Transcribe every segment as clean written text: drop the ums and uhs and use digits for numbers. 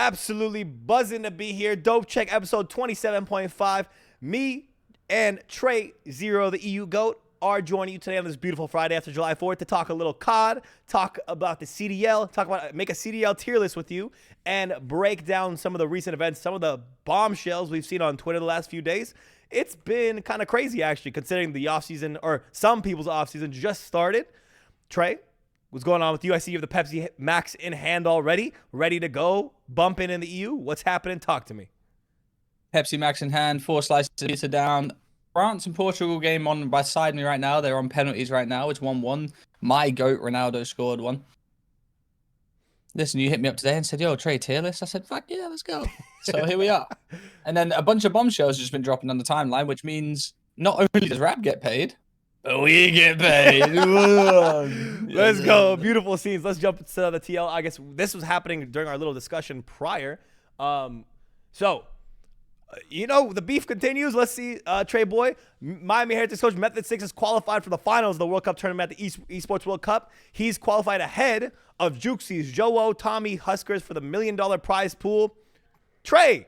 Absolutely buzzing to be here. Dope Check episode 27.5. Me and Trei Zero, the EU GOAT, are joining you today on this beautiful Friday after July 4th to talk a little COD, talk about the CDL, make a CDL tier list with you, and break down some of the recent events, some of the bombshells we've seen on Twitter the last few days. It's been kind of crazy, actually, considering the offseason, or some people's offseason just started. Trei, what's going on with you? I see you have the Pepsi Max in hand already, ready to go, bumping in the EU. What's happening? Talk to me. Pepsi Max in hand, 4 slices of pizza down. France and Portugal game on beside me right now. They're on penalties right now. It's 1-1. My GOAT, Ronaldo, scored one. Listen, you hit me up today and said, yo, Trei tier list. I said, fuck yeah, let's go. So here we are. And then a bunch of bombshells have just been dropping on the timeline, which means not only does Rab get paid, but we get paid. Let's go. Beautiful scenes. Let's jump to the TL. I guess this was happening during our little discussion prior. The beef continues. Let's see, Trei boy. Miami Heretics coach Method 6 is qualified for the finals of the World Cup tournament at the Esports World Cup. He's qualified ahead of Juxies, Joe, Tommy, Huskers for the $1 million prize pool. Trei,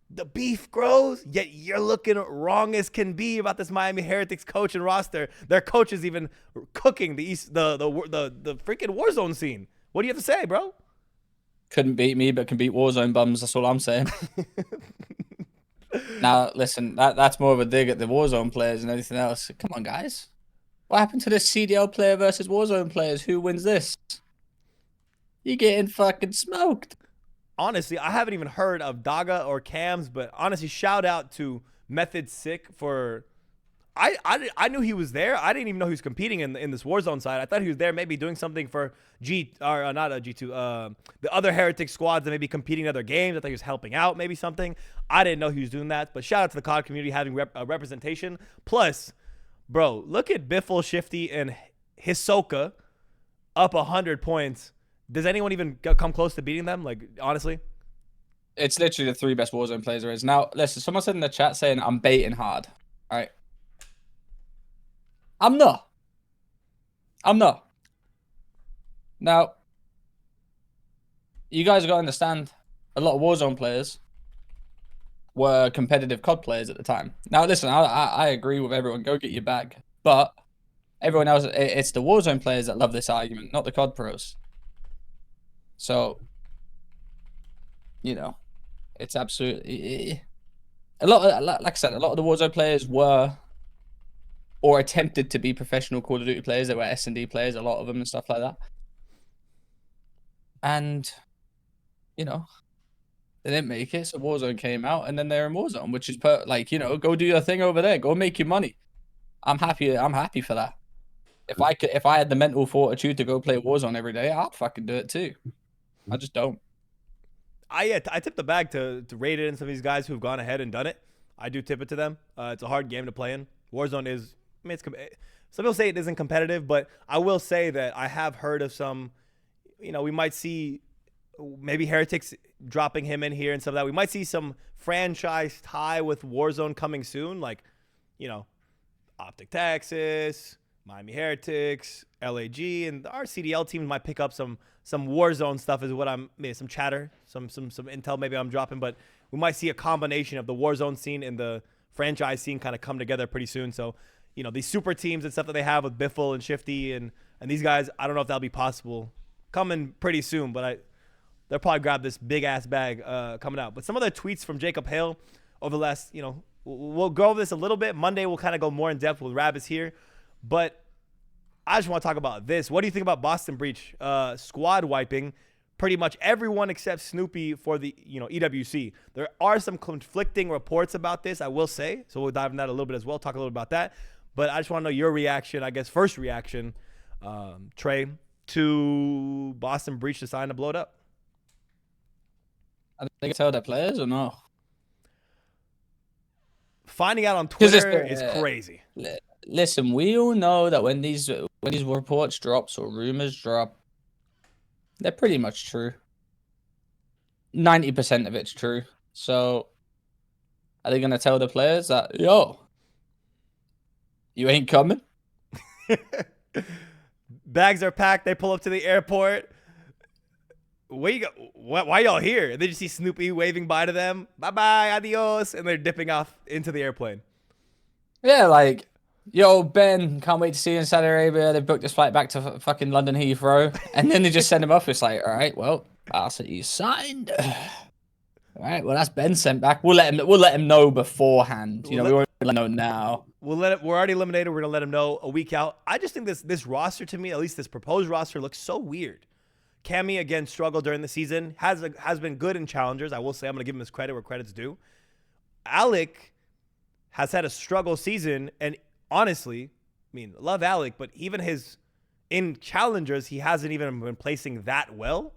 the beef grows, yet you're looking wrong as can be about this Miami Heretics coach and roster. Their coach is even cooking the freaking Warzone scene. What do you have to say, bro? Couldn't beat me, but can beat Warzone bums. That's all I'm saying. Now, listen, that's more of a dig at the Warzone players and anything else. Come on, guys. What happened to this CDL player versus Warzone players? Who wins this? You're getting fucking smoked. Honestly, I haven't even heard of Daga or Cams, but honestly, shout out to Method Sick for... I knew he was there. I didn't even know he was competing in this Warzone side. I thought he was there maybe doing something for not a G2, the other Heretic squads that may be competing in other games. I thought he was helping out, maybe something. I didn't know he was doing that. But shout out to the COD community having representation. Plus, bro, look at Biffle, Shifty, and Hisoka up 100 points. Does anyone even come close to beating them? Like, honestly? It's literally the 3 best Warzone players there is. Now, listen, someone said in the chat saying I'm baiting hard. All right. I'm not. Now, you guys got to understand, a lot of Warzone players were competitive COD players at the time. Now, listen, I agree with everyone. Go get your bag. But everyone else, it's the Warzone players that love this argument, not the COD pros. So, it's absolutely... like I said, a lot of the Warzone players were... or attempted to be professional Call of Duty players. They were S&D players, a lot of them, and stuff like that. And, they didn't make it, so Warzone came out, and then they're in Warzone, which is, go do your thing over there. Go make your money. I'm happy for that. If I had the mental fortitude to go play Warzone every day, I'd fucking do it too. I just don't. I tip the bag to rate it in some of these guys who've gone ahead and done it. I do tip it to them. It's a hard game to play in. Warzone is... some people say it isn't competitive, but I will say that I have heard of some, we might see maybe Heretics dropping him in here and stuff like that. We might see some franchise tie with Warzone coming soon, like, Optic Texas, Miami Heretics, LAG, and our CDL teams might pick up some Warzone stuff is what maybe some chatter, some intel maybe I'm dropping, but we might see a combination of the Warzone scene and the franchise scene kind of come together pretty soon. So, these super teams and stuff that they have with Biffle and Shifty and these guys, I don't know if that'll be possible coming pretty soon, but they'll probably grab this big ass bag coming out. But some of the tweets from Jacob Hale over the last, we'll go over this a little bit. Monday we'll kind of go more in depth with Rabbis here, but I just want to talk about this. What do you think about Boston Breach squad wiping pretty much everyone except Snoopy for the EWC? There are some conflicting reports about this, I will say, so we'll dive into that a little bit as well, talk a little bit about that. But I just want to know your reaction, I guess, first reaction, Trei, to Boston Breach deciding to blow it up. I think they tell their players or no? Finding out on Twitter is crazy. Listen, we all know that when these reports drops or rumors drop, they're pretty much true. 90% of it's true. So, are they going to tell the players that, yo, you ain't coming? Bags are packed. They pull up to the airport. where you go? Why y'all here? And then you see Snoopy waving bye to them. Bye bye, adios, and they're dipping off into the airplane. Yeah, like, yo, Ben, can't wait to see you in Saudi Arabia. They booked this flight back to fucking London Heathrow. And then they just send him off. It's like, all right, well, I'll see you signed. All right, well, that's Ben sent back. We'll let him know beforehand. You know, we won't let him know now. We're already eliminated. We're gonna let him know a week out. I just think this roster, to me, at least this proposed roster, looks so weird. Cammy again struggled during the season. Has been good in challengers. I will say I'm gonna give him his credit where credit's due. Alec has had a struggle season, and honestly, I mean, love Alec, but even in challengers, he hasn't even been placing that well.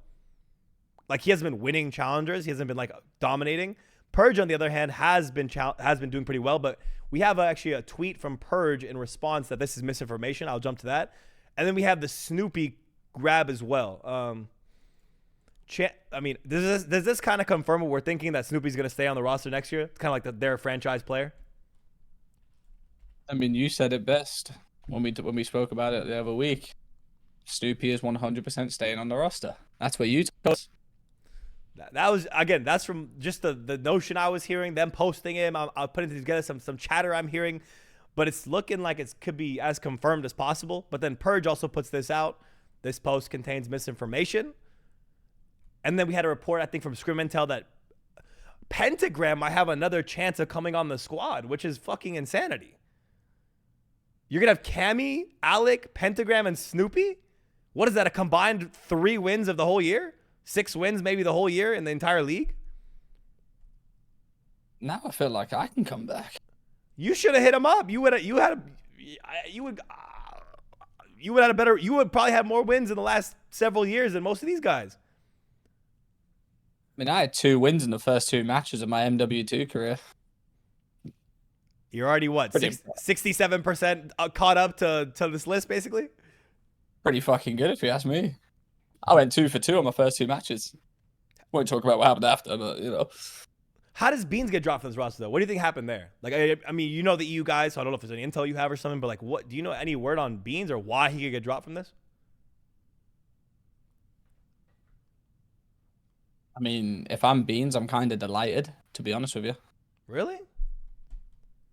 Like, he hasn't been winning challengers. He hasn't been like dominating. Purge, on the other hand, has been doing pretty well. But we have actually a tweet from Purge in response that this is misinformation. I'll jump to that. And then we have the Snoopy grab as well. I mean, does this kind of confirm what we're thinking, that Snoopy's going to stay on the roster next year? It's kind of like their franchise player. I mean, you said it best when we spoke about it the other week. Snoopy is 100% staying on the roster. That's what you told us. That was, again, that's from just the notion I was hearing, them posting him. I'll putting together some chatter I'm hearing, but it's looking like it could be as confirmed as possible. But then Purge also puts this out. This post contains misinformation. And then we had a report, I think, from Scrim Intel that Pentagram might have another chance of coming on the squad, which is fucking insanity. You're going to have Cammy, Alec, Pentagram, and Snoopy? What is that, a combined 3 wins of the whole year? 6 wins maybe the whole year in the entire league? Now I feel like I can come back. You should have hit him up. You would probably have more wins in the last several years than most of these guys. I mean, I had 2 wins in the first 2 matches of my MW2 career. You're already what, 67% caught up to this list, basically? Pretty fucking good, if you ask me. I went 2 for 2 on my first 2 matches. Won't talk about what happened after, but, you know. How does Beans get dropped from this roster, though? What do you think happened there? Like, I mean, you know the EU guys, so I don't know if there's any intel you have or something, but, like, what do you know any word on Beans or why he could get dropped from this? I mean, if I'm Beans, I'm kind of delighted, to be honest with you. Really?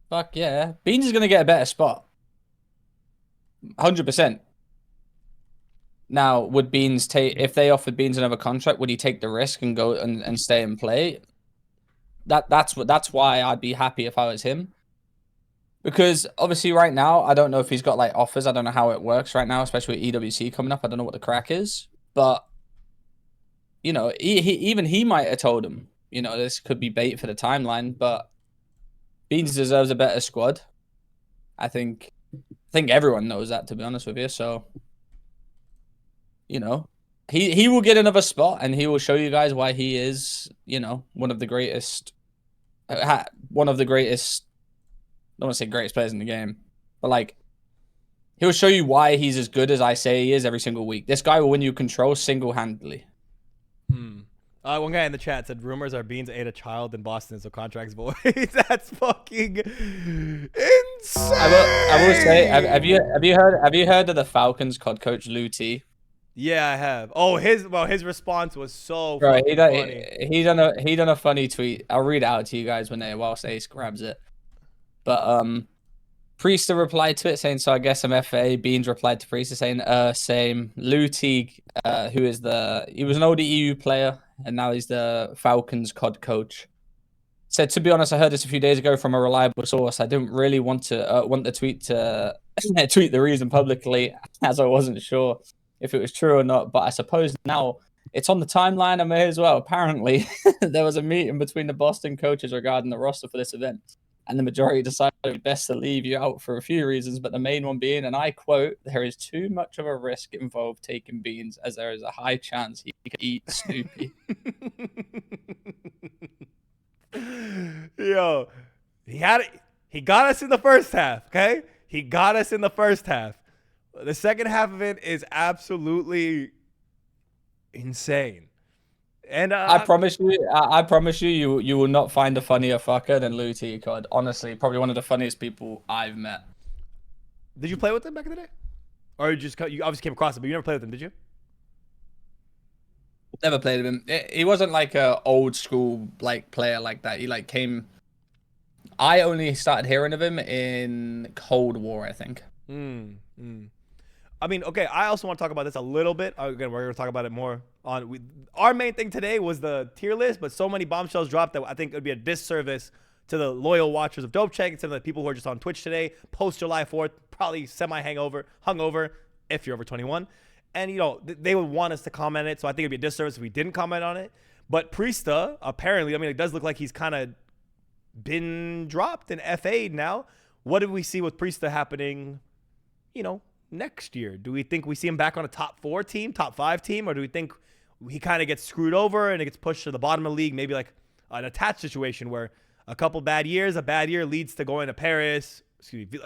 Fuck yeah. Beans is going to get a better spot. 100%. Now, would Beans if they offered Beans another contract, would he take the risk and go and stay and play? That's why I'd be happy if I was him. Because obviously right now, I don't know if he's got like offers. I don't know how it works right now, especially with EWC coming up. I don't know what the crack is. But, you know, he might have told him, you know, this could be bait for the timeline, but Beans deserves a better squad. I think everyone knows that, to be honest with you. So, you know, he will get another spot, and he will show you guys why he is, you know, one of the greatest. I don't want to say greatest players in the game, but like, he'll show you why he's as good as I say he is every single week. This guy will win you control single-handedly. One guy in the chat said rumors are Beans ate a child in Boston, so contracts void. That's fucking insane. I will say, have you heard of the Falcons coach Lou T? Yeah, I have. Oh, his response was so Bro, funny. He done a funny tweet. I'll read it out to you guys whilst Ace grabs it. But Priester replied to it saying, "So I guess I'm FA." Beans replied to Priester saying, same." Lou Teague, he was an old EU player, and now he's the Falcons COD coach. Said, "To be honest, I heard this a few days ago from a reliable source. I didn't really want the tweet to tweet the reason publicly, as I wasn't sure if it was true or not. But I suppose now it's on the timeline. I may as well. Apparently, there was a meeting between the Boston coaches regarding the roster for this event, and the majority decided it was best to leave you out for a few reasons, but the main one being, and I quote, there is too much of a risk involved taking Beans, as there is a high chance he could eat Snoopy." Yo, he got us in the first half, okay? He got us in the first half. The second half of it is absolutely insane. And I promise you, you will not find a funnier fucker than Lou T. COD. Honestly, probably one of the funniest people I've met. Did you play with him back in the day? Or you obviously came across him, but you never played with him, did you? Never played with him. He wasn't like a old school like player like that. He like came. I only started hearing of him in Cold War, I think. I mean, okay, I also want to talk about this a little bit. Again, we're going to talk about it more on. Our main thing today was the tier list, but so many bombshells dropped that I think it would be a disservice to the loyal watchers of Dope Check and some of the people who are just on Twitch today, post July 4th, probably hungover, if you're over 21. And, you know, they would want us to comment it, so I think it'd be a disservice if we didn't comment on it. But Priesta, apparently, I mean, it does look like he's kind of been dropped and FA'd now. What did we see with Priesta happening, you know, next year? Do we think we see him back on a top 4 team, top 5 team, or do we think he kind of gets screwed over and it gets pushed to the bottom of the league, maybe like an attached situation where a couple bad years, a bad year leads to going to Paris,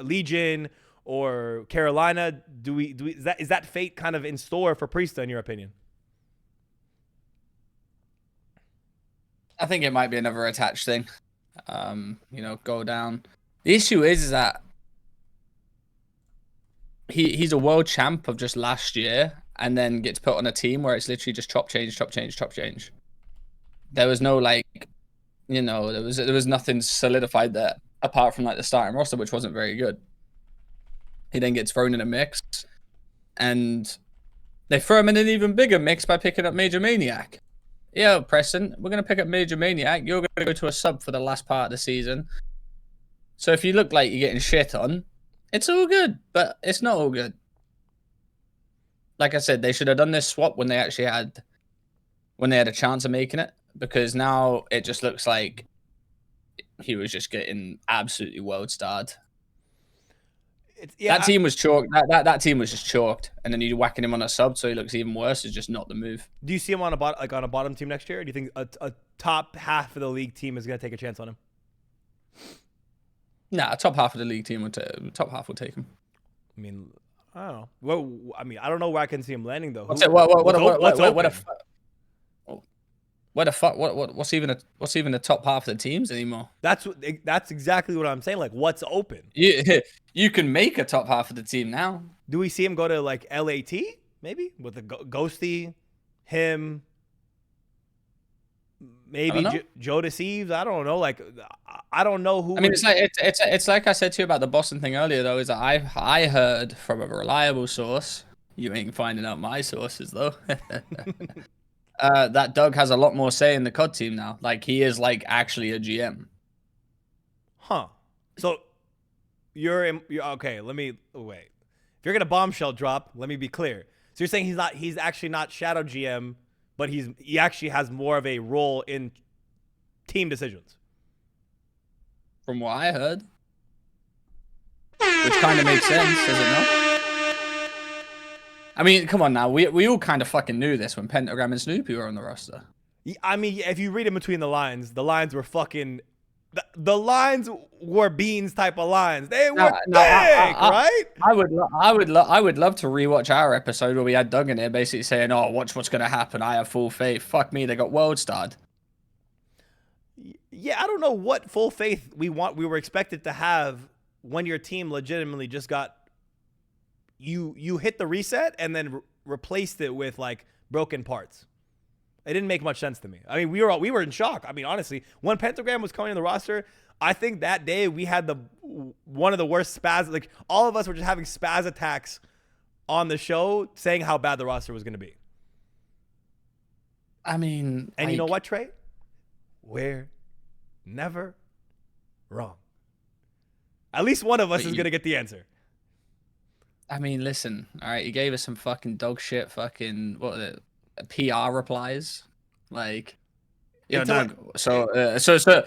Legion, or Carolina? Is that fate kind of in store for Priesta, in your opinion? I think it might be another attached thing. You know, go down. The issue is that he's a world champ of just last year, and then gets put on a team where it's literally just chop change. There was no like, you know, there was nothing solidified there apart from like the starting roster, which wasn't very good. He then gets thrown in a mix, and they throw him in an even bigger mix by picking up Major Maniac. Yo, Preston, we're going to pick up Major Maniac. You're going to go to a sub for the last part of the season. So if you look like you're getting shit on, it's all good, but it's not all good. Like I said, they should have done this swap when they actually had a chance of making it, because now it just looks like he was just getting absolutely world starred. That team was chalked. That team was just chalked, and then you're whacking him on a sub, so he looks even worse. Is just not the move. Do you see him on a bottom team next year? Or do you think a top half of the league team is going to take a chance on him? Nah, top half of the league team top half will take him. I mean, I don't know. Well, I mean, I don't know where I can see him landing though. What's even the top half of the teams anymore? That's exactly what I'm saying. Like, what's open? You can make a top half of the team now. Do we see him go to like LAT maybe with the Ghosty, him, maybe Joe Deceives? I don't know. Like, I don't know who. I mean, it's like I said to you about the Boston thing earlier though. Is that I heard from a reliable source. You ain't finding out my sources though. That Doug has a lot more say in the COD team now. Like, he is like actually a GM. Huh. So you're okay. Let me wait. If you're gonna bombshell drop, let me be clear. So you're saying he's actually not shadow GM, but he actually has more of a role in team decisions. From what I heard, which kind of makes sense, does it not? I mean, come on now. We all kind of fucking knew this when Pentagram and Snoopy were on the roster. I mean, if you read in between the lines were fucking. The lines were beans type of lines. They were thick, right? I would love to rewatch our episode where we had Doug in there basically saying, "Oh, watch what's gonna happen. I have full faith." Fuck me, they got world starred. Yeah, I don't know what full faith we were expected to have when your team legitimately just got. You hit the reset and then replaced it with like broken parts. It didn't make much sense to me. I mean, we were in shock. I mean, honestly, when Pentagram was coming in the roster, I think that day we had one of the worst spaz. Like, all of us were just having spaz attacks on the show, saying how bad the roster was going to be. I mean, and you know what, Trey? We're never wrong. At least one of us is going to get the answer. I mean, listen, all right, you gave us some fucking dog shit, fucking, what was it, PR replies, like, you know, Doug, listen,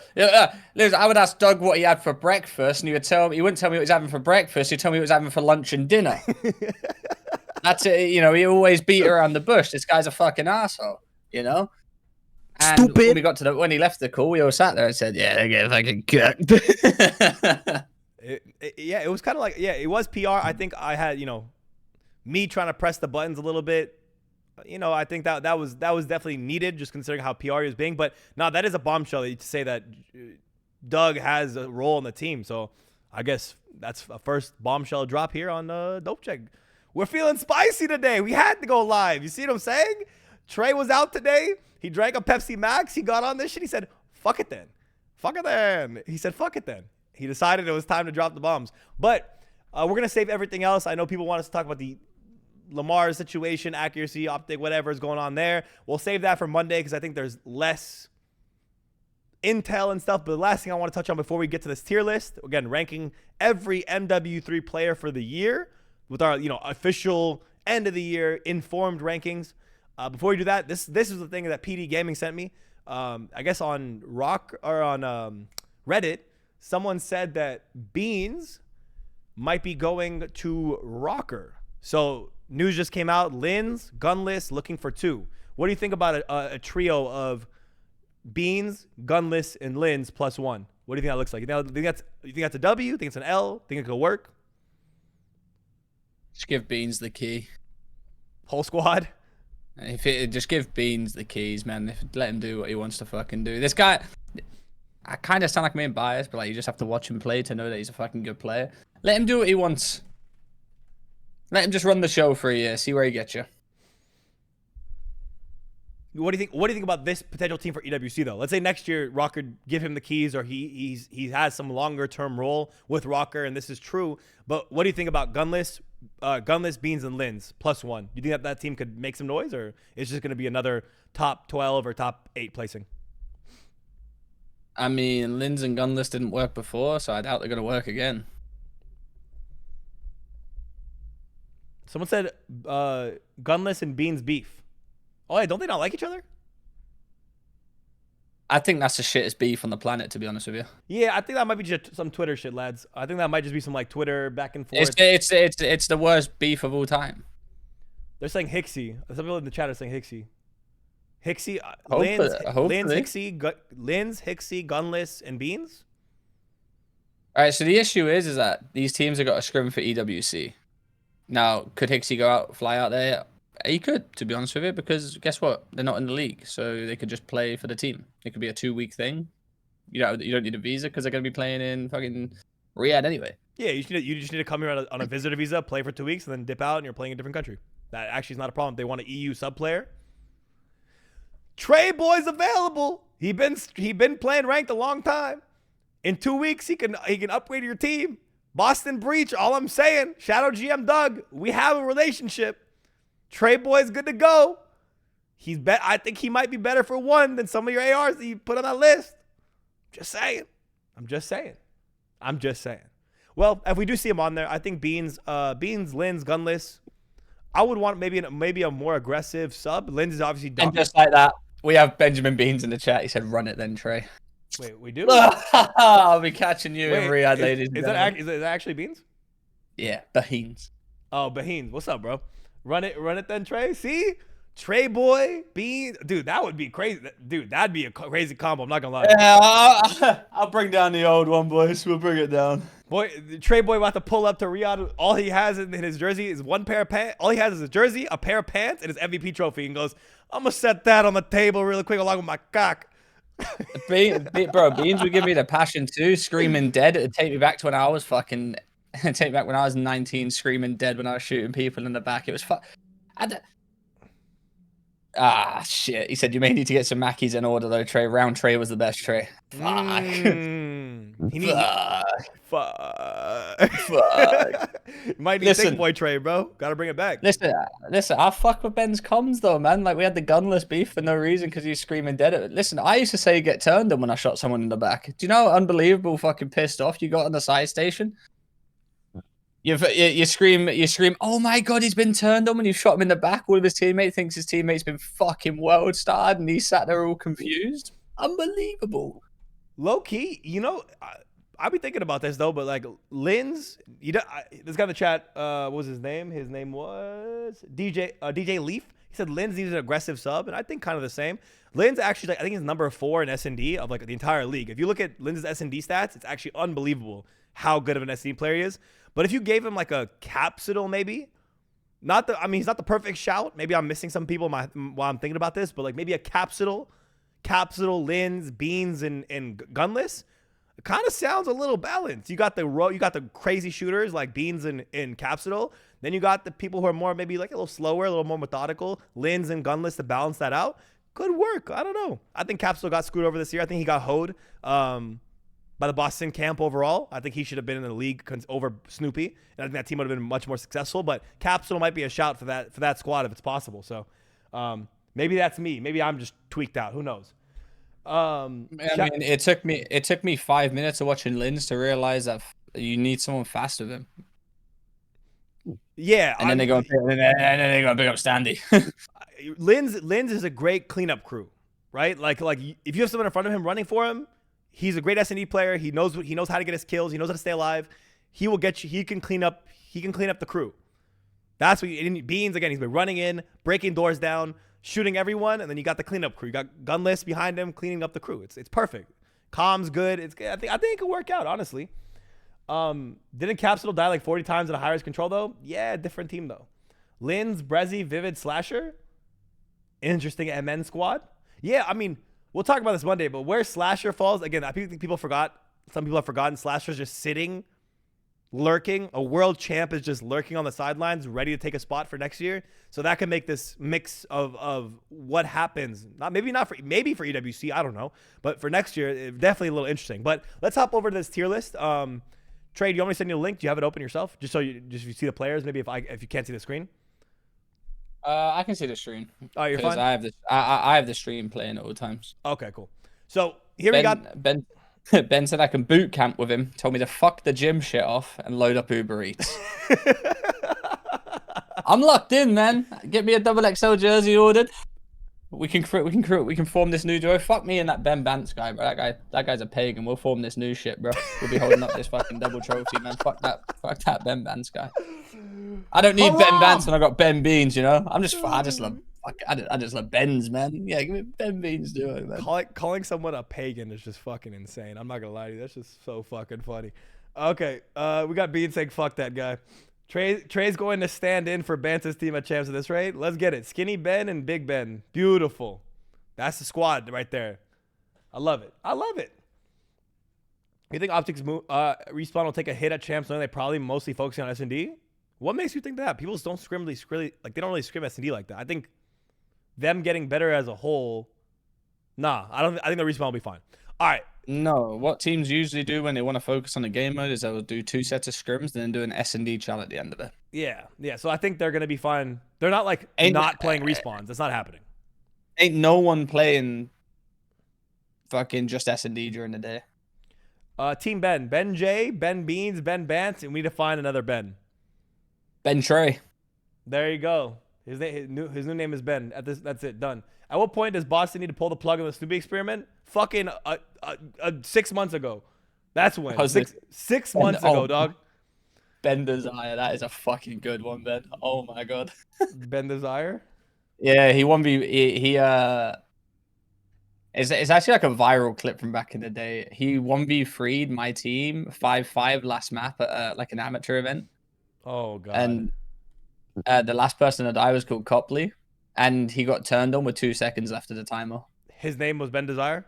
I would ask Doug what he had for breakfast, and he wouldn't tell me what he was having for breakfast, he'd tell me what he was having for lunch and dinner. That's it, you know, he always beat around the bush. This guy's a fucking asshole, you know? And stupid. When he left the call, we all sat there and said, yeah, they get fucking cooked. It was kind of like, it was PR. I think I had, you know, me trying to press the buttons a little bit. You know, I think that was definitely needed, just considering how PR he was being. But no, that is a bombshell to say that Doug has a role in the team. So I guess that's a first bombshell drop here on Dope Check. We're feeling spicy today. We had to go live. You see what I'm saying? Trei was out today. He drank a Pepsi Max. He got on this shit. He said, fuck it then. Fuck it then. He said, fuck it then. He decided it was time to drop the bombs. But we're going to save everything else. I know people want us to talk about the Lamar situation, accuracy, optic, whatever is going on there. We'll save that for Monday because I think there's less intel and stuff. But the last thing I want to touch on before we get to this tier list, again, ranking every MW3 player for the year with our, official end of the year informed rankings. Before we do that, this is the thing that PD Gaming sent me. I guess on Reddit, someone said that Beans might be going to RØKKR. So news just came out. Lins, Gunless, looking for 2. What do you think about a trio of Beans, Gunless, and Lins plus 1? What do you think that looks like? You think that's a W? You think it's an L? Think it could work? Just give Beans the key. Whole squad? Just give Beans the keys, man. Let him do what he wants to fucking do. This guy, I kind of sound like I'm being biased, but you just have to watch him play to know that he's a fucking good player. Let him do what he wants. Let him just run the show for a year. See where he gets you. What do you think? What do you think about this potential team for EWC though? Let's say next year RØKKR give him the keys, or he has some longer term role with RØKKR, and this is true. But what do you think about Gunless, Beans, and Lins plus 1? Do you think that team could make some noise, or it's just going to be another top 12 or top 8 placing? I mean, Lins and Gunless didn't work before, so I doubt they're going to work again. Someone said Gunless and Beans beef. Oh, yeah, don't they not like each other? I think that's the shittest beef on the planet, to be honest with you. Yeah, I think that might be just some Twitter shit, lads. I think that might just be some Twitter back and forth. It's the worst beef of all time. They're saying Hixie. Some people in the chat are saying Hixie. Hixie, Lins, Hixie, Gunless, and Beans. All right, so the issue is that these teams have got a scrim for EWC. Now, could Hixie fly out there? He could, to be honest with you, because guess what? They're not in the league, so they could just play for the team. It could be a 2-week thing. You don't need a visa because they're going to be playing in fucking Riyadh anyway. Yeah, you just need to come here on a visitor visa, play for 2 weeks, and then dip out, and you're playing in a different country. That actually is not a problem. They want an EU sub player. Trei boy's available. He been playing ranked a long time. In 2 weeks, he can upgrade your team. Boston Breach. All I'm saying, Shadow GM Doug, we have a relationship. Trei boy's good to go. I think he might be better for 1 than some of your ARs that you put on that list. I'm just saying. Well, if we do see him on there, I think Beans, Lins, Gunless. I would want maybe a more aggressive sub. Lins is obviously dumb. And just like that, we have Benjamin Beans in the chat. He said, "Run it then, Trei." Wait, we do? I'll be catching you in Riyadh, ladies. Is that actually Beans? Yeah, Beans. Oh, Beans. What's up, bro? Run it then, Trei. See? Trei boy, Beans. Dude, that would be crazy. Dude, that'd be a crazy combo. I'm not going to lie. Yeah, I'll bring down the old one, boys. We'll bring it down. Boy, Trei boy about to pull up to Riyadh. All he has in his jersey is 1 pair of pants. All he has is a jersey, a pair of pants, and his MVP trophy. And goes, I'm going to set that on the table really quick along with my cock. Bro, Beans would give me the passion too. Screaming dead. It'd take me back to when I was 19, screaming dead when I was shooting people in the back. It was fun. Shit. He said you may need to get some Mackies in order though, Trei. Round Trei was the best Trei. Fuck. Might need thick boy Trei, bro. Gotta bring it back. Listen, I fuck with Ben's comms though, man. We had the Gunless beef for no reason because he's screaming dead. Listen, I used to say get turned on when I shot someone in the back. Do you know how unbelievable fucking pissed off you got on the side station? You scream, oh my god, he's been turned on when you shot him in the back. All of his teammate thinks his teammate's been fucking world starred and he sat there all confused. Unbelievable. Low key, I'll be thinking about this though, but Lins, this guy in the chat, what was his name? His name was DJ Leaf. He said Lins needs an aggressive sub, and I think kind of the same. Lins actually, I think he's number 4 in S&D of the entire league. If you look at Lins' S&D stats, it's actually unbelievable how good of an S&D player he is. But if you gave him a capsule, maybe he's not the perfect shout. Maybe I'm missing some people while I'm thinking about this, but maybe a capsule, Lins, Beans, and Gunless. It kind of sounds a little balanced. You got the crazy shooters like Beans and Capsule. Then you got the people who are more maybe like a little slower, a little more methodical. Lins and Gunless to balance that out. Could work. I don't know. I think Capsule got screwed over this year. I think he got hoed by the Boston camp overall. I think he should have been in the league over Snoopy, and I think that team would have been much more successful. But Capsule might be a shout for that squad if it's possible. So maybe that's me. Maybe I'm just tweaked out. Who knows? I mean, it took me 5 minutes of watching Lins to realize that you need someone fast with him. Yeah, and then they go and pick up Standy. Lins is a great cleanup crew, right? Like if you have someone in front of him running for him, he's a great S&D player. He knows how to get his kills. He knows how to stay alive. He will get you. He can clean up the crew. That's what Beans again. He's been running in, breaking doors down, shooting everyone, and then you got the cleanup crew. You got Gunless behind him, cleaning up the crew. It's perfect. Comms good. I think it could work out, honestly. Didn't Capsule die like 40 times in a high-risk control though? Yeah, different team though. Lins, Brezzy, Vivid, Slasher. Interesting MN squad. Yeah, I mean, we'll talk about this one day, but where Slasher falls, again, I think people forgot. Some people have forgotten Slasher's just sitting, lurking. A world champ is just lurking on the sidelines, ready to take a spot for next year. So that can make this mix of what happens. Maybe for EWC, I don't know. But for next year, definitely a little interesting. But let's hop over to this tier list. Trei, do you want me to send you a link? Do you have it open yourself? Just if you see the players, maybe if you can't see the screen. I can see the stream. Oh, you're fine. I have the stream playing at all times. Okay, cool. So here we got Ben. Ben said I can boot camp with him. Told me to fuck the gym shit off and load up Uber Eats. I'm locked in, man. Get me a XXL jersey ordered. We can form this new duo. Fuck me and that Ben Bance guy, bro. That guy's a pagan. We'll form this new shit, bro. We'll be holding up this fucking double trophy, man. Fuck that Ben Bance guy. I don't need Ben Bance when I got Ben Beans, you know. I just love Ben's, man. Yeah, give me Ben Beans duo, man. Calling someone a pagan is just fucking insane. I'm not gonna lie to you. That's just so fucking funny. Okay, we got Beans saying fuck that guy. Trey's going to stand in for Bance's team at champs at this rate. Let's get it. Skinny Ben and Big Ben. Beautiful. That's the squad right there. I love it. You think Optics Respawn will take a hit at champs knowing they probably mostly focusing on S&D? What makes you think that? People just don't they don't really scrim S&D like that. I think them getting better as a whole. Nah, I think the Respawn will be fine. All right. No, what teams usually do when they want to focus on the game mode is they'll do 2 sets of scrims and then do an S&D chal at the end of it. Yeah. So I think they're gonna be fine. They're not like not playing respawns. That's not happening. Ain't no one playing fucking just S&D during the day. Team Ben J, Ben Beans, Ben Bance, and we need to find another Ben. Ben Trei. There you go. His new name is Ben. That's it. Done. At what point does Boston need to pull the plug on the Snoopy experiment? Fucking 6 months ago. That's when. Six months ago, dog. Ben Desire. That is a fucking good one, Ben. Oh my god. Ben Desire? Yeah, he it's actually like a viral clip from back in the day. He 1v3'd my team 5-5 last map at like an amateur event. Oh god. And the last person that died was called Copley, and he got turned on with 2 seconds left of the timer. His name was Ben Desire?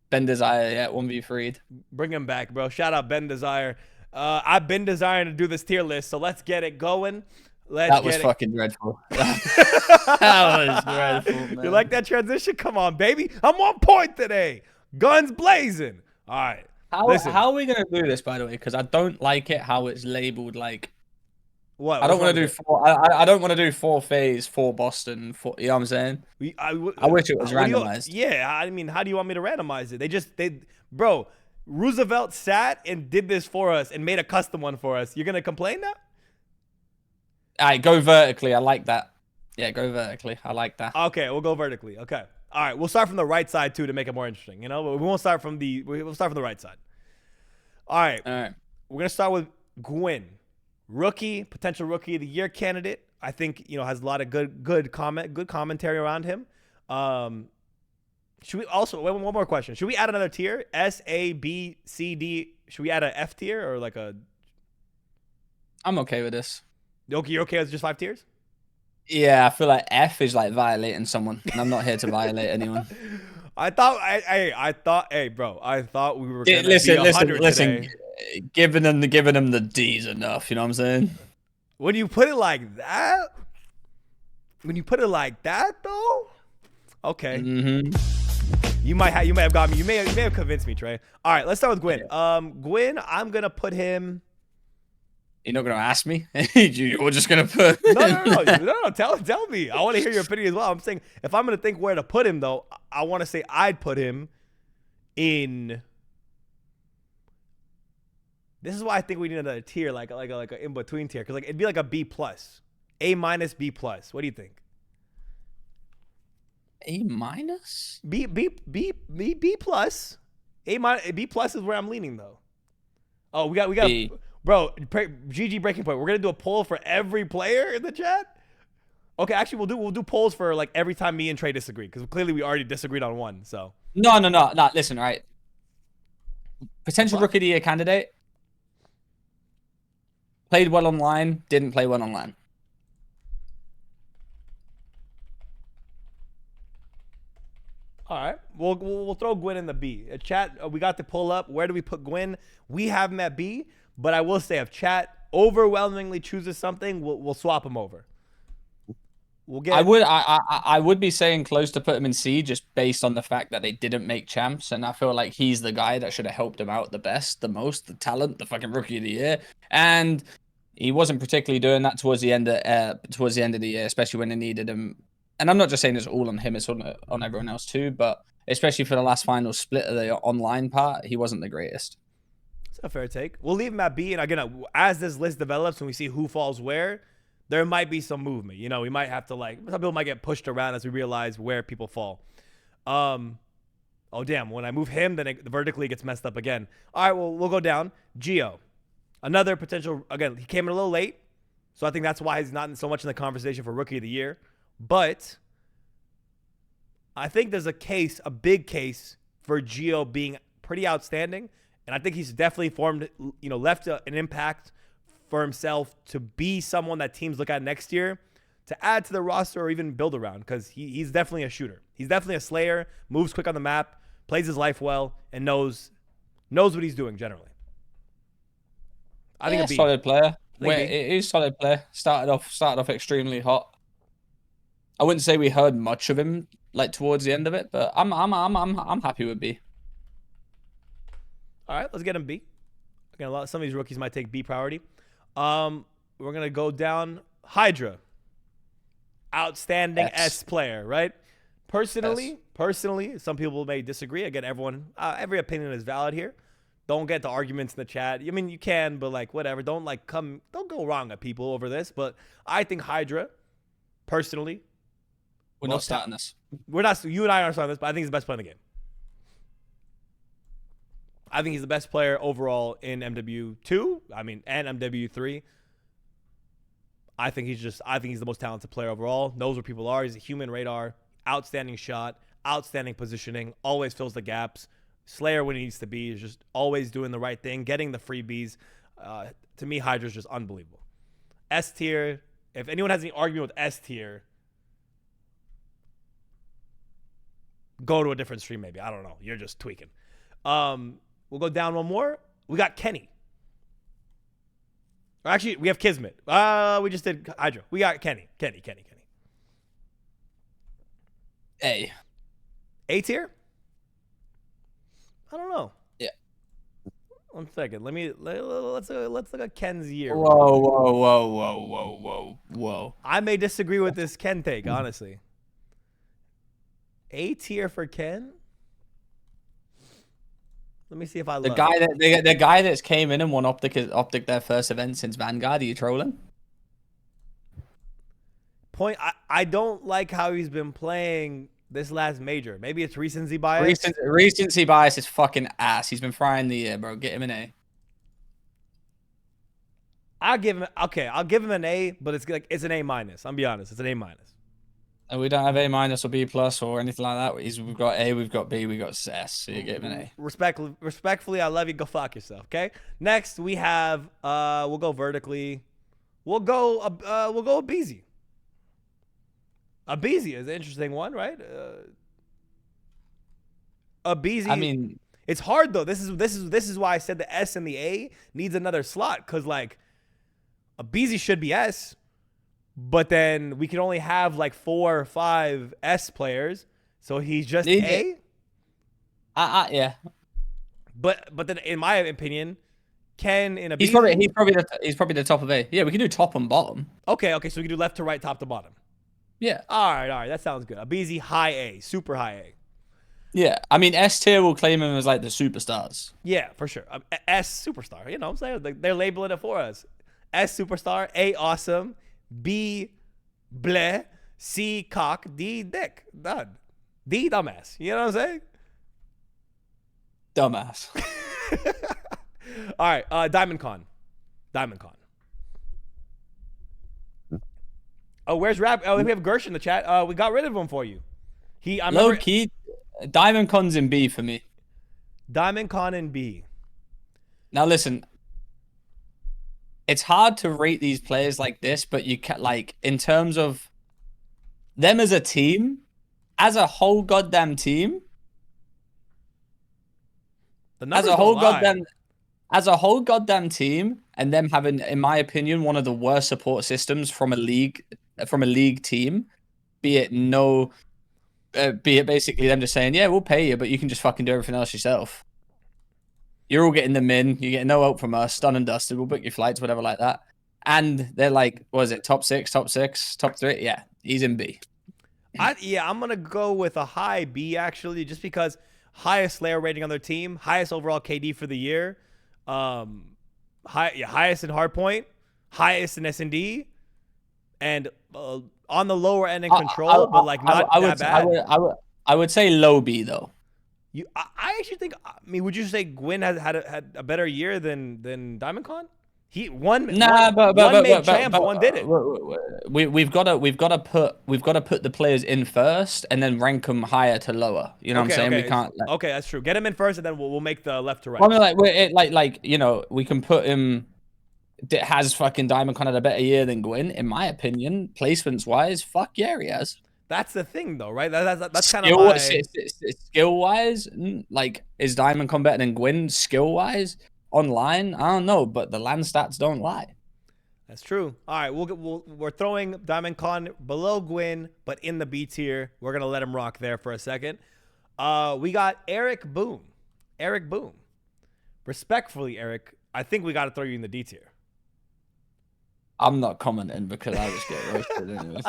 Ben Desire, yeah, 1v3'd. Bring him back, bro. Shout out Ben Desire. I've been desiring to do this tier list, so let's get it going. That was fucking dreadful. That was dreadful, man. You like that transition? Come on, baby. I'm on point today. Guns blazing. All right. How are we going to do this, by the way? Because I don't like it how it's labeled like... What? I don't want to do 4. I don't want to do 4 phase, 4 Boston. 4, you know what I'm saying? I wish it was randomized. Yeah, I mean, how do you want me to randomize it? Bro, Roosevelt sat and did this for us and made a custom one for us. You're gonna complain now? All right, go vertically. I like that. Yeah, go vertically. I like that. Okay, we'll go vertically. Okay. All right, we'll start from the right side too to make it more interesting. You know, we won't start from we'll start from the right side. All right. We're gonna start with Gwyn. Potential rookie of the year candidate. I think, has a lot of good commentary around him. Should we also, one more question. Should we add another tier? S, A, B, C, D. Should we add a F tier or like a... I'm okay with this. Okay, you're okay with just 5 tiers? Yeah, I feel like F is like violating someone, and I'm not here to violate anyone. I thought we were going to be 100 listen. today. Giving them the D's enough, you know what I'm saying? When you put it like that, though, okay. You might have got me. You may have convinced me, Trey. All right, let's start with Gwyn. Gwyn, I'm gonna put him. You're not gonna ask me. You're just gonna put. No. Tell me. I want to hear your opinion as well. I'm saying if I'm gonna think where to put him, though, I want to say I'd put him in. This is why I think we need another tier, like a in between tier, because like it'd be like a B plus, A minus, B plus. What do you think? A minus? B plus. A minus, B plus is where I'm leaning though. Oh, we got B. Bro, GG breaking point. We're gonna do a poll for every player in the chat. Okay, actually we'll do polls for like every time me and Trey disagree, because clearly we already disagreed on one. So No. Listen, right. Potential Rookie of the Year candidate. Played well online, didn't play well online. All right, we'll throw Gwyn in the B. Chat, we got the pull up. Where do we put Gwyn? We have him at B, but I will say if chat overwhelmingly chooses something, we'll swap him over. We'll get. I would be saying close to put him in C just based on the fact that they didn't make champs, and I feel like he's the guy that should have helped him out the best, the most, the talent, the fucking Rookie of the Year, and he wasn't particularly doing that towards the end of the year, especially when they needed him. And I'm not just saying it's all on him, it's on everyone else too, but especially for the last final split of the online part, he wasn't the greatest. It's a fair take. We'll leave him at B, and again, as this list develops and we see who falls where, there might be some movement. You know, we might have to some people might get pushed around as we realize where people fall. Oh damn, when I move him, then it vertically gets messed up again. All right, well, we'll go down. Gio. Another potential, again, he came in a little late, so I think that's why he's not so much in the conversation for Rookie of the Year. But I think there's a big case for Gio being pretty outstanding, and I think he's definitely left an impact for himself to be someone that teams look at next year to add to the roster or even build around, because he's definitely a shooter. He's definitely a slayer, moves quick on the map, plays his life well, and knows what he's doing generally. I think a solid player. He's a solid player. Started off extremely hot. I wouldn't say we heard much of him like towards the end of it, but I'm happy with B. All right, let's get him B. Again, some of these rookies might take B priority. We're gonna go down Hydra. Outstanding S player, right? Personally, some people may disagree. Again, every opinion is valid here. Don't get the arguments in the chat. I mean, you can, but like whatever. Don't go wrong at people over this. But I think Hydra, personally, we're not starting this. We're not. You and I aren't starting this, but I think he's the best player in the game. I think he's the best player overall in MW2. I mean, and MW3. I think he's the most talented player overall. Knows where people are. He's a human radar. Outstanding shot. Outstanding positioning. Always fills the gaps. Slayer when he needs to be. Is just always doing the right thing. Getting the freebies. To me, Hydra's just unbelievable. S tier. If anyone has any argument with S tier, go to a different stream maybe. I don't know. You're just tweaking. We'll go down one more. We got Kenny. Or actually, we have Kismet. We just did Hydra. We got Kenny. A tier? I don't know. Yeah. 1 second. Let's look at Ken's year. Whoa. I may disagree with this Ken take, honestly. A tier for Ken? Let me see if I love the guy that's came in and won Optic their first event since Vanguard. Are you trolling? I don't like how he's been playing this last major. Maybe it's recency bias. Recency bias is fucking ass. He's been frying the year, bro. Get him an A. I'll give him an A, but it's an A minus. I'm be honest, it's an A minus. And we don't have A minus or B plus or anything like that. We've got A, we've got B, we've got S. So you get him an A. Respectfully, I love you. Go fuck yourself. Okay. Next we have we'll go vertically. We'll go Abeezy. Abeezy is an interesting one, right? Abeezy. I mean, it's hard though. This is why I said the S and the A needs another slot, because like A Beezy should be S, but then we can only have like 4 or 5 S players, so he's just A. Yeah. But then, in my opinion, Ken in a He's Beezy, probably the top of A. Yeah, we can do top and bottom. Okay, so we can do left to right, top to bottom. Yeah. All right, that sounds good. A Beezy high A, super high A. Yeah, I mean S tier will claim him as like the superstars. Yeah, for sure. S superstar. You know what I'm saying? They're labeling it for us. S superstar, A awesome, B bleh, C cock, D dick. Done. D dumbass. You know what I'm saying? Dumbass. All right, Diamond Con. Oh, where's Rap? Oh, we have Gersh in the chat. We got rid of him for you. Low key, Diamond Con's in B for me. Diamond Con in B. Now listen, it's hard to rate these players like this, but you can like in terms of them as a team, as a whole goddamn team, as a whole goddamn team, and them having, in my opinion, one of the worst support systems from a league team, be it basically them just saying, yeah, we'll pay you, but you can just fucking do everything else yourself. You're all getting them in. You get no help from us. Done and dusted. We'll book your flights, whatever like that. And they're like, what is it? Top 6, top 3? Yeah, he's in B. I'm going to go with a high B, actually, just because highest Slayer rating on their team, highest overall KD for the year, highest in hardpoint, highest in S&D, and on the lower end in control, but like not that bad. I would say low B, though. I actually think. I mean, would you say Gwyn had a better year than Diamond Con? He won. One made champs, one did it. We've got to put the players in first and then rank them higher to lower. You know what I'm saying? Okay. We can't. Okay, that's true. Get him in first, and then we'll make the left to right. I mean, like you know, we can put him. Has fucking Diamond Con had a better year than Gwyn, in my opinion, placements wise. Fuck yeah, he has. That's the thing, though, right? That's kind of my... Skill-wise, like, is Diamond Con better than Gwyn skill-wise? Online? I don't know, but the land stats don't lie. That's true. All right, we're throwing Diamond Con below Gwyn, but in the B tier. We're going to let him rock there for a second. We got Eric Boom. Respectfully, Eric, I think we got to throw you in the D tier. I'm not commenting because I just get roasted anyways.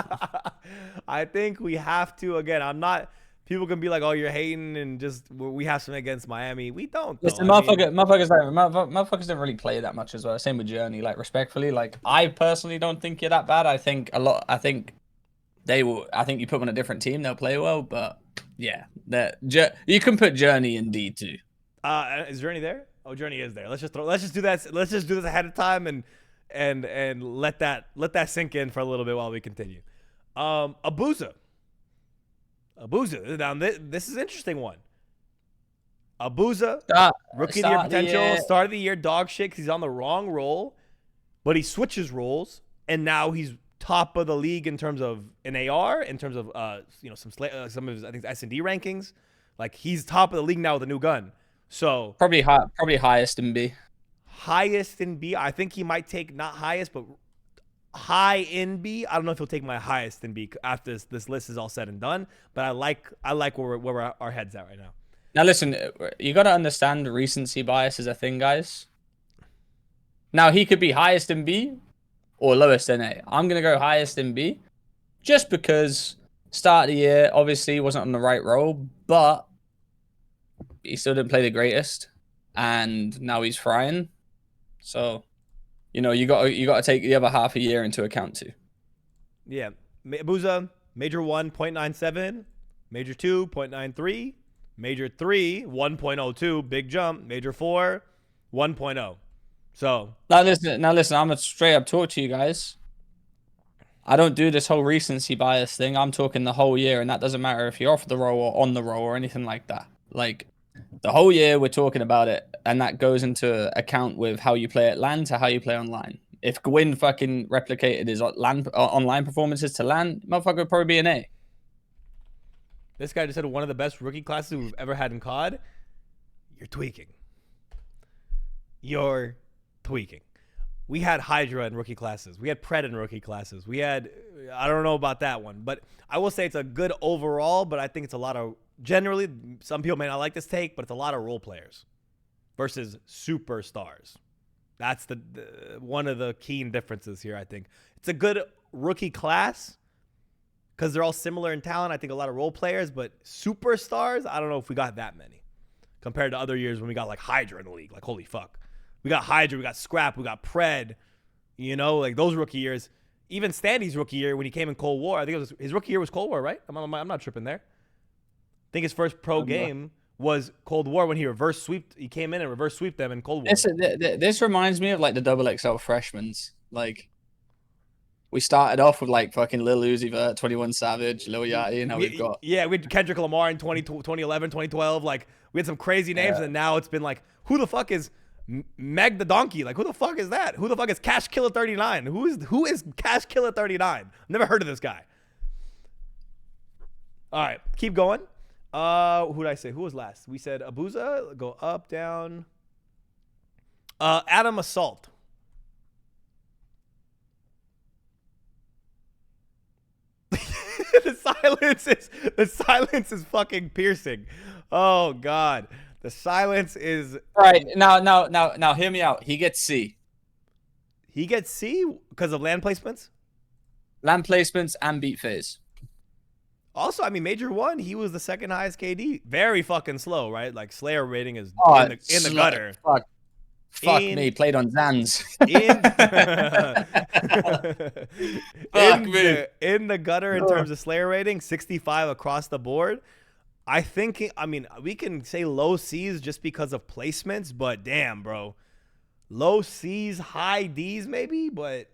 I think we have to. Again, I'm not. People can be like, "Oh, you're hating," and just we have something against Miami. We don't. Listen, motherfuckers don't really play that much as well. Same with Journey. Like, respectfully, like I personally don't think you're that bad. I think they will. I think you put them on a different team, they'll play well. But yeah, you can put Journey in D too. Is Journey there? Oh, Journey is there. Let's just do that. Let's just do this ahead of time and let that sink in for a little bit while we continue. Abuza. Now this is an interesting one. Abuza, rookie of the year potential, start of the year dog shit 'cause he's on the wrong role, but he switches roles and now he's top of the league in terms of an AR, in terms of some of his, I think, S&D rankings. Like, he's top of the league now with a new gun. So probably highest in B. Highest in B. I think he might take not highest, but high in B. I don't know if he'll take my highest in B after this list is all said and done. But I like where our head's at right now. Now listen, you got to understand recency bias is a thing, guys. Now he could be highest in B or lowest in A. I'm gonna go highest in B, just because start of the year obviously wasn't on the right role, but he still didn't play the greatest, and now he's frying. So, you got to take the other half a year into account too. Yeah, Abuza, Major 1, 0.97, Major 2, 0.93, Major 3, 1.02, big jump, Major 4, 1.0. So now listen, I'm gonna straight up talk to you guys. I don't do this whole recency bias thing. I'm talking the whole year, and that doesn't matter if you're off the roll or on the roll or anything like that. Like, the whole year we're talking about it, and that goes into account with how you play at LAN to how you play online. If Gwyn fucking replicated his online performances to LAN, motherfucker would probably be an A. This guy just said one of the best rookie classes we've ever had in COD. You're tweaking. we had Hydra in rookie classes. We had Pred in rookie classes. We had, I don't know about that one, but I will say it's a good overall, but I think it's a lot of, generally, some people may not like this take, but it's a lot of role players versus superstars. That's the one of the key differences here, I think. It's a good rookie class because they're all similar in talent. I think a lot of role players, but superstars, I don't know if we got that many compared to other years when we got like Hydra in the league. Like, holy fuck. We got Hydra, we got Scrap, we got Pred, you know, like those rookie years. Even Standy's rookie year when he came in Cold War, I think it was his rookie year was Cold War, right? I'm not tripping there. I think his first pro game was Cold War when he reverse sweeped. He came in and reverse sweeped them in Cold War. This reminds me of like the double XL freshmen's. Like, we started off with like fucking Lil Uzi Vert, 21 Savage, Lil Yachty, and now we've got... Yeah, we had Kendrick Lamar in 2011, 2012. Like, we had some crazy names, and now it's been like, who the fuck is Meg the Donkey? Like, who the fuck is that? Who the fuck is Cash Killer 39? Who is Cash Killer 39? Never heard of this guy. All right, keep going. Who did I say? Who was last? We said Abuza. Go up, down. Adam Assault. The silence is fucking piercing. Oh God, the silence is. All right, now, hear me out. He gets C. He gets C because of land placements. Land placements and beat phase. Also, I mean, Major 1, he was the second highest KD. Very fucking slow, right? Like, Slayer rating is in the gutter. Fuck me, played on Zans. In the gutter in terms of Slayer rating, 65 across the board. I mean, we can say low C's just because of placements, but damn, bro. Low C's, high D's maybe, but...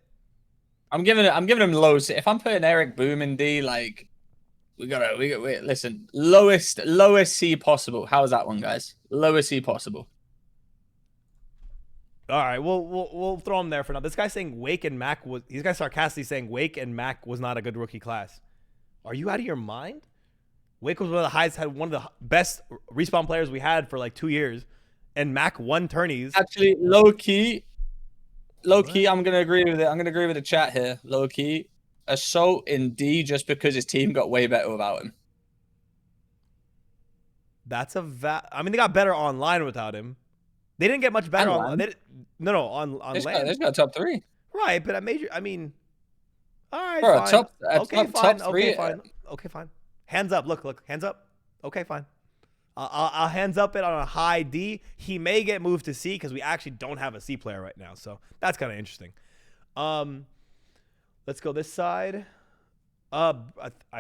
I'm giving him low C. If I'm putting Eric Boom in D, like... Listen, lowest C possible. How's that one, guys? Lowest C possible. All right, we'll throw him there for now. This guy's saying Wake and Mac was... These guys sarcastically saying Wake and Mac was not a good rookie class. Are you out of your mind? Wake was one of the highest, had one of the best respawn players we had for like 2 years, and Mac won tourneys. Actually, low key, I'm gonna agree with it. I'm gonna agree with the chat here. Low key, Assault in D just because his team got way better without him. That's I mean, they got better online without him. They didn't get much better online. On land. They got top 3. Right, but I mean, all right, bro, fine. Top 3. Okay, fine. Hands up. Look. Hands up. Okay, fine. I'll hands up it on a high D. He may get moved to C because we actually don't have a C player right now. So that's kind of interesting. Let's go this side. I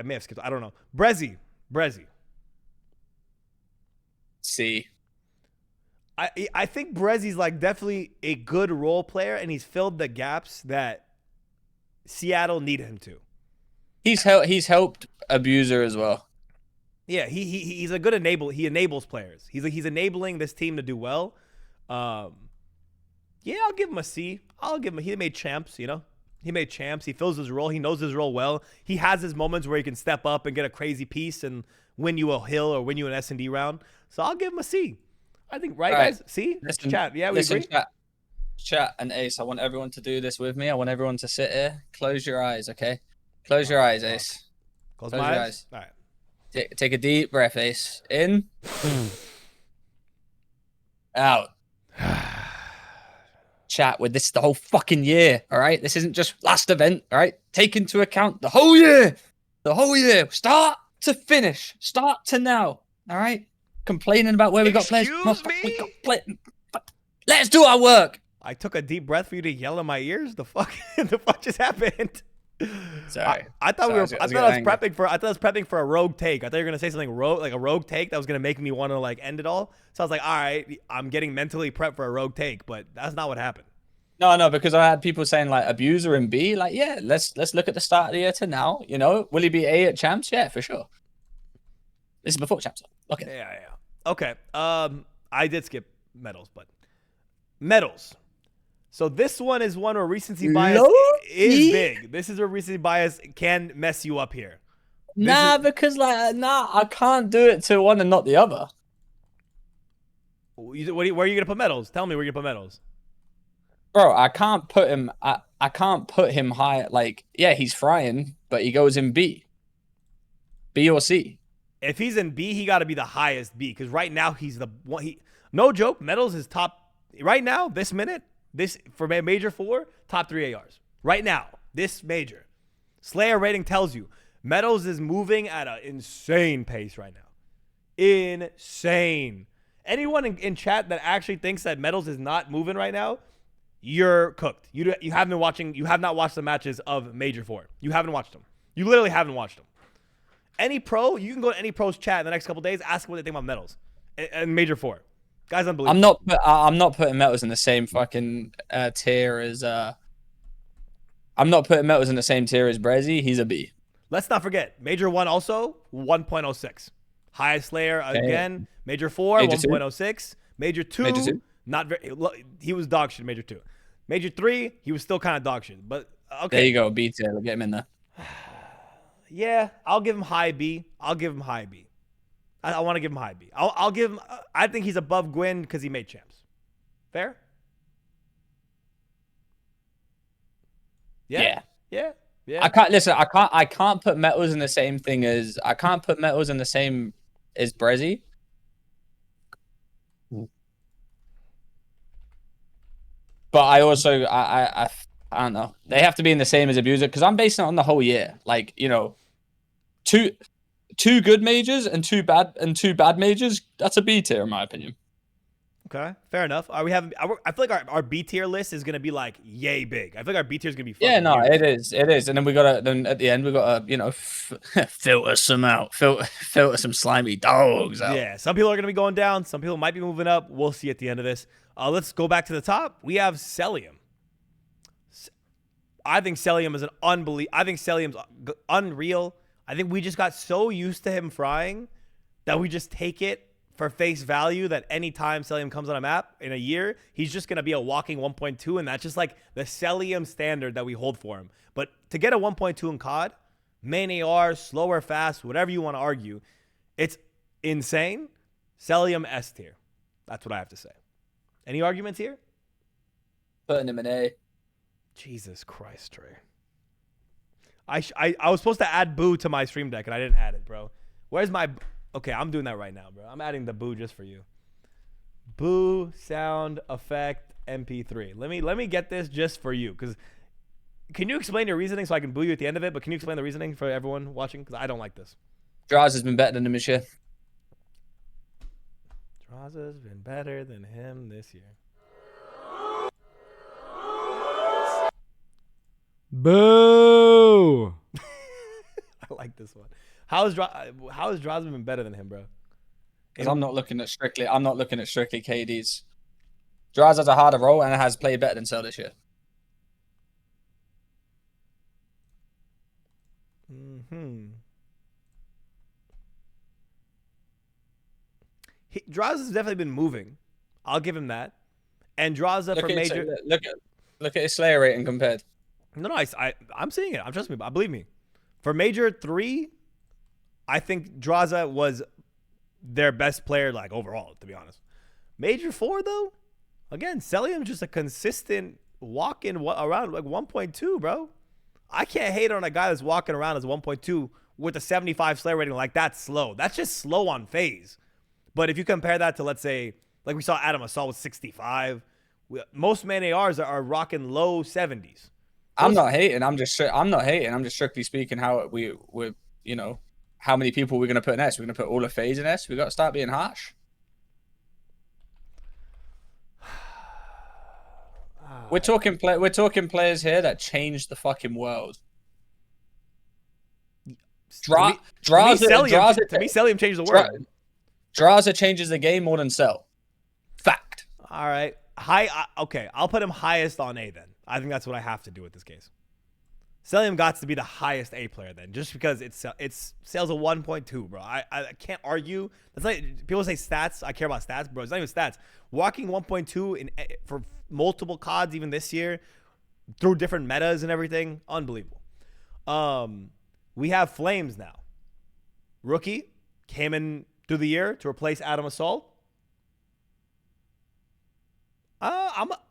may have skipped. I don't know. Brezzy. C. I think Brezzy's like definitely a good role player, and he's filled the gaps that Seattle needed him to. He's helped Abuser as well. Yeah, he's a good enabler. He enables players. He's enabling this team to do well. Yeah, I'll give him a C. He made champs, you know. He made champs. He fills his role. He knows his role well. He has his moments where he can step up and get a crazy piece and win you a hill or win you an S&D round. So I'll give him a C. I think, right, guys? C? Listen, chat. Yeah, we agree? Chat and Ace, I want everyone to do this with me. I want everyone to sit here. Close your eyes, okay? Close your eyes, Ace. Close my your eyes. All right. Take a deep breath, Ace. In. Out. Chat, with this the whole fucking year, all right? This isn't just last event, all right? Take into account the whole year. The whole year. Start to finish. Start to now, all right? Complaining about where we got players. Let's do our work. I took a deep breath for you to yell in my ears. The fuck just happened? Sorry. I thought I was prepping for a rogue take. I thought you were gonna say something like a rogue take that was gonna make me want to like end it all. So I was like, all right, I'm getting mentally prepped for a rogue take, but that's not what happened. No, because I had people saying like Abuser and B. Like, yeah, let's look at the start of the year to now. You know, will he be A at champs? Yeah, for sure. This is before champs. Okay. Yeah. Okay. I did skip medals, but medals. So this one is one where recency bias is big. This is where recency bias can mess you up here. Because I can't do it to one and not the other. Where are you gonna put medals? Tell me where you're gonna put medals. bro, I can't put him. I can't put him high. Like, yeah, he's frying, but he goes in B or C. If he's in B, he got to be the highest B because right now he's the one. No joke, Metals is top right now. This minute, this for Major 4, top 3 ARs right now. This Major Slayer rating tells you Metals is moving at an insane pace right now. Insane. Anyone in chat that actually thinks that Metals is not moving right now, you're cooked. You haven't been watching. You have not watched the matches of Major 4. You haven't watched them. You literally haven't watched them. Any pro, you can go to any pro's chat in the next couple days, ask them what they think about Metals and Major 4. Guys, unbelievable. I'm not putting Metals in the same fucking tier as I'm not putting Metals in the same tier as Brezzy. He's a B. Let's not forget Major 1 also 1.06. Highest Slayer again. Major 4 1.06. Major 2 not very. He was dog shit. Major 2. Major 3 he was still kind of dog shit. But okay. There you go. B tier. Get him in there. Yeah, I'll give him high B. I want to give him high B. I'll give him. I think he's above Gwyn because he made champs. Fair? Yeah. I can't listen. I can't put Metals in the same thing as. I can't put Metals in the same as Brezzy. But I also I don't know. They have to be in the same as Abuser because I'm basing it on the whole year. Like, you know, two good majors and two bad majors. That's a B tier in my opinion. Okay, fair enough. I feel like our B tier list is gonna be like yay big. I feel like our B tier is gonna be. Yeah, no, it is, and then then at the end we gotta filter some slimy dogs out. Yeah, some people are gonna be going down. Some people might be moving up. We'll see at the end of this. Let's go back to the top. We have Cellium. I think Cellium is I think Cellium's unreal. I think we just got so used to him frying that we just take it for face value that anytime Cellium comes on a map in a year, he's just going to be a walking 1.2, and that's just like the Cellium standard that we hold for him. But to get a 1.2 in COD, main AR, slower, fast, whatever you want to argue, it's insane. Cellium S tier. That's what I have to say. Any arguments here? Putting him in A. Jesus Christ, Trey. I was supposed to add boo to my stream deck, and I didn't add it, bro. Where's my... Okay, I'm doing that right now, bro. I'm adding the boo just for you. Boo, sound, effect, MP3. Let me get this just for you, because... Can you explain your reasoning so I can boo you at the end of it? But can you explain the reasoning for everyone watching? Because I don't like this. Draws has been better than him this year. Draws has been better than him this year. Boo! I like this one. How is Draws been better than him, bro? Because I'm not looking at strictly KDs. Draws has a harder role and has played better than Cell this year. Draws has definitely been moving. I'll give him that. And Draws for major. Look at his Slayer rating compared. No, I'm seeing it. Trust me. Believe me. For Major 3, I think Draza was their best player, like, overall, to be honest. Major 4, though, again, Cellium's just a consistent walking around, like, 1.2, bro. I can't hate on a guy that's walking around as 1.2 with a 75 Slayer rating. Like, that's slow. That's just slow on phase. But if you compare that to, let's say, like we saw Adam Assault with 65, most main ARs are rocking low 70s. I'm not hating. I'm just strictly speaking how we're how many people we're gonna put in S. We're gonna put all of FaZe in S. We got to start being harsh. We're talking players here that changed the fucking world. To me, Cellium changed the world. Draza changes the game more than Cell. Fact. All right. Okay, I'll put him highest on A then. I think that's what I have to do with this case. Cellium got to be the highest A player then, just because it's Cell's a 1.2, bro. I can't argue. That's like people say stats. I care about stats, bro. It's not even stats. Walking 1.2 for multiple CODs even this year through different metas and everything, unbelievable. We have Flames now. Rookie came in through the year to replace Adam Assault.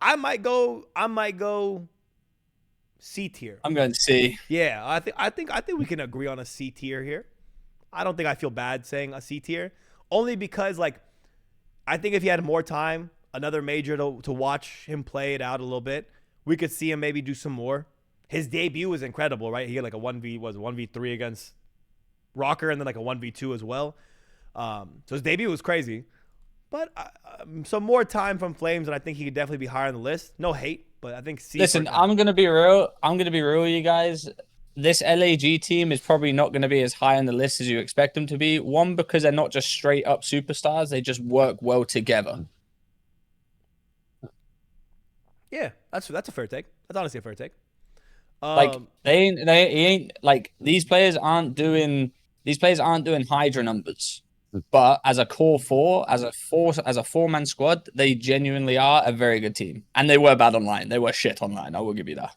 I might go C tier. I'm going C. Yeah, I think we can agree on a C tier here. I don't think I feel bad saying a C tier, only because like I think if he had more time, another major to watch him play it out a little bit, we could see him maybe do some more. His debut was incredible, right? He had like a 1v3 against RØKKR and then like a 1v2 as well. So his debut was crazy. But some more time from Flames, and I think he could definitely be higher on the list. No hate, but I think C. Listen, I'm gonna be real. With you guys. This LAG team is probably not going to be as high on the list as you expect them to be. One, because they're not just straight up superstars; they just work well together. Yeah, that's a fair take. That's honestly a fair take. Like he ain't like these players aren't doing Hydra numbers. But as a core four, as a four-man squad, they genuinely are a very good team. And they were bad online. They were shit online. I will give you that.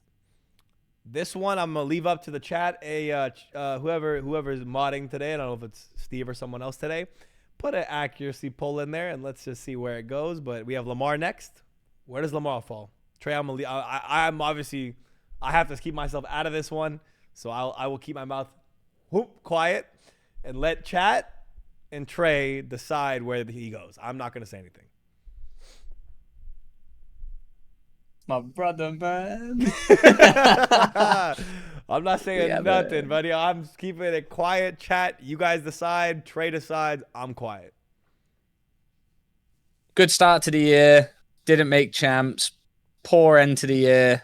This one I'm gonna leave up to the chat. Whoever's modding today, I don't know if it's Steve or someone else today, put an accuracy poll in there and let's just see where it goes. But we have Lamar next. Where does Lamar fall? Trey, I'm obviously I have to keep myself out of this one, so I will keep my mouth quiet and let chat and Trey decide where he goes. I'm not gonna say anything. My brother, man. I'm not saying nothing, buddy. I'm keeping it quiet. Chat, you guys decide. Trey decides. I'm quiet. Good start to the year. Didn't make champs. Poor end to the year.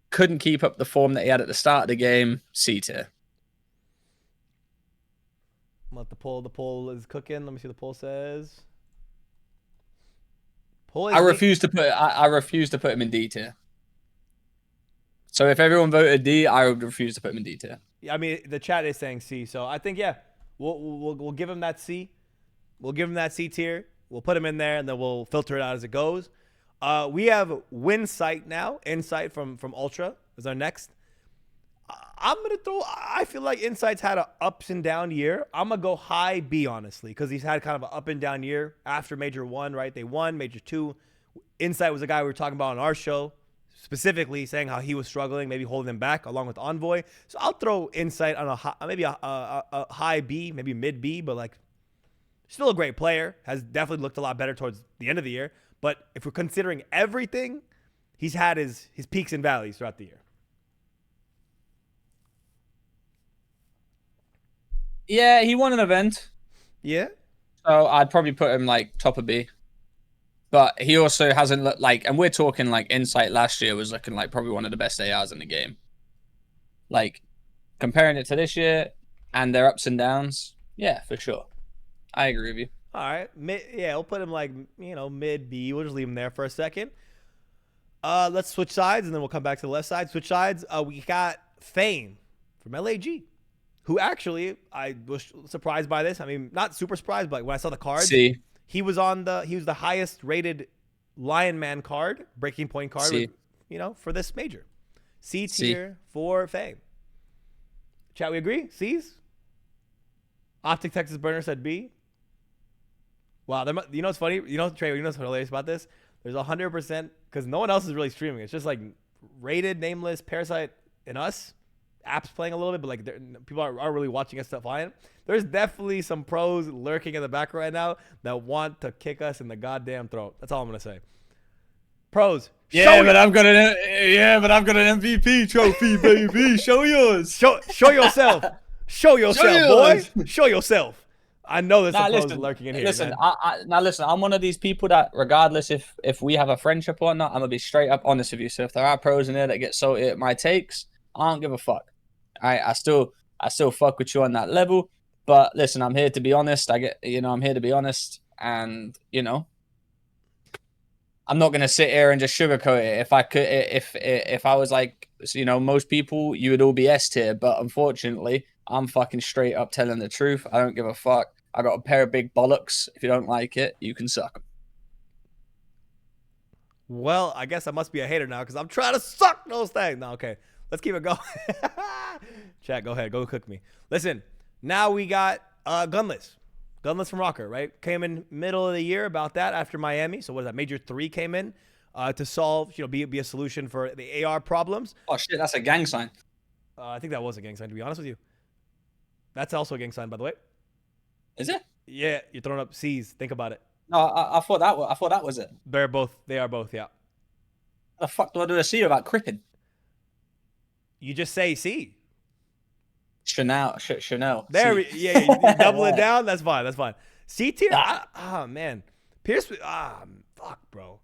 Couldn't keep up the form that he had at the start of the game. C tier. Let the poll is cooking. Let me see what the poll says. I refuse to put him in D tier. So if everyone voted D, I would refuse to put him in D tier. I mean, the chat is saying C, so I think we'll give him that C. We'll give him that C tier. We'll put him in there, and then we'll filter it out as it goes. We have Winsight now. Insight from Ultra is our next. I feel like Insight's had an ups and down year. I'm going to go high B, honestly, because he's had kind of an up and down year after Major 1, right? They won Major 2. Insight was a guy we were talking about on our show, specifically saying how he was struggling, maybe holding them back along with Envoy. So I'll throw Insight on maybe a high B, maybe mid B, but like still a great player. Has definitely looked a lot better towards the end of the year. But if we're considering everything, he's had his peaks and valleys throughout the year. Yeah, he won an event. Yeah. So I'd probably put him like top of B. But he also hasn't looked like, and we're talking like Insight last year was looking like probably one of the best ARs in the game. Like comparing it to this year and their ups and downs, yeah, for sure. I agree with you. All right. We'll put him like, mid B. We'll just leave him there for a second. Let's switch sides and then we'll come back to the left side. Switch sides. We got Fame from LAG. Who actually, I was surprised by this. I mean, not super surprised, but when I saw the card, he was the highest rated Lion Man card, breaking point card, for this major. C tier for Fame. Chat, we agree? C's? Optic Texas Burner said B. Wow, you know what's funny? Trey, you know what's hilarious about this? There's 100%, because no one else is really streaming. It's just like Rated, Nameless, Parasite, and us. Apps playing a little bit, but like people are really watching us stuff flying. There's definitely some pros lurking in the background right now that want to kick us in the goddamn throat. That's all I'm gonna say. Pros. But I've got an MVP trophy, baby. Show yours. Show yourself. Show yourself, boy. Show yourself. I know there's some pros lurking in here. Listen, listen. I'm one of these people that, regardless if we have a friendship or not, I'm gonna be straight up honest with you. So if there are pros in there that get salty at my takes, I don't give a fuck. All right, I still fuck with you on that level, but listen, I'm here to be honest. I'm here to be honest, and I'm not gonna sit here and just sugarcoat it. If I could, if I was like, most people, you would all be S tier, but unfortunately, I'm fucking straight up telling the truth. I don't give a fuck. I got a pair of big bollocks. If you don't like it, you can suck them. Well, I guess I must be a hater now because I'm trying to suck those things. No, okay. Let's keep it going. Chat, go ahead. Go cook me. Listen, now we got Gunless. Gunless from RØKKR, right? Came in middle of the year about that after Miami. So what is that? Major 3 came in to solve, be a solution for the AR problems. Oh shit, that's a gang sign. I think that was a gang sign, to be honest with you. That's also a gang sign, by the way. Is it? Yeah, you're throwing up C's. Think about it. No, I thought that was it. They are both, yeah. The fuck do I do a C about cripping? You just say C. Chanel. There, C. you double it down. That's fine. C tier. Man, Pierce. Fuck, bro.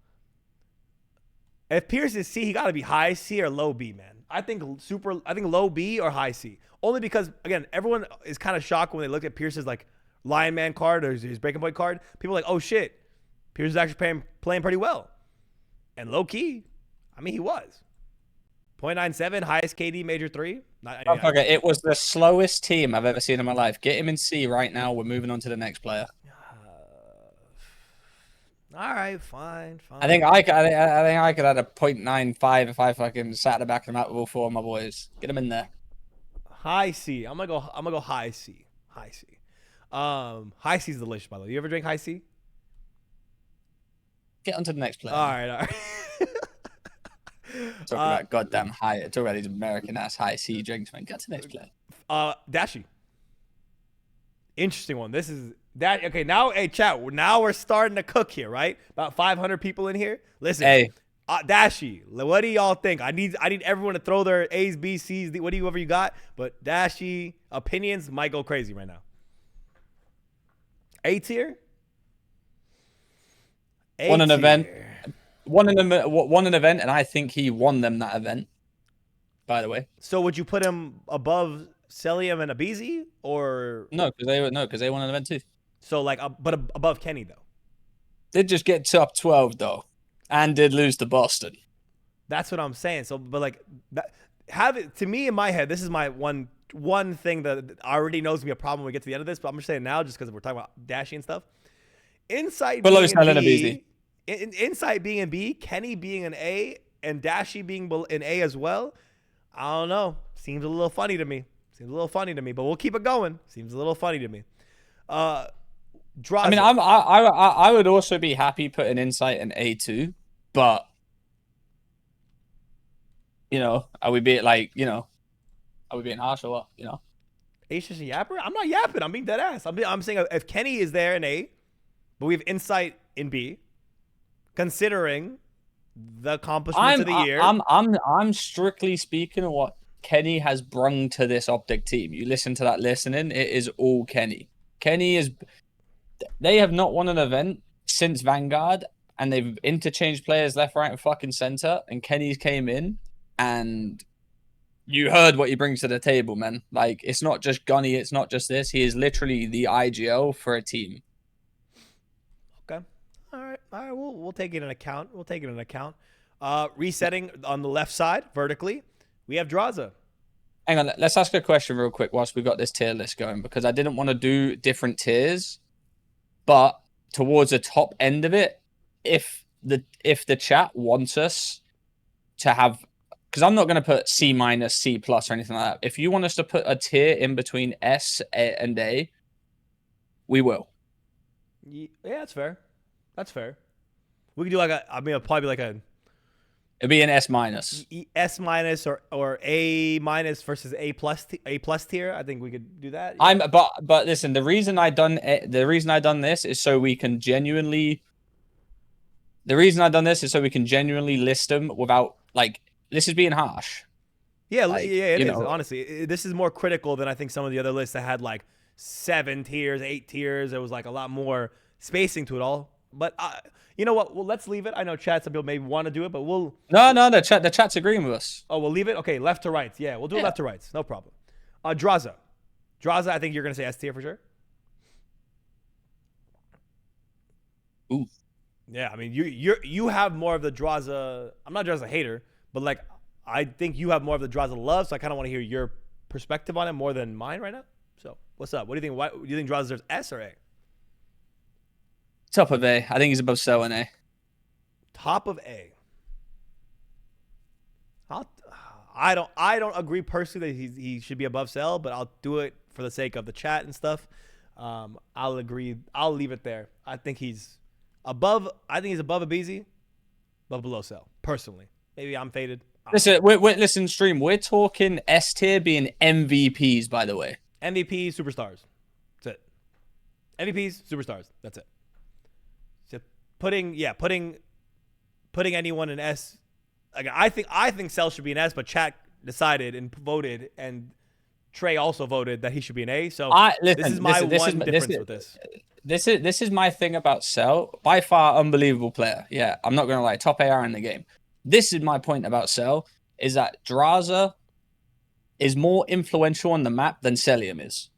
If Pierce is C, he got to be high C or low B, man. I think low B or high C. Only because, again, everyone is kind of shocked when they look at Pierce's like Lion Man card or his Breaking Point card. People are like, oh shit, Pierce is actually playing pretty well. And low key, I mean, he was. 0.97, highest KD major 3. Okay, it was the slowest team I've ever seen in my life. Get him in C right now. We're moving on to the next player. All right, fine. I think I could add a 0.95 if I fucking sat at the back of the mat with all 4 of my boys. Get them in there. High C. I'm gonna go high C. High C. High C is delicious, by the way. You ever drink high C? Get on to the next player. All right. Talk about goddamn high. Talk about these American ass high C drinks, man. Get to the next player. Dashy. Interesting one. This is that. Okay, now, hey, chat. Now we're starting to cook here, right? About 500 people in here. Listen, hey, Dashy. What do y'all think? I need everyone to throw their A's, B's, C's, whatever you got. But Dashy opinions might go crazy right now. A tier. Won an event, and I think he won them that event. By the way. So would you put him above Celium and Abizi, or no? Because they won an event too. So like, but above Kenny though. Did just get top 12 though, and did lose to Boston. That's what I'm saying. So, but like, to me in my head, this is my one thing that already knows to be a problem when we get to the end of this. But I'm just saying now, just because we're talking about Dashy and stuff. Insight being in B, Insight being in B, Kenny being an A, and Dashy being an A as well. I don't know. Seems a little funny to me. But we'll keep it going. Seems a little funny to me. Draza. I mean, I would also be happy putting Insight in A2, but are we being harsh or what? A's just a yapper? I'm not yapping. I'm being dead ass. I'm saying if Kenny is there in A, but we have Insight in B, considering the accomplishments of the year. I'm strictly speaking of what Kenny has brung to this Optic team. You listen to that listening, it is all Kenny. They have not won an event since Vanguard, and they've interchanged players left, right, and fucking center, and Kenny's came in, and you heard what he brings to the table, man. Like, it's not just Gunny, it's not just this. He is literally the IGL for a team. Okay. All right. We'll take it in account. Resetting on the left side vertically, we have Draza. Hang on, let's ask a question real quick whilst we've got this tier list going, because I didn't want to do different tiers, but towards the top end of it, if the chat wants us to have, because I'm not going to put C minus, C plus, or anything like that. If you want us to put a tier in between S and A, we will. Yeah, that's fair. We could do it'd be an S minus. S minus or A minus versus A plus tier. I think we could do that. Yeah. But listen, the reason I done this is so we can genuinely. The reason I done this is so we can genuinely list them without, like, this is being harsh. Yeah, like, it is. Honestly, this is more critical than I think some of the other lists that had like 7 tiers, 8 tiers. There was like a lot more spacing to it all. But you know what? Well, let's leave it. I know chat, some people maybe want to do it, but we'll. No, the chat's agreeing with us. Oh, we'll leave it. Okay, left to right. Yeah, we'll do it left to right. No problem. Draza, I think you're gonna say S tier for sure. Ooh. Yeah, I mean you have more of the Draza. I'm not Draza hater, but like I think you have more of the Draza love. So I kind of want to hear your perspective on it more than mine right now. So what's up? What do you think? Do you think Draza deserves S or A? Top of A. I think he's above Cell and A. Top of A. I don't agree personally that he should be above Cell, but I'll do it for the sake of the chat and stuff. I'll agree. I'll leave it there. I think he's above. I think he's above Abizi, but below Cell. Personally, maybe I'm faded. Listen, listen, stream. We're talking S tier being MVPs, by the way. MVP superstars. That's it. MVPs superstars. That's it. So putting anyone in S. Like I think Cell should be an S, but chat decided and voted, and Trey also voted that he should be an A. So this is my one difference with this. This is my thing about Cell. By far, unbelievable player. Yeah, I'm not gonna lie, top AR in the game. This is my point about Cell, is that Draza is more influential on the map than Celium is.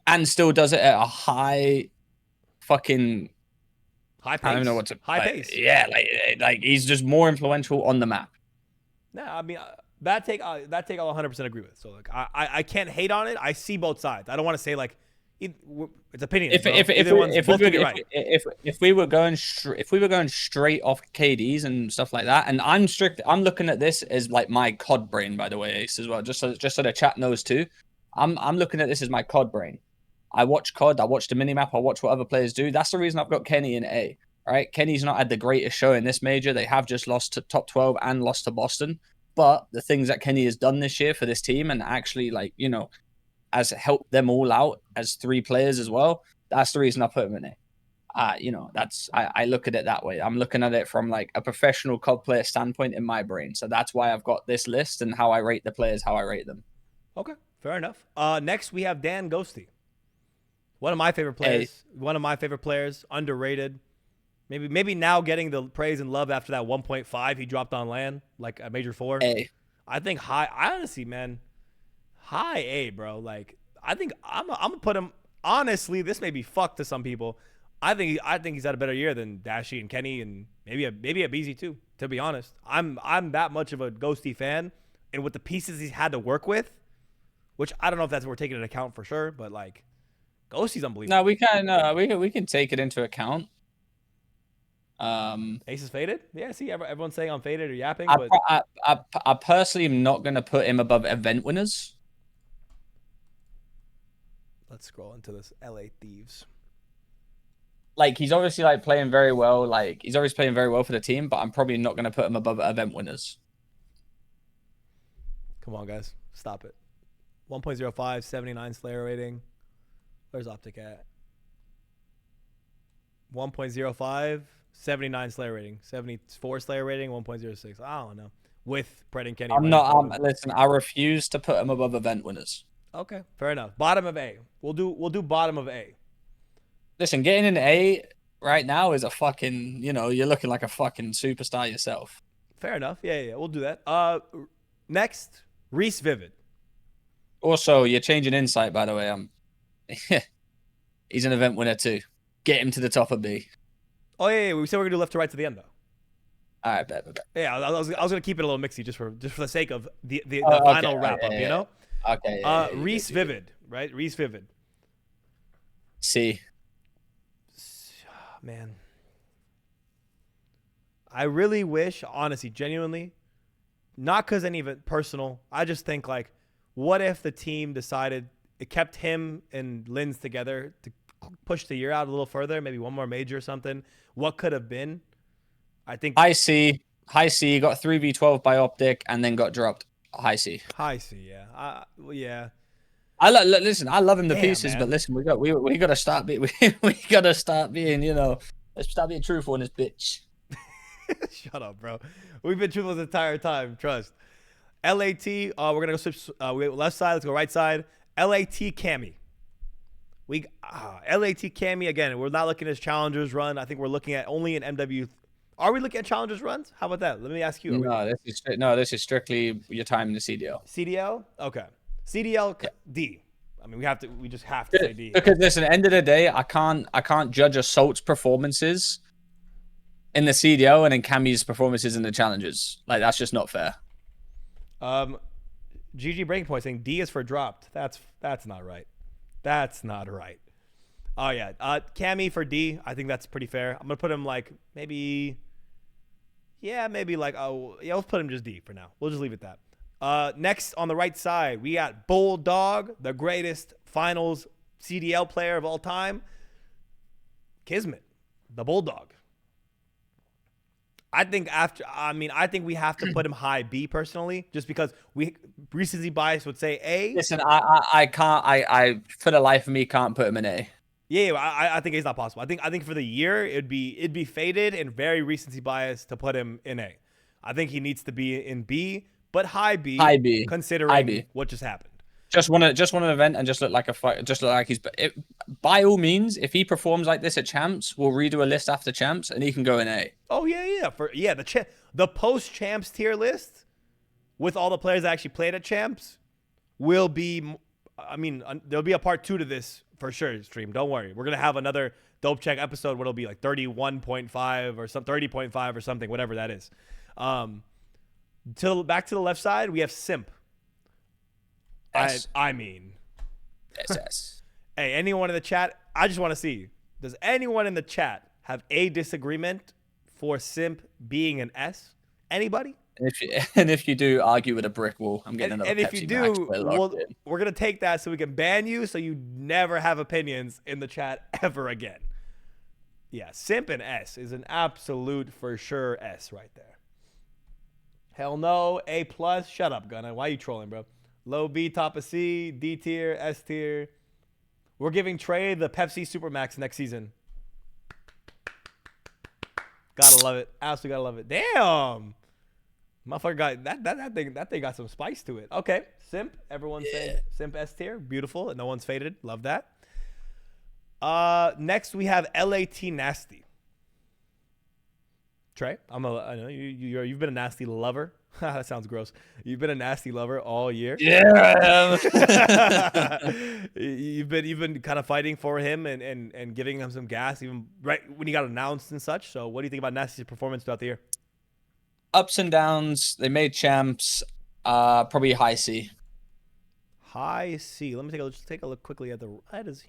And still does it at a high fucking... High pace. I don't know what to... High pace. Yeah, like he's just more influential on the map. Nah, I mean, that take I'll 100% agree with. So, like, I can't hate on it. I see both sides. I don't want to say, like, it's opinion. If we were going straight off KDs and stuff like that, and I'm looking at this as like my COD brain, by the way, Ace, as well, just so the chat knows too. I'm looking at this as my COD brain. I watch COD, I watch the minimap, I watch what other players do. That's the reason I've got Kenny in A. All right, Kenny's not had the greatest show in this major. They have just lost to top 12 and lost to Boston. But the things that Kenny has done this year for this team, and actually, like, you know, has helped them all out as 3 players as well. That's the reason I put him in it. You know, I look at it that way. I'm looking at it from like a professional COD player standpoint in my brain. So that's why I've got this list and how I rate the players, how I rate them. Okay, fair enough. Next we have Dan Ghosty. One of my favorite players. One of my favorite players. Underrated. Maybe now getting the praise and love after that 1.5 he dropped on LAN, like a Major 4. A. I think high. I honestly, man, high A, bro. Like, I think I'm gonna put him. Honestly, this may be fucked to some people. I think he's had a better year than Dashy and Kenny and maybe a BZ too. To be honest, I'm that much of a Ghosty fan, and with the pieces he's had to work with, which I don't know if that's what we're taking into account for sure, but like, Ghosty's unbelievable. No, we can take it into account. Ace is faded. Yeah, see, everyone's saying I'm faded or yapping. I personally am not gonna put him above event winners. Let's scroll into this LA Thieves. Like, he's obviously like playing very well. Like, he's obviously playing very well for the team, but I'm probably not gonna put him above event winners. Come on, guys, stop it. 1.05, 79 Slayer rating. Where's Optic at? 1.05. 79 Slayer rating, 74 Slayer rating, 1.06. I don't know. With Brett and Kenny. Listen, I refuse to put him above event winners. Okay, fair enough. Bottom of A. We'll do bottom of A. Listen, getting an A right now is a fucking, you know, you're looking like a fucking superstar yourself. Fair enough. Yeah, we'll do that. Next, Reese Vivid. Also, you're changing insight, by the way. He's an event winner too. Get him to the top of B. Oh yeah, we said we're gonna do left to right to the end though. All right, bet. Yeah, I was gonna keep it a little mixy just for the sake of the final wrap up, you know. Okay. Reese Vivid, right? Reese Vivid. C. Man, I really wish, honestly, genuinely, not because any of it personal. I just think like, what if the team decided it kept him and Linz together to push the year out a little further, maybe one more major or something. What could have been? I think high C, got 3v12 by Optic and then got dropped. High C, yeah. Yeah. Listen, I love him to pieces, man. but listen, we got to start being we got to start being, you know, let's start being truthful in this bitch. Shut up, bro. We've been truthful the entire time. Trust. LAT. We're gonna go switch. We left side. Let's go right side. LAT Cammy. LAT Cammy again. We're not looking at his challengers run. I think we're looking at only an MW. Are we looking at challengers runs? How about that? Let me ask you. This is strictly your time in the CDL. CDL. Okay. CDL D. I mean, we just have to say D. Because listen, at the end of the day, I can't judge Assault's performances in the CDL and then Cammy's performances in the challenges. Like, that's just not fair. GG Breaking Point saying D is for dropped. That's not right. That's not right. Oh yeah. Cammy for D. I think that's pretty fair. I'm gonna put him like maybe like, let's put him just D for now. We'll just leave it at that. Next on the right side, we got Bulldog, the greatest finals CDL player of all time, Kismet, the Bulldog. I think we have to put him high B personally, just because recency bias would say A. Listen, I can't. I for the life of me can't put him in A. Yeah, I think A's not possible. I think for the year it'd be faded and very recency bias to put him in A. I think he needs to be in B, but high B. High B. Considering High B. what just happened. Just want an event and just look like a fight. Just look like he's. By all means, if he performs like this at champs, we'll redo a list after champs, and he can go in A. Oh yeah. The post champs tier list with all the players that actually played at champs will be. I mean, there'll be a part 2 to this for sure. Stream. Don't worry. We're gonna have another dope check episode where it'll be like 31.5 or some 30.5 or something, whatever that is. Back to the left side, we have Simp. S. I mean, SS. Hey, anyone in the chat? I just want to see. Does anyone in the chat have a disagreement for Simp being an S? Anybody? And if you do, argue with a brick wall. I'm getting another. And if you do, we're gonna take that so we can ban you, so you never have opinions in the chat ever again. Yeah, Simp and S is an absolute for sure S right there. Hell no, A plus. Shut up, Gunna. Why are you trolling, bro? Low B, top of C, D tier, S tier. We're giving Trei the Pepsi Supermax next season. Gotta love it. Absolutely gotta love it. Damn. Motherfucker got that thing got some spice to it. Okay. Simp. Everyone's saying Simp S tier. Beautiful. And no one's faded. Love that. Next we have LAT Nasty. Trei, I know you've been a nasty lover. That sounds gross. You've been a nasty lover all year. Yeah. You've been kind of fighting for him and giving him some gas, even right when he got announced and such. So what do you think about Nasty's performance throughout the year? Ups and downs. They made champs. Probably high C. High C. Let me take a look quickly at his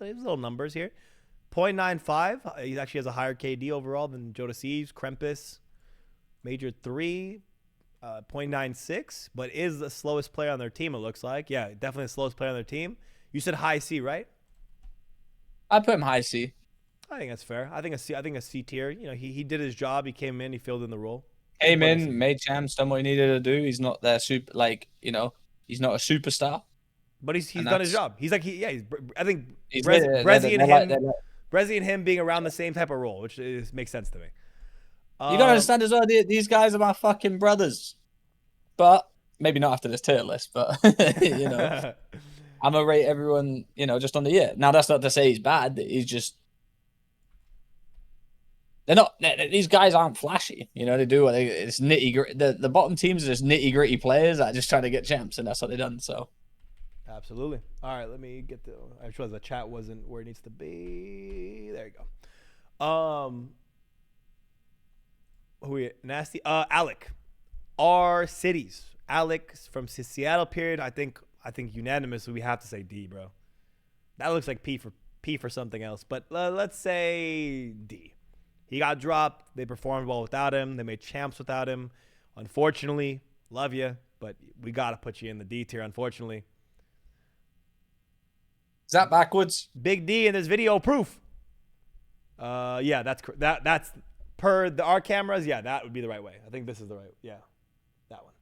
little numbers here. 0.95. He actually has a higher KD overall than Jodeci, Krempus, Major 3, 0.96, but is the slowest player on their team, it looks like. Yeah, definitely the slowest player on their team. You said high C, right? I put him high C. I think that's fair. I think a C tier. You know, he did his job. He came in. He filled in the role. Came in, made champs, done what he needed to do. He's not their he's not a superstar. But he's done his job. He's like, I think Brezzy and him being around the same type of role, which makes sense to me. You gotta understand as well, these guys are my fucking brothers. But maybe not after this tier list, but I'm gonna rate everyone, just on the year. Now that's not to say he's bad. He's just these guys aren't flashy. They do what it's nitty gritty. The bottom teams are just nitty gritty players that are just trying to get champs, and that's what they've done. So absolutely. All right, let me get I realized the chat wasn't where it needs to be. There you go. Who are you? Nasty. Alec. R cities. Alex from Seattle period. I think unanimously we have to say D, bro. That looks like P for something else, but let's say D. He got dropped. They performed well without him. They made champs without him. Unfortunately, love you, but we gotta put you in the D tier. Unfortunately. Is that backwards? Big D in this video proof. Yeah, that's per our cameras. Yeah, that would be the right way. I think this is the right. Yeah, that one.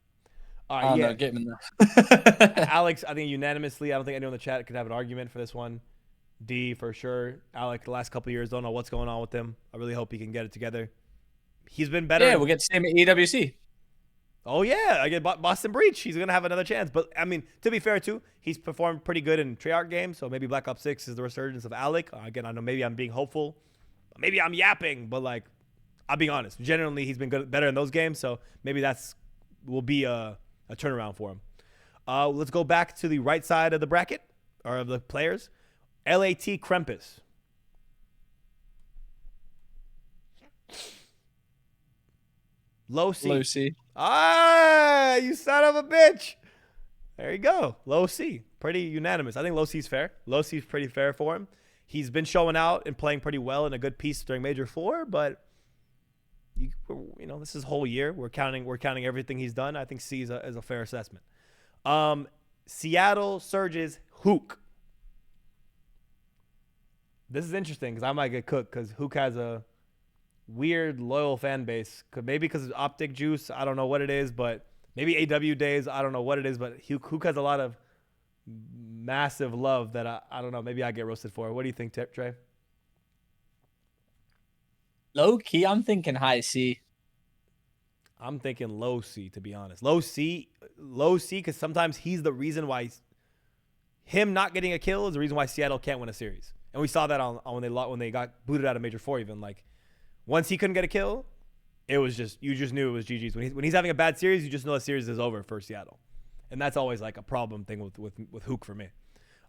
All right. No, get him in there. Alex, I think unanimously. I don't think anyone in the chat could have an argument for this one. D for sure. Alec, the last couple of years, don't know what's going on with him. I really hope he can get it together. He's been better. Yeah, we'll get to see him at EWC. Oh yeah, I get Boston Breach. He's gonna have another chance. But I mean, to be fair too, he's performed pretty good in Treyarch games. So maybe Black Ops 6 is the resurgence of Alec. Again, I know maybe I'm being hopeful, maybe I'm yapping, but like, I'm being honest. Generally, he's been better in those games. So maybe will be a turnaround for him. Let's go back to the right side of the bracket or of the players. LAT Krempus. Low C. Low C. You son of a bitch. There you go. Low C. Pretty unanimous. I think low C is fair. Low C is pretty fair for him. He's been showing out and playing pretty well in a good piece during Major 4, but this is whole year. We're counting everything he's done. I think C is a fair assessment. Seattle Surge's Hook. This is interesting because I might get cooked because Hook has a weird loyal fan base. Maybe because of optic juice. I don't know what it is, but maybe AW days. I don't know what it is, but Hook has a lot of massive love that I don't know. Maybe I get roasted for. What do you think, Trey? Low key, I'm thinking high C. I'm thinking low C, to be honest. Low C, because sometimes he's the reason why him not getting a kill is the reason why Seattle can't win a series. And we saw that on when they got booted out of Major 4 even. Like, once he couldn't get a kill, it was just, you just knew it was GG's. When he's having a bad series, you just know the series is over for Seattle. And that's always like a problem thing with Hook for me.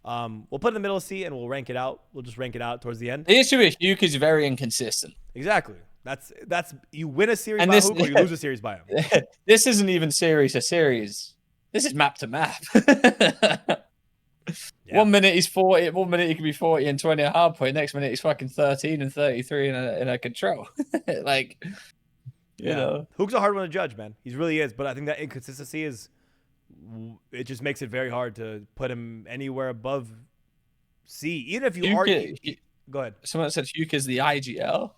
We'll put it in the middle of C and we'll rank it out. We'll just rank it out towards the end. The issue with Hook is very inconsistent. Exactly. That's you win a series by Hook or you lose a series by him. This isn't even series to series. This is map to map. Yeah. 1 minute he's 40. 1 minute he can be 40 and 20 a hard point. Next minute he's fucking 13 and 33 in a control. Like, you know, Hook's a hard one to judge, man. He really is. But I think that inconsistency it just makes it very hard to put him anywhere above C. Even if you argue, go ahead. Someone said Hook is the IGL.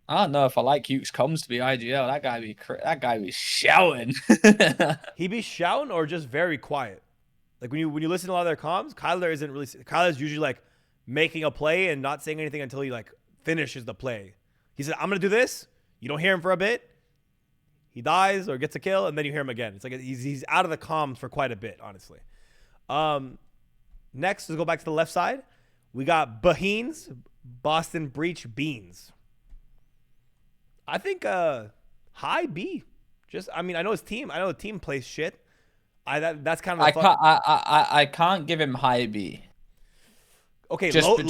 I don't know if I like Hook's comms to be IGL. That guy be shouting. He be shouting or just very quiet. Like when you listen to a lot of their comms, Kyler's usually like making a play and not saying anything until he like finishes the play. He said, "I'm gonna do this." You don't hear him for a bit. He dies or gets a kill, and then you hear him again. It's like he's out of the comms for quite a bit, honestly. Next, let's go back to the left side. We got Beans, Boston Breach Beans. I think high B. I know his team. I know the team plays shit. That's kind of. I can't give him high B. Okay, low B.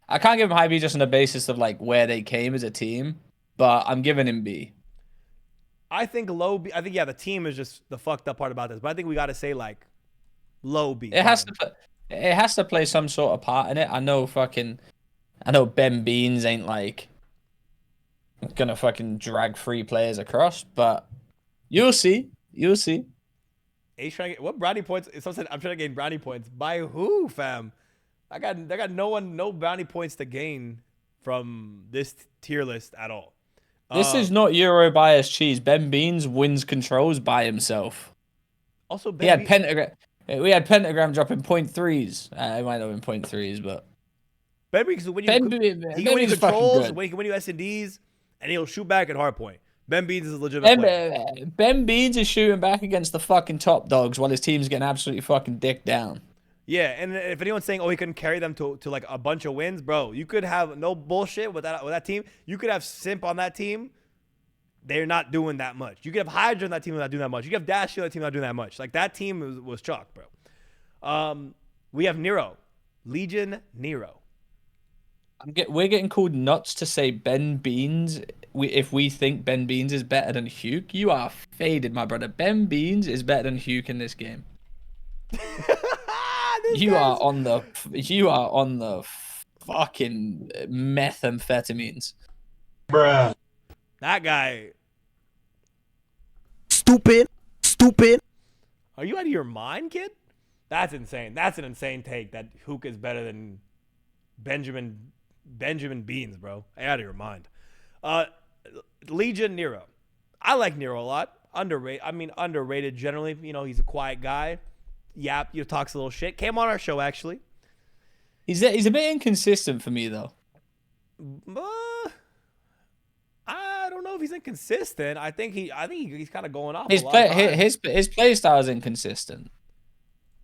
I can't give him high B just on the basis of like where they came as a team, but I'm giving him B. I think low B. I think the team is just the fucked up part about this, but I think we got to say like low B. It has to play some sort of part in it. I know Ben Beans ain't like gonna fucking drag 3 players across, but you'll see. He's trying to get what brownie points? Someone said I'm trying to gain brownie points. By who, fam? I got no brownie points to gain from this tier list at all. This is not Euro bias cheese. Ben Beans wins controls by himself. Also, we had Pentagram dropping 0.3s. It might not have been 0.3s, but Ben Beans when you controls, when you S&Ds, and he'll shoot back at hardpoint. Ben Beans is a legitimate player. Ben Beans is shooting back against the fucking top dogs while his team's getting absolutely fucking dicked down. Yeah, and if anyone's saying, he couldn't carry them to like a bunch of wins, bro, you could have no bullshit with that team. You could have Simp on that team. They're not doing that much. You could have Hydra on that team not doing that much. You could have Dash on that team not doing that much. Like, that team was chalk, bro. We have Nero. Legion Nero. We're getting called nuts to say Ben Beans. If we think Ben Beans is better than Hook, you are faded, my brother. Ben Beans is better than Hook in this game. You are on the fucking methamphetamines. Bruh. That guy. Stupid. Are you out of your mind, kid? That's insane. That's an insane take that Hook is better than Benjamin Beans, bro. Out of your mind. Legion Nero. I like Nero a lot. Underrated generally. You know, he's a quiet guy. Talks a little shit. Came on our show, actually. He's a bit inconsistent for me, though. I don't know if he's inconsistent. I think he's kind of going off. His play style is inconsistent.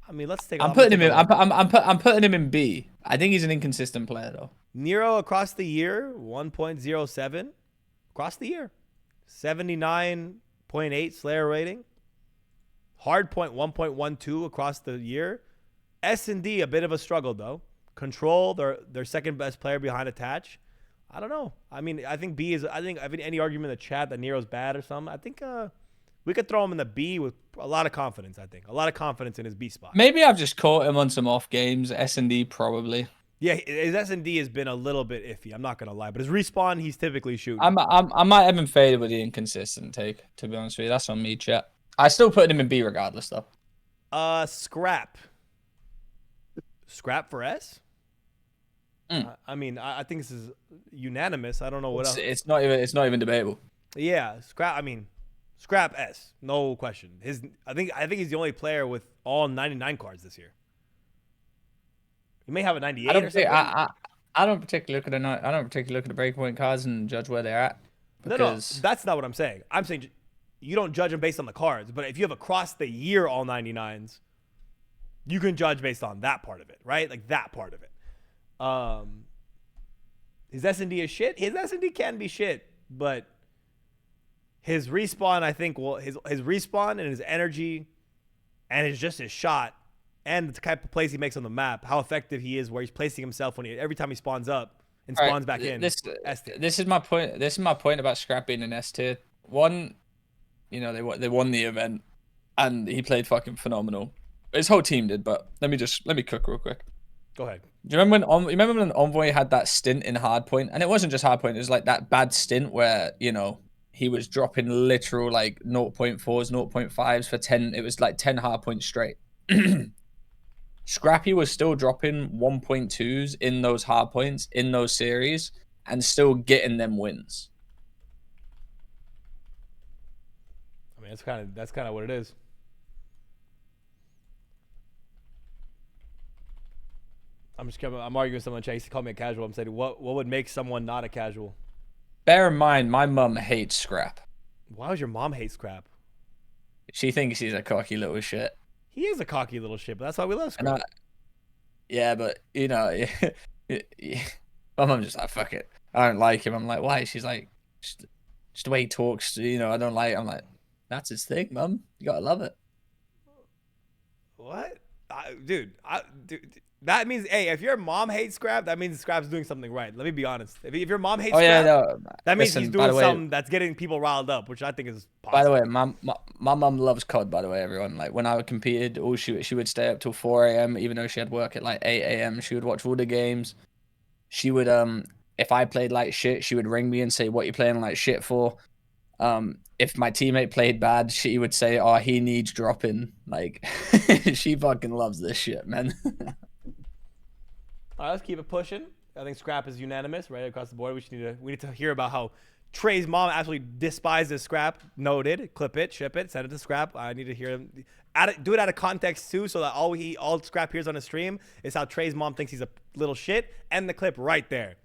I mean, let's take. I'm putting him in B. I think he's an inconsistent player, though. Nero across the year 1.07 across the year, 79.8 Slayer rating. Hardpoint 1.12 across the year. S&D a bit of a struggle though. Control their second best player behind attach. I don't know. I mean, I think B is. I think any argument in the chat that Nero's bad or something. I think we could throw him in the B with a lot of confidence. I think a lot of confidence in his B spot. Maybe I've just caught him on some off games. S&D probably. Yeah, his S&D has been a little bit iffy. I'm not gonna lie, but his respawn he's typically shooting. I might have been faded with the inconsistent take. To be honest with you, that's on me, chat. I still put him in B regardless, though. Scrap. Scrap for S? I mean, I think this is unanimous. I don't know what else. It's not even debatable. Yeah, Scrap. I mean, Scrap S, no question. I think he's the only player with all 99 cards this year. He may have a 98 or something. I don't particularly look at the breakpoint cards and judge where they're at. No, that's not what I'm saying. I'm saying you don't judge them based on the cards, but if you have across the year all 99s, you can judge based on that part of it, right? Like that part of it. His S&D is shit. His S&D can be shit, but his respawn, I think, his respawn and his energy and his shot and the type of plays he makes on the map, how effective he is, where he's placing himself every time he spawns up and spawns back in. This is my point. This is my point about Scrap being an S tier. One, you know, they won the event, and he played fucking phenomenal. His whole team did, but let me cook real quick. Go ahead. Do you remember when Envoy had that stint in hardpoint, and it wasn't just hardpoint; it was like that bad stint where he was dropping literal like 0.4s, 0.5s for 10. It was like 10 hardpoints straight. Scrappy was still dropping 1.2s in those hardpoints in those series and still getting them wins. I mean, that's kind of what it is. I'm arguing with someone. Chase called me a casual. I'm saying, what would make someone not a casual? Bear in mind, my mum hates Scrap. Why would your mom hate Scrap? She thinks he's a cocky little shit. He is a cocky little shit, but that's why we love Scrap. Yeah, but my mom's just like, fuck it. I don't like him. I'm like, why? She's like, just the way he talks. I don't like it. I'm like, that's his thing, mum. You gotta love it. What? Dude, that means, hey, if your mom hates Scrap, that means Scrap's doing something right. Let me be honest. If your mom hates Scrap, that means he's doing something that's getting people riled up, which I think is positive. By the way, my mom loves COD, by the way, everyone. Like, when I competed, she would stay up till 4 a.m., even though she had work at like 8 a.m. She would watch all the games. She would, if I played like shit, she would ring me and say, what you playing like shit for? If my teammate played bad, she would say, oh, he needs dropping. Like, she fucking loves this shit, man. All right, let's keep it pushing. I think Scrap is unanimous right across the board. We need to hear about how Trei's mom absolutely despises Scrap. Noted. Clip it, ship it, send it to Scrap. I need to hear him. Do it out of context too, so that all Scrap hears on his stream is how Trei's mom thinks he's a little shit. And the clip right there.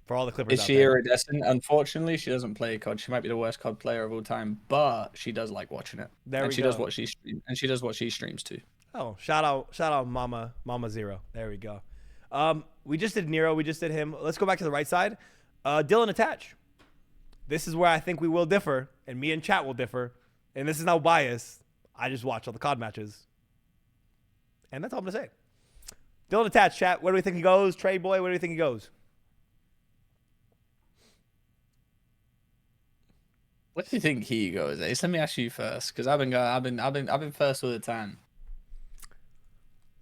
For all the clippers. Is she iridescent? Unfortunately, she doesn't play COD. She might be the worst COD player of all time, but she does like watching it. She does what she streams too. Oh, shout out Mama Zero. There we go. We just did Nero. We just did him. Let's go back to the right side. Dylan Attach. This is where I think we will differ, and me and chat will differ. And this is no bias. I just watch all the COD matches. And that's all I'm going to say. Dylan Attach, chat. Where do we think he goes? Trey boy, where do you think he goes? What do you think he goes, Ace? Let me ask you first, because I've been first all the time.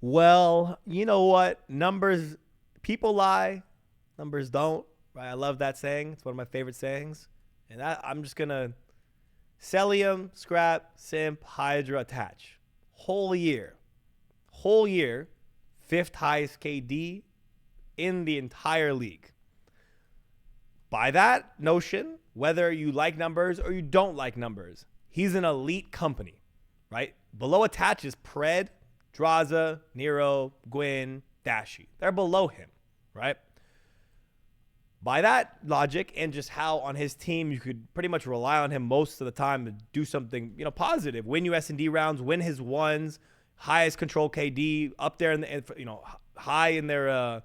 Well, you know what? Numbers, people lie, numbers don't. Right? I love that saying. It's one of my favorite sayings. And I'm just gonna Celium, Scrap, Simp, Hydra, Attach. Whole year, 5th highest KD in the entire league. By that notion, whether you like numbers or you don't like numbers, he's an elite company, right? Below Attach is Pred, Draza, Nero, Gwyn, Dashi. They're below him, right? By that logic and just how on his team you could pretty much rely on him most of the time to do something, positive, win you S&D rounds, win his ones, highest control KD, up there in the, high in their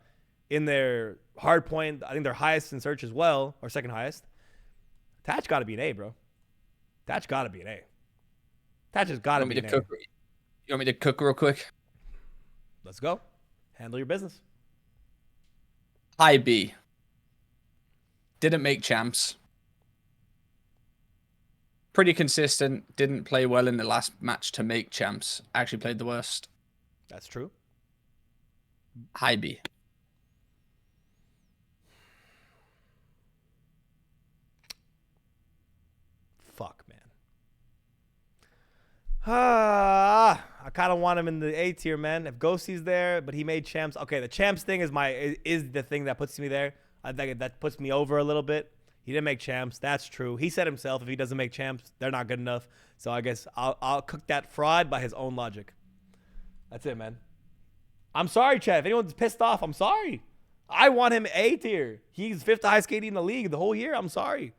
hard point. I think they're highest in search as well, or second highest. Attach got to be an A, bro. Attach got to be an A. Attach has got to be an A. You want me to cook real quick? Let's go. Handle your business. High B. Didn't make champs. Pretty consistent. Didn't play well in the last match to make champs. Actually played the worst. That's true. High B. Fuck, man. I kind of want him in the A tier, man. If Ghosty's there, but he made champs. Okay, the champs thing is the thing that puts me there. I think that puts me over a little bit. He didn't make champs. That's true. He said himself, if he doesn't make champs, they're not good enough. So I guess I'll cook that fraud by his own logic. That's it, man. I'm sorry, Chad. If anyone's pissed off, I'm sorry. I want him A tier. He's 5th highest KD in the league the whole year. I'm sorry.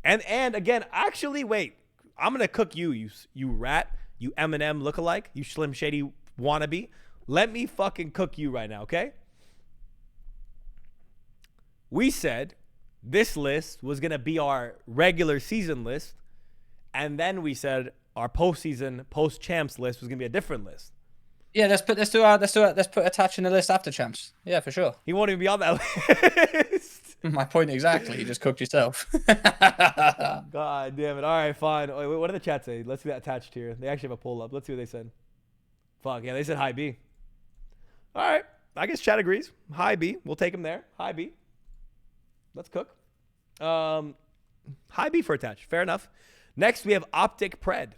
And again, actually, wait. I'm gonna cook you rat, you Eminem lookalike, you Slim Shady wannabe. Let me fucking cook you right now, okay? We said this list was gonna be our regular season list, and then we said our postseason, post champs list was gonna be a different list. Yeah, let's put attach in the list after champs. Yeah, for sure. He won't even be on that list. My point exactly. You just cooked yourself. God damn it. All right, fine. Wait, what did the chat say? Let's see that attached here. They actually have a poll up. Let's see what they said. Fuck, yeah, they said high B. All right. I guess chat agrees. High B. We'll take him there. High B. Let's cook. High B for attach. Fair enough. Next, we have Optic Pred.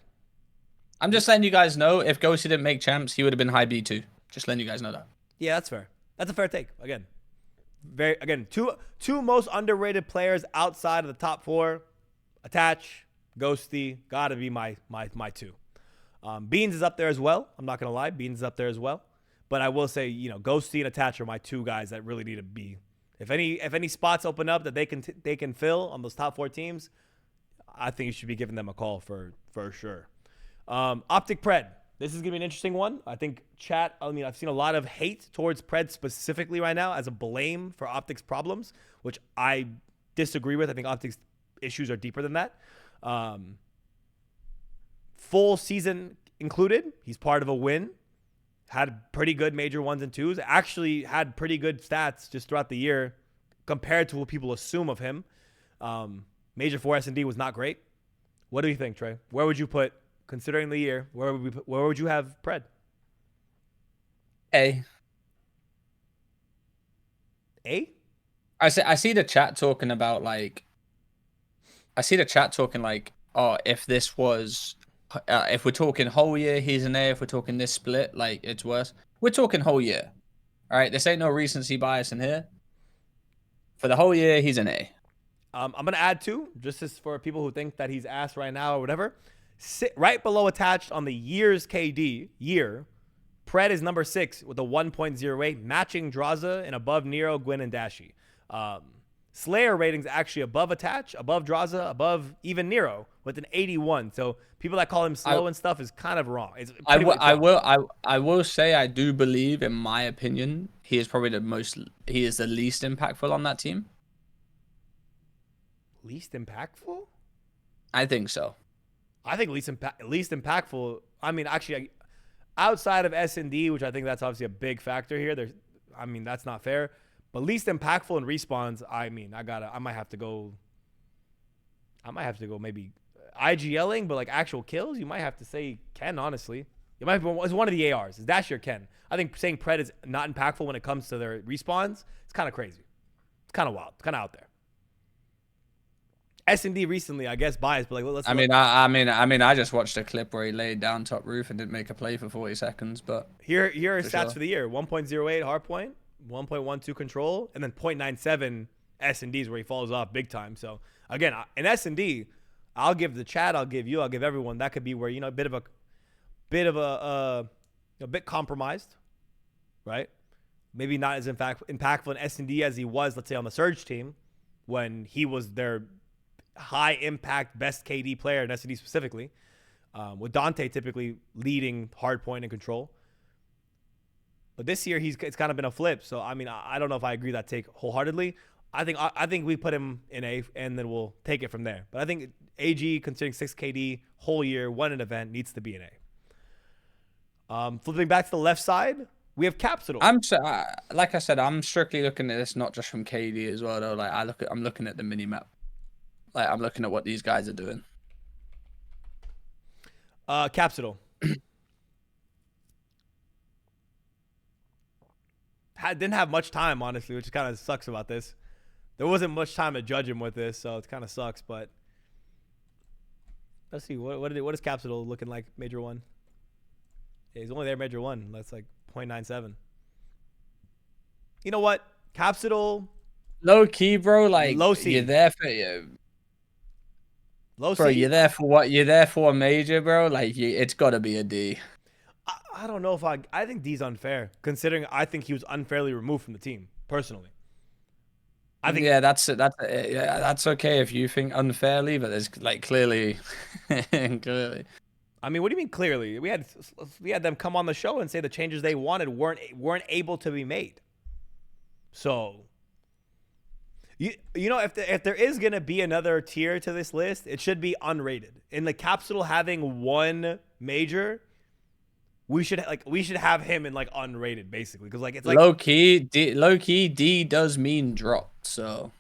I'm just letting you guys know, if Ghosty didn't make champs, he would have been high B too. Just letting you guys know that. Yeah, that's fair. That's a fair take. Again, two most underrated players outside of the top 4. Attach, Ghosty, gotta be my two. Beans is up there as well. I'm not gonna lie, Beans is up there as well. But I will say, Ghosty and Attach are my 2 guys that really need to be. If any spots open up that they can fill on those top 4 teams, I think you should be giving them a call for sure. Optic Pred. This is going to be an interesting one. I think I've seen a lot of hate towards Pred specifically right now as a blame for Optic's problems, which I disagree with. I think Optic's issues are deeper than that. Full season included. He's part of a win. Had pretty good major 1s and 2s. Actually had pretty good stats just throughout the year compared to what people assume of him. Major 4 S&D was not great. What do you think, Trey? Where would you put, considering the year, where would you have Pred? A. A? I see the chat talking about like. Oh, if this was, if we're talking whole year, he's an A. If we're talking this split, like it's worse. We're talking whole year. All right, this ain't no recency bias in here. For the whole year, he's an A. I'm gonna add 2, just as for people who think that he's ass right now or whatever. Sit right below attached on the year's KD year. Pred is number 6 with a 1.08, matching Draza and above Nero, Gwyn, and Dashi. Slayer ratings actually above attach, above Draza, above even Nero with an 81. So people that call him slow and stuff is kind of wrong. I will say I do believe, in my opinion, he is probably he is the least impactful on that team. Least impactful? I think so. I think least impactful. I mean, actually, outside of S&D, which I think that's obviously a big factor here. That's not fair. But least impactful in respawns, I might have to go maybe IGLing, but like actual kills, you might have to say Ken, honestly. It might be it's one of the ARs. Is Dashi or Ken? I think saying Pred is not impactful when it comes to their respawns, it's kind of crazy. It's kind of wild. It's kind of out there. S&D recently, I guess, biased, but like, let's. I just watched a clip where he laid down top roof and didn't make a play for 40 seconds. But here are stats for the year: 1.08 hardpoint, 1.12 control, and then 0.97 S&Ds where he falls off big time. So again, in S&D, I'll give the chat, I'll give you, I'll give everyone. That could be where a bit compromised, right? Maybe not as impactful in S&D as he was, let's say, on the Surge team when he was their high impact best KD player in S&D specifically, with Dante typically leading hardpoint and control. But this year it's kind of been a flip. So I mean, I don't know if I agree with that take wholeheartedly. I think we put him in A, and then we'll take it from there. But I think AG, considering 6 KD whole year, won an event, needs to be an A. Flipping back to the left side, we have Capsule. Like I said, I'm strictly looking at this not just from KD as well, though. Like I'm looking at the mini map. Like I'm looking at what these guys are doing. Capsule. Didn't have much time, honestly, which kind of sucks about this. There wasn't much time to judge him with this, so it kind of sucks. But Let's see. What is Capsule looking like? Major 1. Yeah, he's only there Major 1. That's like 0.97. You know what? Capsule. Low key, bro. Like Low C. you're there for Low bro. C. You're there for what? You're there for a major, bro. Like it's got to be a D. I don't know if I think D's unfair, considering I think he was unfairly removed from the team, personally. I think yeah, that's okay if you think unfairly, but there's like clearly. I mean, what do you mean clearly? We had them come on the show and say the changes they wanted weren't able to be made. So you know, if there is gonna be another tier to this list, it should be unrated. In the Capsule having 1 major, we should have him in like unrated, basically, because like it's like low key D does mean dropped. So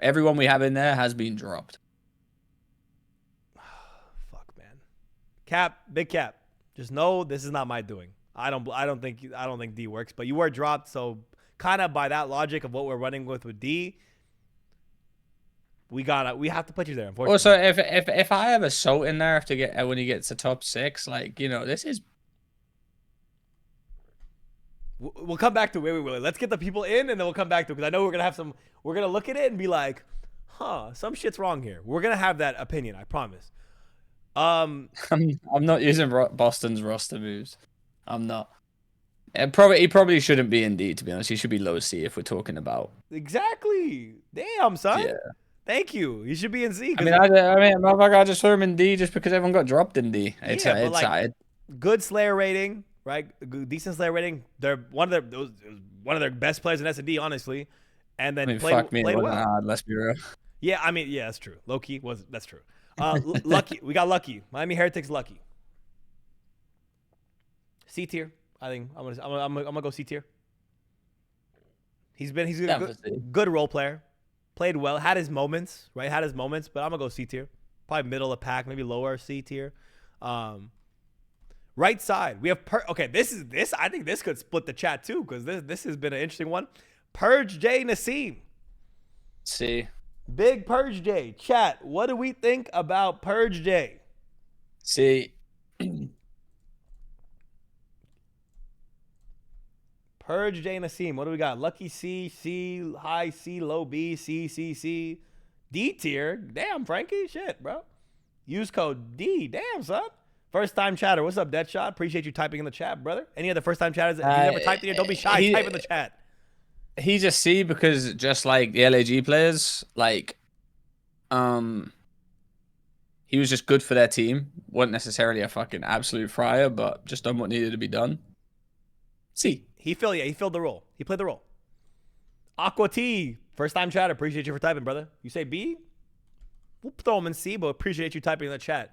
everyone we have in there has been dropped. Fuck, man. Big Cap. Just know this is not my doing. I don't think D works, but you were dropped, so kind of by that logic of what we're running with D, we have to put you there, unfortunately. Also, if I have a Salt in there to get when he gets to top 6, like, you know, this is. We'll come back to wait. Let's get the people in, and then we'll come back to it, because I know we're gonna have some. We're gonna look at it and be like, "Huh, some shit's wrong here." We're gonna have that opinion, I promise. I'm not using Boston's roster moves. I'm not. He probably shouldn't be in D, to be honest. He should be low C if we're talking about. Exactly. Damn, son. Yeah. Thank you. You should be in C. I mean, motherfucker, I just threw him in D just because everyone got dropped in D. It's good Slayer rating, right? Decent Slayer rating. They're one of their best players in S&D, honestly. And then played well. Hard, let's be real. Yeah, I mean, yeah, that's true. Low key that's true. Lucky. We got lucky. Miami Heretics lucky. C tier. I think I'm gonna go C tier. He's a good role player, played well, had his moments, right? But I'm gonna go C tier, probably middle of the pack, maybe lower C tier. Right side, we have okay. This I think this could split the chat too, because this has been an interesting one. Purge J Nassim. C. Big Purge J. Chat, what do we think about Purge J? C. Purge J Nassim. What do we got? Lucky C, C, high C, low B, C. D tier. Damn, Frankie. Shit, bro. Use code D. Damn, son. First time chatter. What's up, Deadshot? Appreciate you typing in the chat, brother. Any other first time chatters? If you never typed in here, don't be shy. Type in the chat. He's a C because just like the LAG players, like, he was just good for their team. Wasn't necessarily a fucking absolute fryer, but just done what needed to be done. C. He filled the role. He played the role. Aqua T, first time chatter. Appreciate you for typing, brother. You say B? We'll throw him in C, but appreciate you typing in the chat.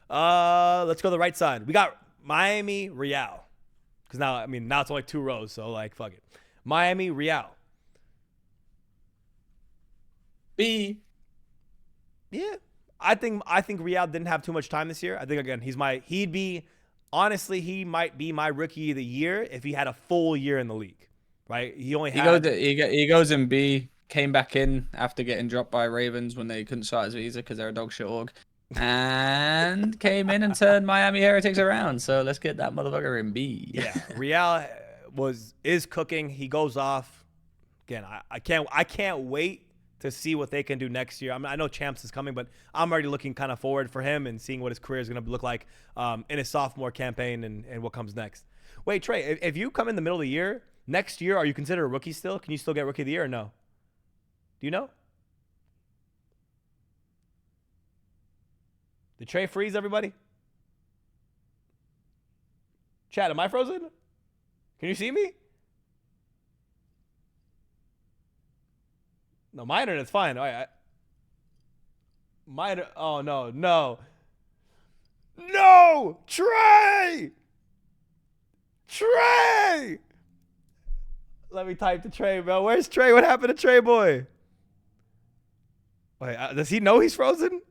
Let's go to the right side. We got Miami Real. Because now it's only 2 rows, so like, fuck it. Miami Real. B. Yeah. I think Real didn't have too much time this year. I think, again, he might be my rookie of the year if he had a full year in the league, right? He goes in B, came back in after getting dropped by Ravens when they couldn't start his visa because they're a dog shit org, and came in and turned Miami Heretics around. So let's get that motherfucker in B. Yeah, Real is cooking. He goes off. Again, I can't wait to see what they can do next year. I know Champs is coming, but I'm already looking kind of forward for him and seeing what his career is going to look like in his sophomore campaign and what comes next. Wait, Trey, if you come in the middle of the year, next year, are you considered a rookie still? Can you still get rookie of the year or no? Do you know? Did Trey freeze, everybody? Chat, am I frozen? Can you see me? No, my internet's fine. All right. Oh, no. Trey! Let me type to Trey, bro. Where's Trey? What happened to Trey, boy? Wait, does he know he's frozen?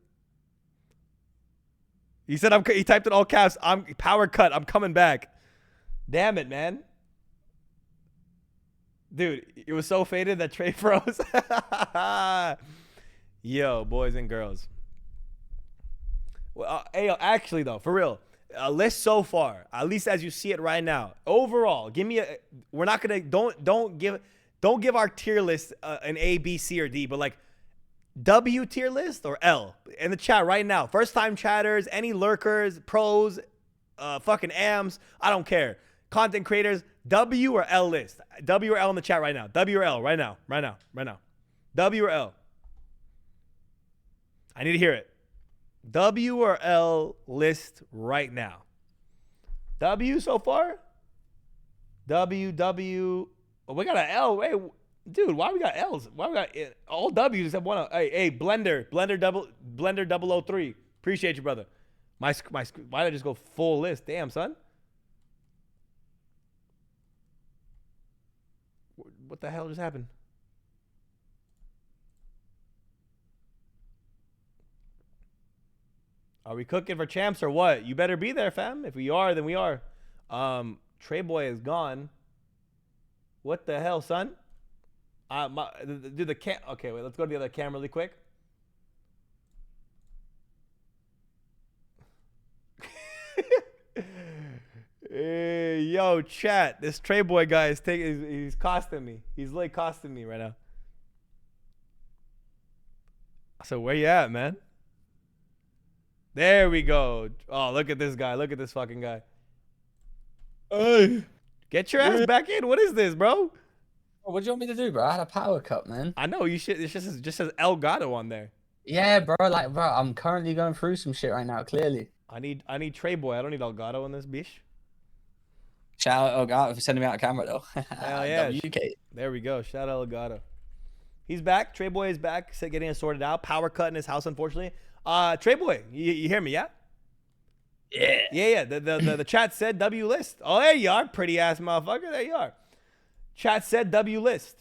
He said he typed in all caps. I'm power cut. I'm coming back. Damn it, man. Dude, it was so faded that Trey froze. Yo, boys and girls. Well, hey, actually though, for real, a list so far, at least as you see it right now. Overall, give me a. We're not gonna don't give our tier list an A, B, C, or D, but like W tier list or L in the chat right now. First time chatters, any lurkers, pros, fucking AMs, I don't care. Content creators, W or L list. W or L in the chat right now. W or L right now. Right now. Right now. W or L. I need to hear it. W or L list right now. W so far? W. Oh, we got an L. Hey, dude, why we got L's? Why we got all W's except one? Hey, Blender 003. Appreciate you, brother. Why did I just go full list? Damn, son. What the hell just happened? Are we cooking for champs or what? You better be there, fam. If we are, then we are. Trey boy is gone. What the hell, son? Okay, wait. Let's go to the other camera really quick. Hey, yo, chat. This Trey boy guy he's costing me. He's like costing me right now. So where you at, man? There we go. Oh, look at this guy. Look at this fucking guy. Hey, get your ass back in. What is this, bro? What do you want me to do, bro? I had a power cup, man. I know you should. It just says El Gato on there. Yeah, bro. Like, bro, I'm currently going through some shit right now. Clearly. I need Trey boy. I don't need Elgato in this bish. Shout out Elgato for sending me out of camera though. Hell yeah. WK. There we go. Shout out Elgato. He's back. Trey boy is back. Getting it sorted out. Power cut in his house, unfortunately. Trey boy, you hear me? Yeah. Yeah. The chat said W list. Oh, there you are, pretty ass motherfucker. There you are. Chat said W list.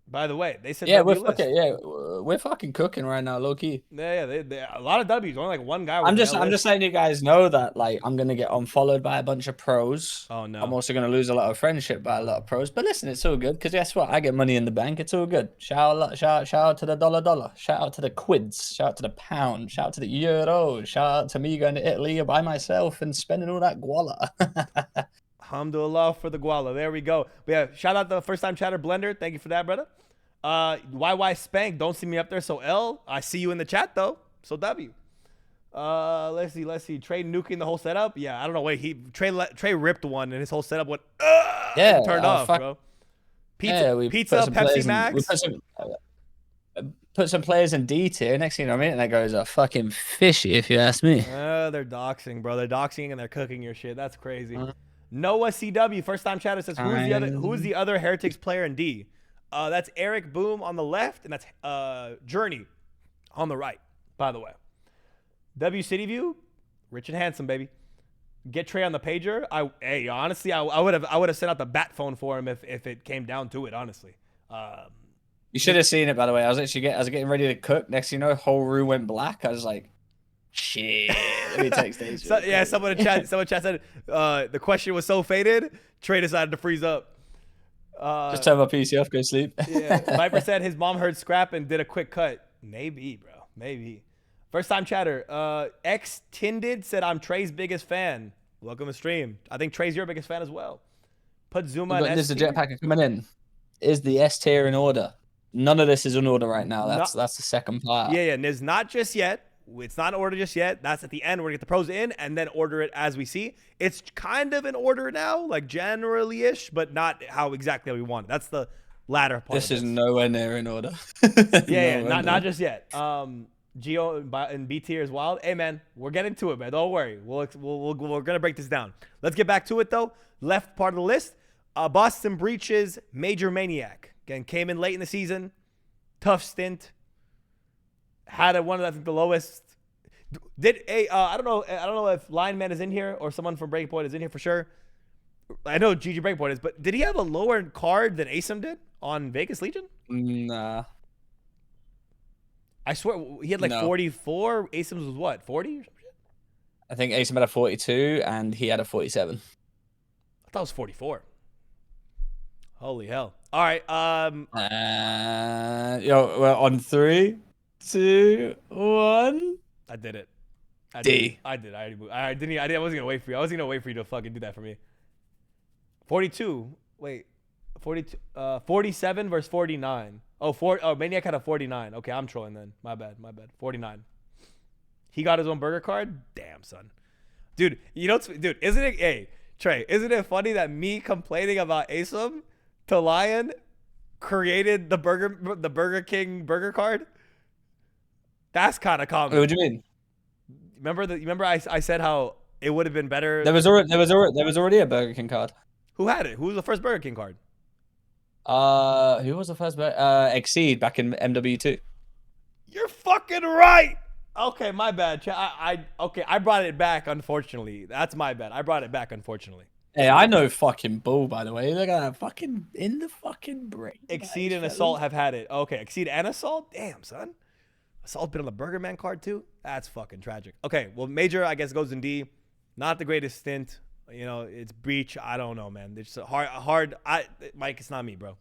By the way, they said W list. We're fucking cooking right now, low key. Yeah, a lot of W's. Only like one guy. I'm just letting you guys know that like I'm gonna get unfollowed by a bunch of pros. Oh no. I'm also gonna lose a lot of friendship by a lot of pros. But listen, it's all good because guess what? I get money in the bank. It's all good. Shout out to the dollar. Shout out to the quids. Shout out to the pound. Shout out to the euro. Shout out to me going to Italy by myself and spending all that guala. Alhamdulillah for the guala. There we go. But yeah, shout out the first time chatter Blender. Thank you for that, brother. YY Spank, don't see me up there. So L, I see you in the chat though. So W. Let's see. Trey nuking the whole setup. Yeah, I don't know. Wait, Trey ripped one and his whole setup went turned off, bro. Pizza, Pepsi Max. Put some players in D tier. Next thing you know, and that goes fucking fishy, if you ask me. They're doxing, bro. They're doxing and they're cooking your shit. That's crazy. Noah CW, first time chatter says, who's the other Heretics player in D? That's Eric Boom on the left, and that's Journey on the right, by the way. W City View, rich and handsome, baby. Get Trey on the pager. Honestly, I would have sent out the bat phone for him if it came down to it, honestly. You should have seen it, by the way. I was getting ready to cook. Next thing you know, whole room went black. I was like, shit. Let me text these. Someone in chat said the question was so faded, Trey decided to freeze up. Just turn my PC off, go sleep. Yeah. Viper said his mom heard scrap and did a quick cut. Maybe, bro. Maybe. First time chatter. X Tinded said, I'm Trey's biggest fan. Welcome to stream. I think Trey's your biggest fan as well. Put Zuma in S tier. There's the jetpack coming in. Is the S tier in order? None of this is in order right now. That's the second part. Yeah. And it's not just yet. It's not in order just yet. That's at the end. We're going to get the pros in and then order it as we see. It's kind of in order now, like generally-ish, but not how exactly we want it. That's the latter part. This is nowhere near in order. Not just yet. Geo and B tier is wild. Hey, man, we're getting to it, man. Don't worry. We're going to break this down. Let's get back to it, though. Left part of the list. Boston Breach's Major Maniac. Again, came in late in the season. Tough stint. Had one of the lowest. I don't know if Lineman is in here or someone from Breakpoint is in here for sure. I know GG Breakpoint is, but did he have a lower card than Asim did on Vegas Legion? Nah. I swear he had like 44. Asim's was what, 40 or some shit? I think Asim had a 42 and he had a 47. I thought it was 44. Holy hell! All right. We're on 3, 2, 1. I did it. D. I wasn't gonna wait for you. I wasn't gonna wait for you to fucking do that for me. 42. Wait. 42. 47 versus 49. Oh, Maniac had a 49. Okay, I'm trolling then. My bad. 49. He got his own burger card. Damn, son. Dude, dude, isn't it? Hey, Trey, isn't it funny that me complaining about ASOM to Lion created the Burger King burger card? That's kind of common. What do you mean? Remember I said how it would have been better. There was already a Burger King card. Who had it? Who was the first Burger King card? Who was the first? Exceed back in MW2. You're fucking right. Okay, my bad. I brought it back. Unfortunately, that's my bad. I brought it back. Unfortunately. Hey, I know fucking bull, by the way. Look at that fucking in the fucking brain. Exceed and Assault have had it. Okay, Exceed and Assault? Damn, son. Assault been on the Burger Man card too? That's fucking tragic. Okay, well, Major, I guess, goes in D. Not the greatest stint. You know, it's Breach. I don't know, man. It's hard. Mike, it's not me, bro.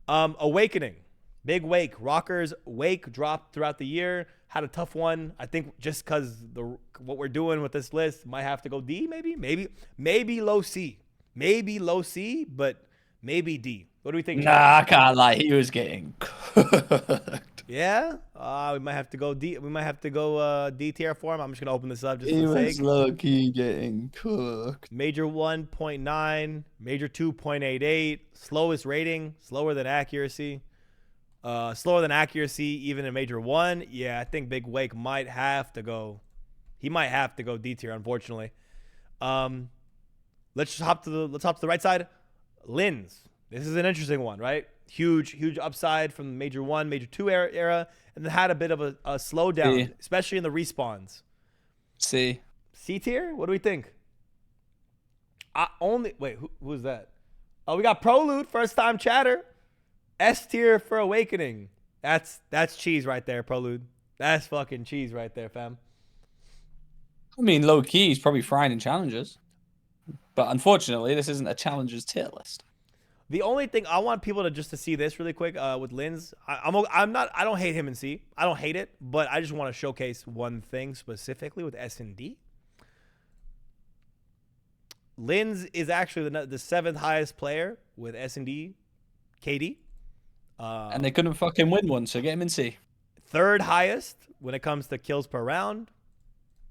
Awakening. Big Wake. Rockers Wake dropped throughout the year. Had a tough one. I think just because what we're doing with this list might have to go D, maybe low C. Maybe low C, but maybe D. What do we think? Nah, I can't lie. He was getting cooked. Yeah? We might have to go D. We might have to go D tier for him. I'm just going to open this up just for the sake. He was low-key getting cooked. Major 1.9. Major 2.88. Slowest rating. Slower than accuracy. Slower than accuracy even in Major 1. Yeah, I think Big Wake might have to go. He might have to go D tier, unfortunately. Let's hop to the right side. Lins. This is an interesting one, right? Huge upside from the Major 1, Major 2 era, and then had a bit of a slowdown, especially in the respawns. C tier? What do we think? Wait, who's that? Oh, we got Prolude, first time chatter. S tier for Awakening. That's cheese right there, Prolude. That's fucking cheese right there, fam. I mean, low key, he's probably frying in challenges, but unfortunately, this isn't a challenges tier list. The only thing I want people to see this really quick with Lins. I don't hate him in C. I don't hate it, but I just want to showcase one thing specifically with S and D. Lins is actually the 7th highest player with S and D KD. And they couldn't fucking win one, so get him in C. 3rd highest when it comes to kills per round.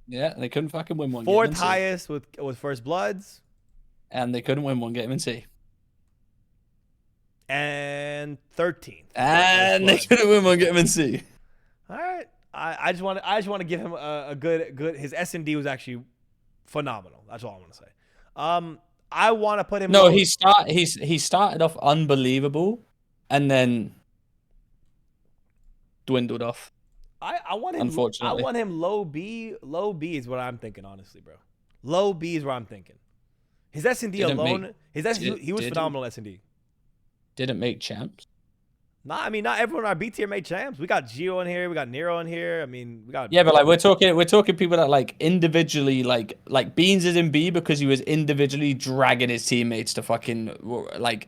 Yeah, they couldn't fucking win one. 4th highest with First Bloods. And they couldn't win one. Get him in C. And 13th. And they couldn't win one. Get him in C. All right. I just want to give him a good. His S&D was actually phenomenal. That's all I want to say. I want to put him. No, he started off unbelievable, and then dwindled off. I want him. Unfortunately, I want him low B. Low B is what I'm thinking, honestly, bro. Low B is what I'm thinking. His S&D alone. He was phenomenal S&D. Didn't make champs. Nah, I mean, not everyone in our B tier made champs. We got Gio in here. We got Nero in here. I mean, we got. Yeah, but like we're talking people that like individually like Beans is in B because he was individually dragging his teammates to fucking like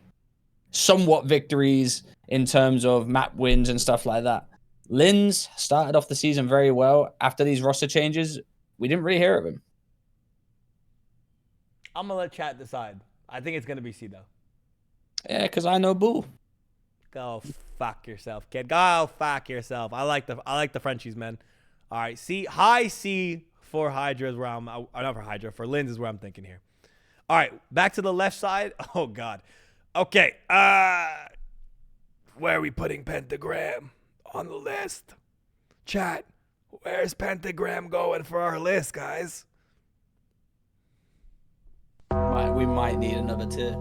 somewhat victories in terms of map wins and stuff like that. Lins started off the season very well. After these roster changes, we didn't really hear of him. I'm gonna let chat decide. I think it's gonna be C though. Yeah, because I know Bull. Go fuck yourself, kid. Go fuck yourself. I like the Frenchies, man. All right, high C for Hydra is where I'm. Not for Hydra, for Lins is where I'm thinking here. All right, back to the left side. Oh God. Okay. Where are we putting Pentagram on the list? Chat. Where's Pentagram going for our list, guys? We might need another tier.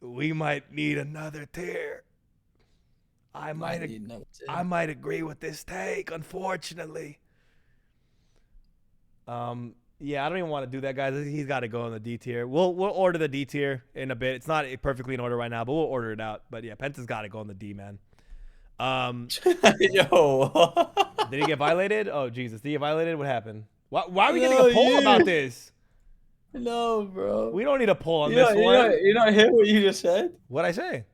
We might need another tier. I might agree with this take, unfortunately. Yeah, I don't even want to do that, guys. He's got to go in the D tier. We'll order the D tier in a bit. It's not perfectly in order right now, but we'll order it out. But yeah, Penta's got to go in the D, man. Yo. Did he get violated? Oh Jesus, did he get violated? What happened? Why are we getting a poll about this? No, bro. We don't need a poll on this one. You not hear what you just said? What'd I say?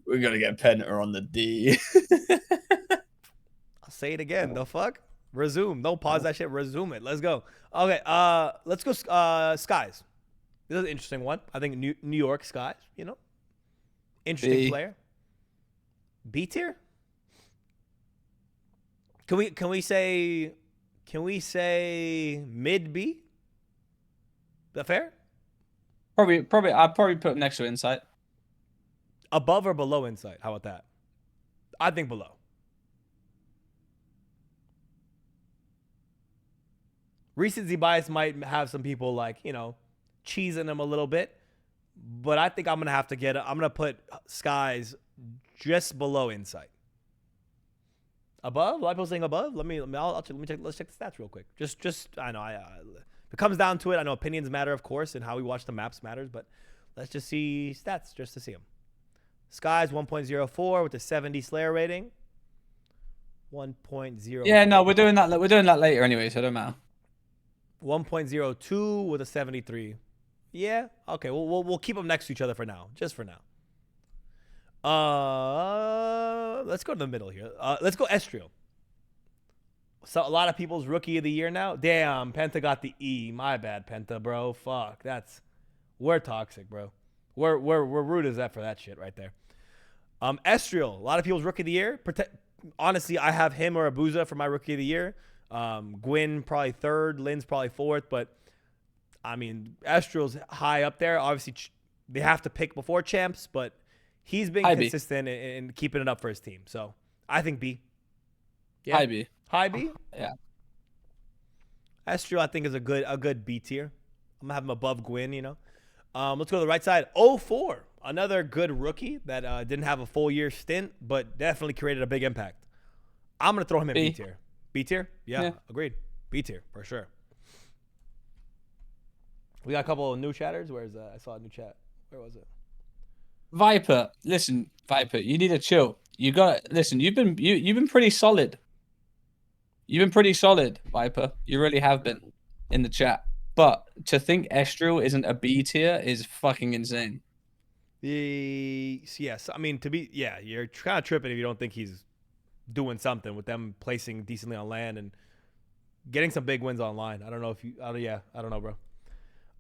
We're gonna get Penta on the D. I'll say it again. The fuck? Resume. Don't pause that shit. Resume it. Let's go. Okay. Let's go. Skies. This is an interesting one. I think New York Skies. You know, interesting B. player. B tier. Can we say mid B? Is that fair? Probably. I'd probably put him next to Insight. Above or below Insight? How about that? I think below. Recency bias might have some people like, you know, cheesing him a little bit, but I think I'm gonna put Skies just below Insight. Above? A lot of people saying above. Let's check the stats real quick. Just I know if it comes down to it, I know opinions matter, of course, and how we watch the maps matters, but let's just see stats just to see them. Skies 1.04 with a 70 Slayer rating. 1.0. Yeah, no, we're doing that. We're doing that later anyway, so it don't matter. 1.02 with a 73. Yeah. Okay. We'll keep them next to each other for now. Just for now. Let's go to the middle here. Let's go Estriel. So a lot of people's rookie of the year now. Damn, Penta got the E. My bad, Penta, bro. Fuck. We're toxic, bro. We're rude as that for that shit right there. Estriel, a lot of people's rookie of the year. Honestly, I have him or Abuza for my rookie of the year. Gwyn probably third, Lynn's probably fourth, but I mean, Estriel's high up there. Obviously, they have to pick before champs, but he's been consistent in keeping it up for his team. So I think B. Yeah. High B. High B? Yeah. Estriel, I think, is a good B tier. I'm gonna have him above Gwyn, you know. Let's go to the right side. 04. Another good rookie that didn't have a full year stint, but definitely created a big impact. I'm gonna throw him in B tier. B tier? Yeah, agreed. B tier for sure. We got a couple of new chatters. Where's I saw a new chat. Where was it? Viper, listen, Viper, you need to chill. You've been pretty solid. You've been pretty solid, Viper. You really have been in the chat. But to think Estriel isn't a B tier is fucking insane. Yes, I mean you're kind of tripping if you don't think he's doing something with them placing decently on land and getting some big wins online. I don't know if you. I don't know, bro.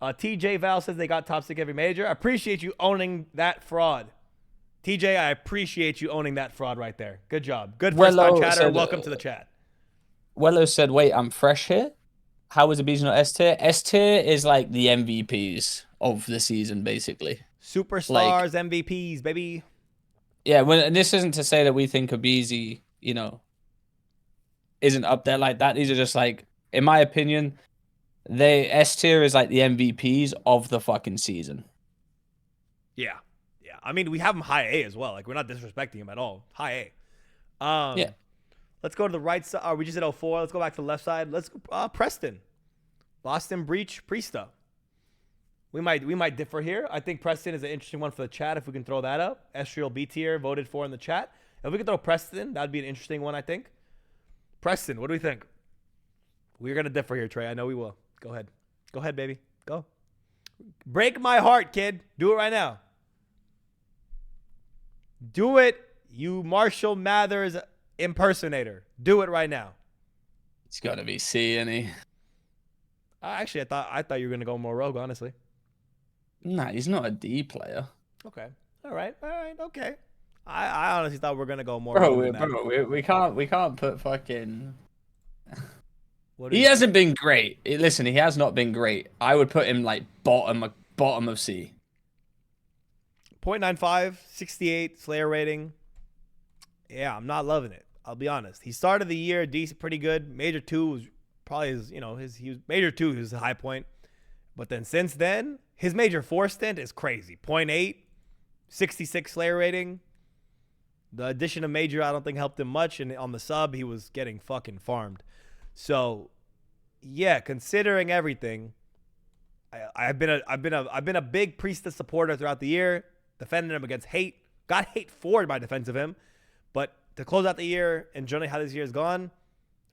TJ Val says they got top 6 every major. I appreciate you owning that fraud. TJ, I appreciate you owning that fraud right there. Good job. Good first time chatter. Welcome to the chat. Wello said, wait, I'm fresh here? How is Abiz not S tier? S tier is like the MVPs of the season, basically. Superstars, MVPs, baby. Yeah, and this isn't to say that we think Abizi, you know, isn't up there like that. These are just like, in my opinion, S tier is like the MVPs of the fucking season. Yeah. I mean, we have him high A as well. Like, we're not disrespecting him at all. High A. Yeah. Let's go to the right side. We just did 04. Let's go back to the left side. Let's go. Preston. Boston Breach Priesta. We might differ here. I think Preston is an interesting one for the chat if we can throw that up. Estriel B tier voted for in the chat. If we could throw Preston, that'd be an interesting one, I think. Preston, what do we think? We're going to differ here, Trey. I know we will. Go ahead. Go ahead, baby. Go. Break my heart, kid. Do it right now. Do it, you Marshall Mathers impersonator. Do it right now. It's got to be C, ain't he? Actually, I thought you were going to go more rogue, honestly. Nah, he's not a D player. Okay. All right. Okay. I honestly thought we were going to go more rogue. We can't put fucking... He hasn't been great. Listen, he has not been great. I would put him like bottom of C. 0.95, 68 Slayer rating. Yeah, I'm not loving it. I'll be honest. He started the year decent, pretty good. Major 2 was probably Major 2 was a high point. But then since then, his Major 4 stint is crazy. 0.8, 66 Slayer rating. The addition of Major, I don't think helped him much. And on the sub, he was getting fucking farmed. So, yeah, considering everything, I've been a big Priesta supporter throughout the year, defending him against hate. Got hate forward by defense of him, but to close out the year and generally how this year has gone,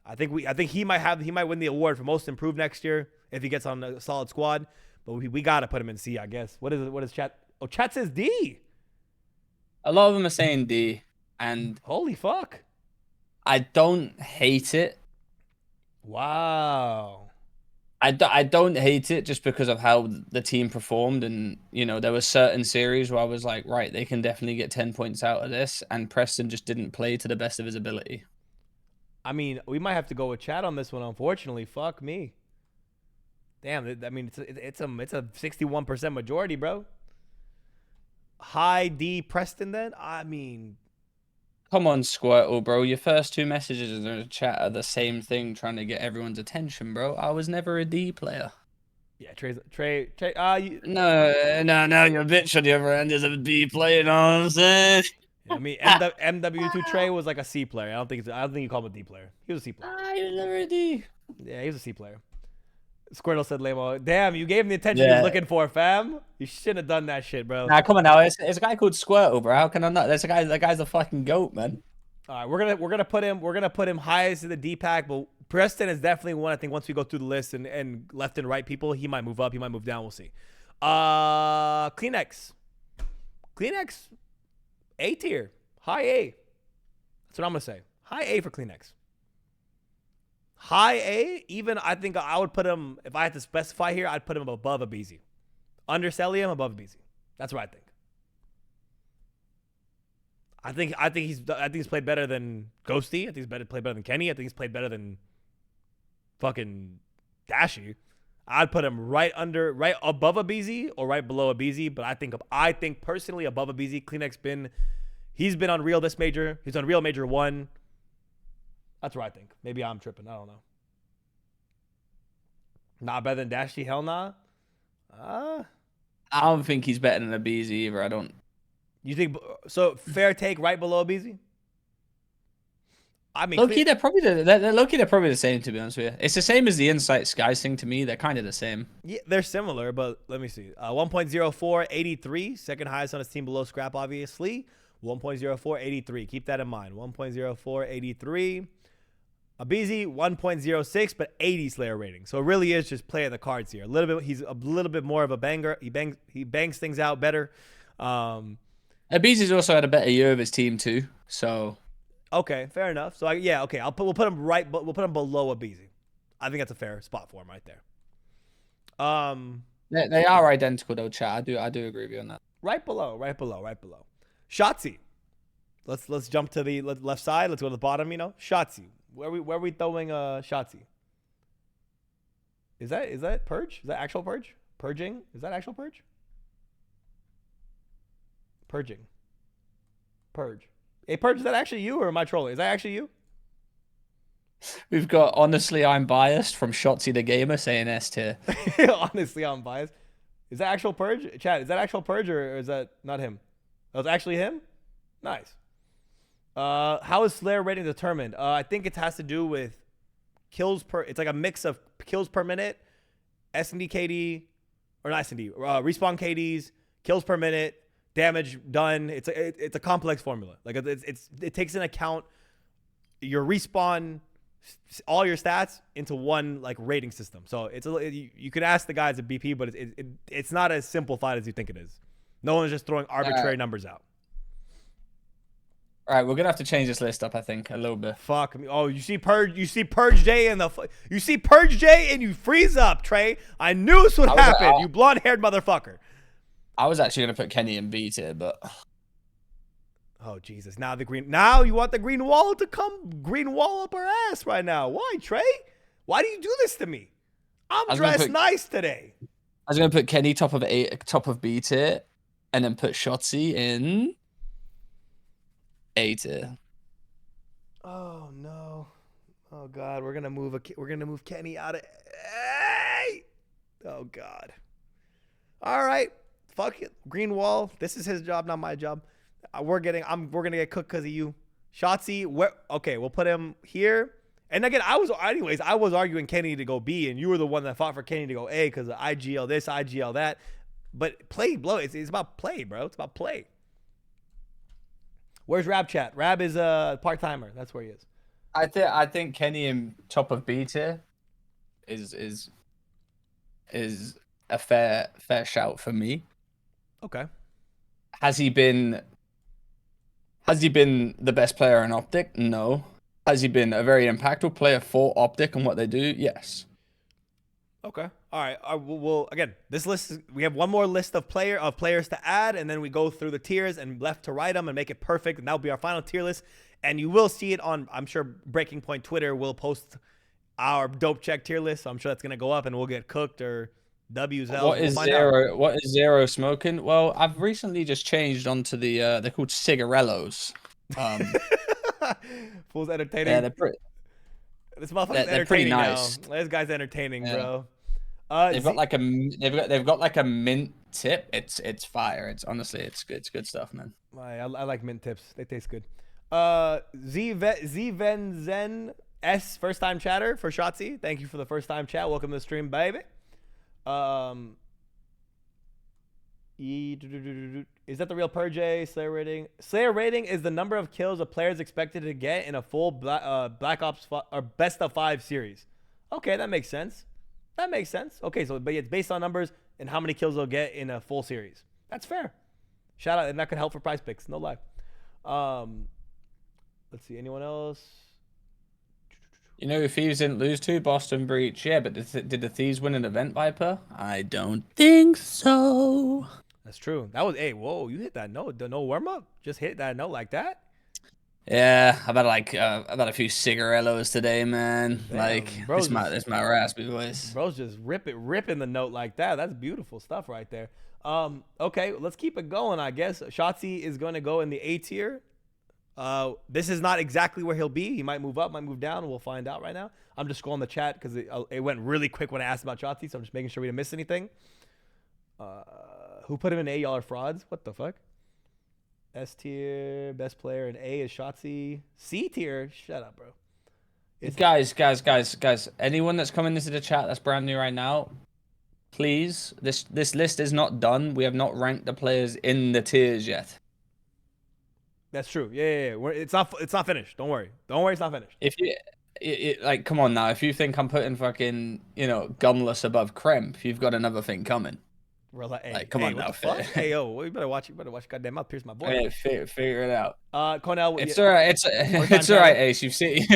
I think he might win the award for most improved next year if he gets on a solid squad. But we gotta put him in C, I guess. What is chat? Oh, chat says D. A lot of them are saying D, and holy fuck, I don't hate it. Wow. I don't hate it just because of how the team performed, and there were certain series where I was like, right, they can definitely get 10 points out of this, and Preston just didn't play to the best of his ability. I mean, we might have to go with chat on this one. Unfortunately, fuck me. Damn. I mean, it's a 61% majority, bro. High D Preston. Then I mean, Come on, Squirtle, bro. Your first two messages in the chat are the same thing, trying to get everyone's attention, bro. I was never a D player. yeah, Trey. No, your bitch on the other end is a B player, you know what I'm saying? I mean, MW2 Trey was like a C player. I don't think you call him a D player. He was a C player. He was never a D. Yeah, he was a C player. Squirtle said Lamo. Damn, you gave him the attention he was Yeah. looking for, fam. You shouldn't have done that shit, bro. Nah, come on now. It's a guy called Squirtle, bro. How can I not? That guy's a fucking goat, man. All right, we're gonna put him highest in the D pack, but Preston is definitely one. I think once we go through the list and left and right people, he might move up, he might move down. We'll see. Kleenex, A tier, high A. That's what I'm gonna say. High A for Kleenex. High A. Even I think I would put him, if I had to specify here, I'd put him above a BZ. Under Celium, above a BZ. That's what I think. I think he's played better than Ghosty. I think he's played better than Kenny. I think he's played better than fucking Dashy. I'd put him right above a BZ or right below a BZ. But I think personally above a BZ. Kleenex he's been on Real this major. He's on Real Major 1. That's what I think. Maybe I'm tripping. I don't know. Not better than Dashy. Hell nah. I don't think he's better than a BZ either. I don't. You think so? Fair take, right below BZ. I mean, Low-key, they're probably the same, to be honest with you. It's the same as the Insight Skies thing to me. They're kind of the same. Yeah, they're similar, but let me see. 1.04, 83, second highest on his team below Scrap, obviously. 1.04, 83. Keep that in mind. 1.04, 83. A BZ 1.06, but 80 Slayer rating. So it really is just playing the cards here. He's a little bit more of a banger. He bangs things out better. Abizi's also had a better year of his team too. So okay, fair enough. So okay, we'll put him we'll put him below Abizi. I think that's a fair spot for him right there. They are identical though, chat. I do agree with you on that. Right below. Shotzi. Let's jump to the left side. Let's go to the bottom. Shotzi. Where are we throwing Shotzi? Is that Purge? Is that actual Purge? Purging? Is that actual Purge? Purging. Purge. Hey, Purge, is that actually you or am I trolling? Is that actually you? We've got Honestly I'm Biased from Shotzi the Gamer saying S tier. Honestly, I'm biased. Is that actual Purge? Chad, is that actual Purge or is that not him? That was actually him? Nice. How is Slayer rating determined? I think it has to do with kills per. It's like a mix of kills per minute, S&D KD, or not S&D, respawn KDs, kills per minute, damage done. It's a complex formula. Like it takes into account your respawn, all your stats into one like rating system. So you could ask the guys at BP, but it's not as simplified as you think it is. No one's just throwing arbitrary numbers out. All right, we're gonna have to change this list up, I think, a little bit. Fuck me. Oh, you see Purge J and you freeze up, Trey. I knew this would happen. You blonde-haired motherfucker. I was actually gonna put Kenny in B tier, but oh Jesus! Now you want the green wall to come green wall up our ass right now? Why, Trey? Why do you do this to me? I'm dressed nice today. I was gonna put Kenny top of B tier, and then put Shotzi in A tier. Oh no! Oh God! We're gonna move Kenny out of. Hey! Oh God! All right, fuck it. Green wall. This is his job, not my job. We're gonna get cooked because of you, Shotzi. Okay, we'll put him here. And again, I was arguing Kenny to go B, and you were the one that fought for Kenny to go A because of IGL this, IGL that. But play, blow. It's about play, bro. It's about play. Where's Rab chat? Rab is a part-timer. That's where he is. I think Kenny in top of B tier is a fair shout for me. Okay. Has he been the best player in Optic? No. Has he been a very impactful player for Optic and what they do? Yes. Okay. All right. We'll again. This list we have one more list of players to add, and then we go through the tiers and left to right them and make it perfect. And that'll be our final tier list. And you will see it on. I'm sure Breaking Point Twitter will post our dope check tier list. So I'm sure that's gonna go up, and we'll get cooked or W's. What is zero? What is zero smoking? Well, I've recently just changed onto the. They're called cigarellos. Fools entertaining. Yeah, they're pretty. This motherfucker's entertaining nice now. This guy's entertaining, bro. They've got like a mint tip. It's fire. It's honestly it's good stuff, man. I like mint tips. They taste good. Zvenzen S first time chatter for Shotzi. Thank you for the first time chat. Welcome to the stream, baby. Is that the real per J Slayer rating? Slayer rating is the number of kills a player is expected to get in a full Black Ops or best of 5 series. Okay, that makes sense. That makes sense. Okay, so but it's based on numbers and how many kills they'll get in a full series. That's fair. Shout out, and that could help for prize picks. No lie. Let's see. Anyone else? You know who Thieves didn't lose to? Boston Breach. Yeah, but did the Thieves win an event, Viper? I don't think so. That's true. That was, hey, whoa, you hit that note. No warm up. Just hit that note like that. Yeah, I've had a few cigarellos today, man. Damn, like it's my raspy voice. Bro's just ripping the note like that. That's beautiful stuff right there. Okay, let's keep it going. I guess Shotzi is going to go in the A tier. This is not exactly where he'll be. He might move up, might move down. We'll find out right now. I'm just scrolling the chat because it went really quick when I asked about Shotzi, so I'm just making sure we didn't miss anything. Who put him in A? Y'all are frauds. What the fuck? S tier, best player in A is Shotzi. C tier, shut up, bro. Guys, anyone that's coming into the chat that's brand new right now, please, this list is not done. We have not ranked the players in the tiers yet. That's true. Yeah. It's not finished. Don't worry, it's not finished. If you like, come on now. If you think I'm putting fucking, Gunless above Kremp, you've got another thing coming. We're like, hey, come on now. Hey, yo, you better watch. Goddamn mouth, pierce my boy. Yeah, figure it out. Cornell. It's all right. It's all right, Ace. You see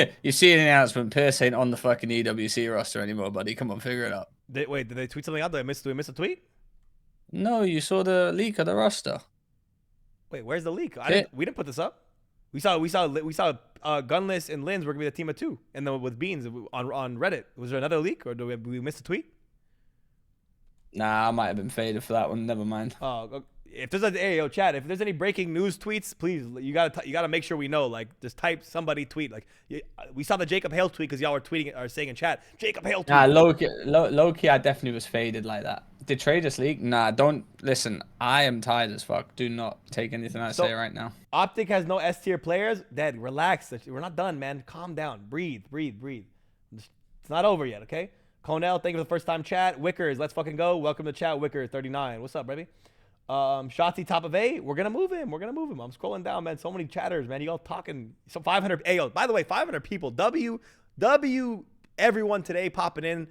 an announcement. Pierce ain't on the fucking EWC roster anymore, buddy. Come on, figure it out. Did they tweet something out? Did we miss a tweet? No, you saw the leak of the roster. Wait, where's the leak? We didn't put this up. We saw Gunless and Lins were gonna be the team of 2, and then with Beans on Reddit. Was there another leak, or did we miss a tweet? Nah, I might have been faded for that one. Never mind. If there's chat, if there's any breaking news tweets, please, you gotta make sure we know. Like, just type somebody tweet. Like, we saw the Jacob Hale tweet because y'all were tweeting or saying in chat, Jacob Hale tweet. Nah, low key, I definitely was faded like that. Did Trei just leak? Nah, don't listen. I am tired as fuck. Do not take anything I say right now. Optic has no S tier players. Dad, relax. We're not done, man. Calm down. Breathe. It's not over yet, okay? Conell, thank you for the first time chat. Wickers, let's fucking go. Welcome to chat, Wicker39. What's up, baby? Shotzi, top of A. We're gonna move him. I'm scrolling down, man. So many chatters, man. You all talking. So 500. Hey, yo, by the way, 500 people. W. Everyone today popping in.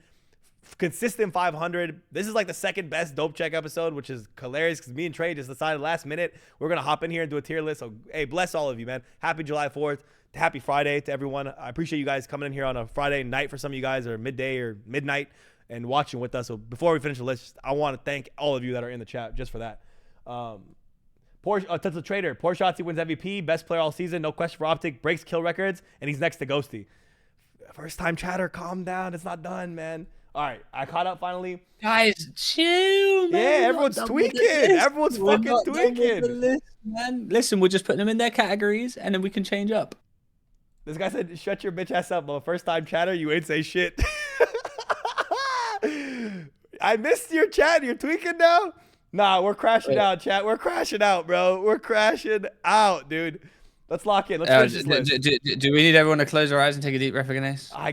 Consistent 500. This is like the second best dope check episode, which is hilarious because me and Trei just decided last minute we're gonna hop in here and do a tier list. So hey, bless all of you, man. Happy July 4th. Happy Friday to everyone. I appreciate you guys coming in here on a Friday night for some of you guys, or midday or midnight, and watching with us. So before we finish the list, I want to thank all of you that are in the chat just for that. Tesla Trader. Poor Shotzi wins MVP, best player all season, no question for Optic, breaks kill records, and he's next to Ghosty. First time chatter, calm down. It's not done, man. All right, I caught up finally. Guys, chill, man. Yeah, everyone's tweaking. Everyone's fucking tweaking. List, man. Listen, we're just putting them in their categories, and then we can change up. This guy said, shut your bitch ass up, bro. First time chatter, you ain't say shit. I missed your chat. You're tweaking now? Nah, we're crashing out, chat. We're crashing out, bro. We're crashing out, dude. Let's lock in. Let's finish this list. Do we need everyone to close their eyes and take a deep breath again, Ace? I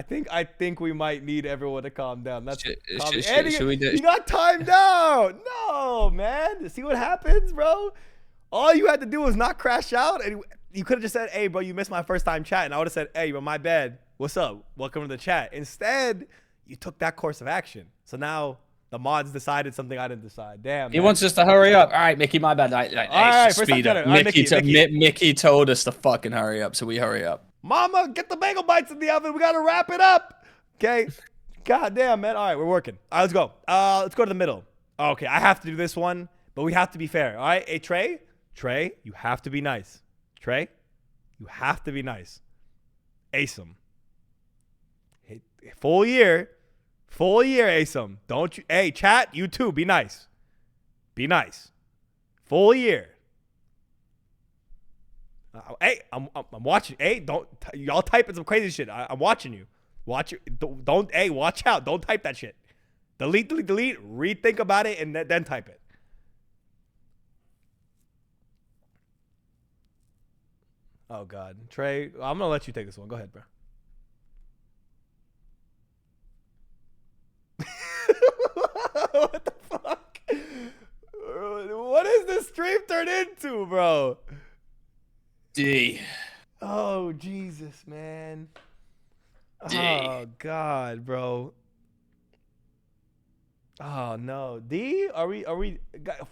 think we might need everyone to calm down. Should we do? You got timed out. No, man. See what happens, bro? All you had to do was not crash out, and you could have just said, hey, bro, you missed my first time chat. And I would have said, hey, bro, my bad. What's up? Welcome to the chat. Instead, you took that course of action. So now the mods decided something I didn't decide. Damn. He wants us to hurry up. All right, Mickey, my bad. All right, speed up. Mickey told us to fucking hurry up, so we hurry up. Mama, get the bagel bites in the oven. We got to wrap it up. Okay. God damn, man. All right, we're working. All right, let's go. Let's go to the middle. Okay, I have to do this one, but we have to be fair. All right, hey, Trei, you have to be nice. Trei, you have to be nice. Asim. Hey, full year, Asim. Don't you? Hey, chat, you too. Be nice. Be nice. Full year. Hey, I'm watching. Hey, don't y'all typing some crazy shit. I'm watching you. Watch it. Don't. Hey, watch out. Don't type that shit. Delete. Rethink about it and then type it. Oh God, Trei. I'm gonna let you take this one. Go ahead, bro. What the fuck? What is this stream turned into, bro? D. Oh Jesus, man. D. Oh God, bro. Oh no, D. Are we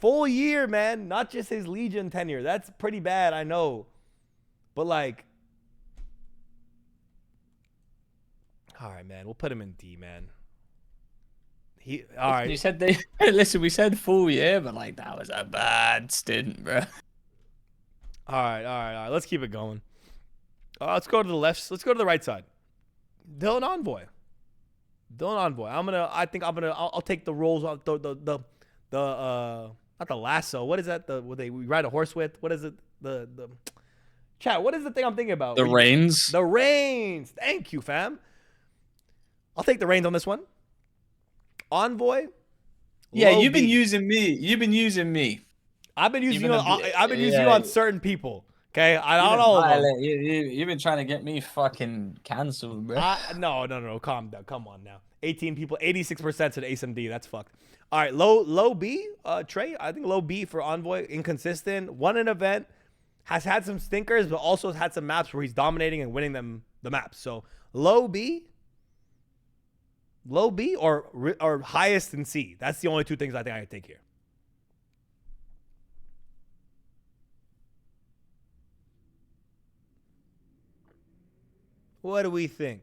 full year, man? Not just his Legion tenure. That's pretty bad, I know. But like, all right, man. We'll put him in D, man. All right. You said they listen. We said full year, but like that was a bad stint, bro. All right. Let's keep it going. Let's go to the left. Let's go to the right side. Dylan Envoy. I'll take the roles on the not the lasso. What is that? We ride a horse with? What is it? The chat. What is the thing I'm thinking about? The reins. The reins. Thank you, fam. I'll take the reins on this one. Envoy. Yeah, you've been using me. I've been using you. I've been using you on certain people. Okay, I don't know. You've been trying to get me fucking canceled, bro. No. Calm down. Come on now. 18 people. 86% said ASMD. That's fucked. All right, low B. Trei. I think low B for Envoy. Inconsistent. Won an event. Has had some stinkers, but also has had some maps where he's dominating and winning the maps. So low B. Low B or highest in C. That's the only two things I think I can take here. What do we think?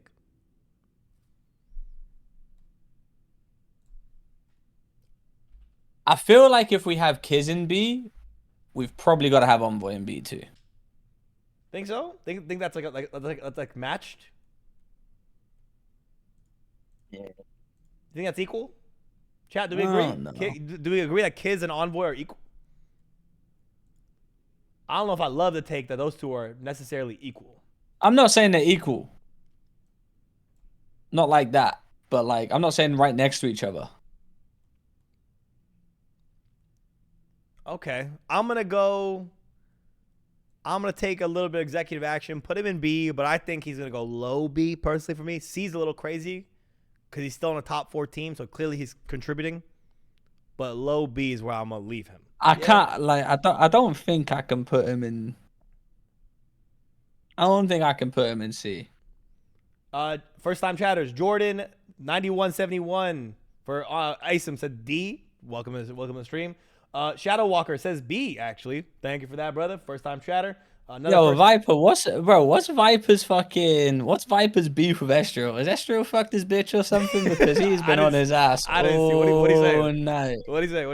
I feel like if we have Kiz in B, we've probably got to have Envoy in B too. Think so? Think that's like matched? Yeah. You think that's equal? Chat, do we agree? No. Do we agree that Kiz and Envoy are equal? I don't know if I love the take that those two are necessarily equal. I'm not saying they're equal. Not like that. But like, I'm not saying right next to each other. Okay. I'm going to take a little bit of executive action, put him in B, but I think he's going to go low B personally for me. C's a little crazy because he's still in a top 4 team, so clearly he's contributing. But low B is where I'm going to leave him. I don't think I can put him in. I don't think I can put him in C. First time chatters. Jordan 9171 for Isom said D. Welcome to the stream. Shadow Walker says B, actually. Thank you for that, brother. First time chatter. Viper, what's Viper's beef with Estro? Has Estro fucked his bitch or something? Because he's been on his ass. I didn't see. What'd he say? Night. What'd he say?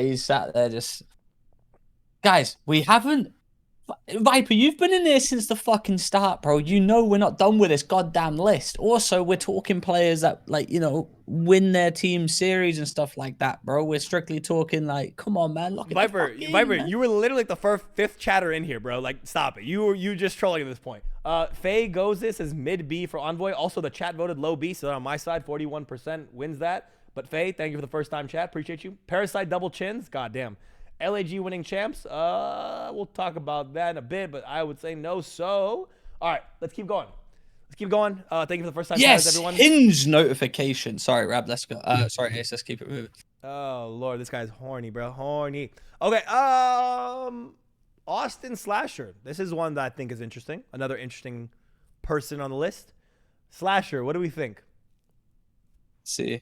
He's sat there just. Guys, we haven't. Viper, you've been in there since the fucking start, bro. You know we're not done with this goddamn list. Also, we're talking players that, like, you know, win their team series and stuff like that, bro. We're strictly talking, like, come on, man. Look at Viper, you were literally like the fifth chatter in here, bro. Like, stop it. You just trolling at this point. Faye goes this as mid B for Envoy. Also, the chat voted low B, so on my side, 41% wins that. But Faye, thank you for the first time chat. Appreciate you. Parasite double chins. Goddamn. LAG winning champs. We'll talk about that in a bit, but I would say no. So, all right, let's keep going. Thank you for the first time. Yes, everyone. Hinge notification. Sorry, Rab, let's go. Sorry, Ace, let's keep it moving. Oh, Lord, this guy's horny, bro. Horny. Okay, Austin Slasher. This is one that I think is interesting. Another interesting person on the list. Slasher, what do we think? C?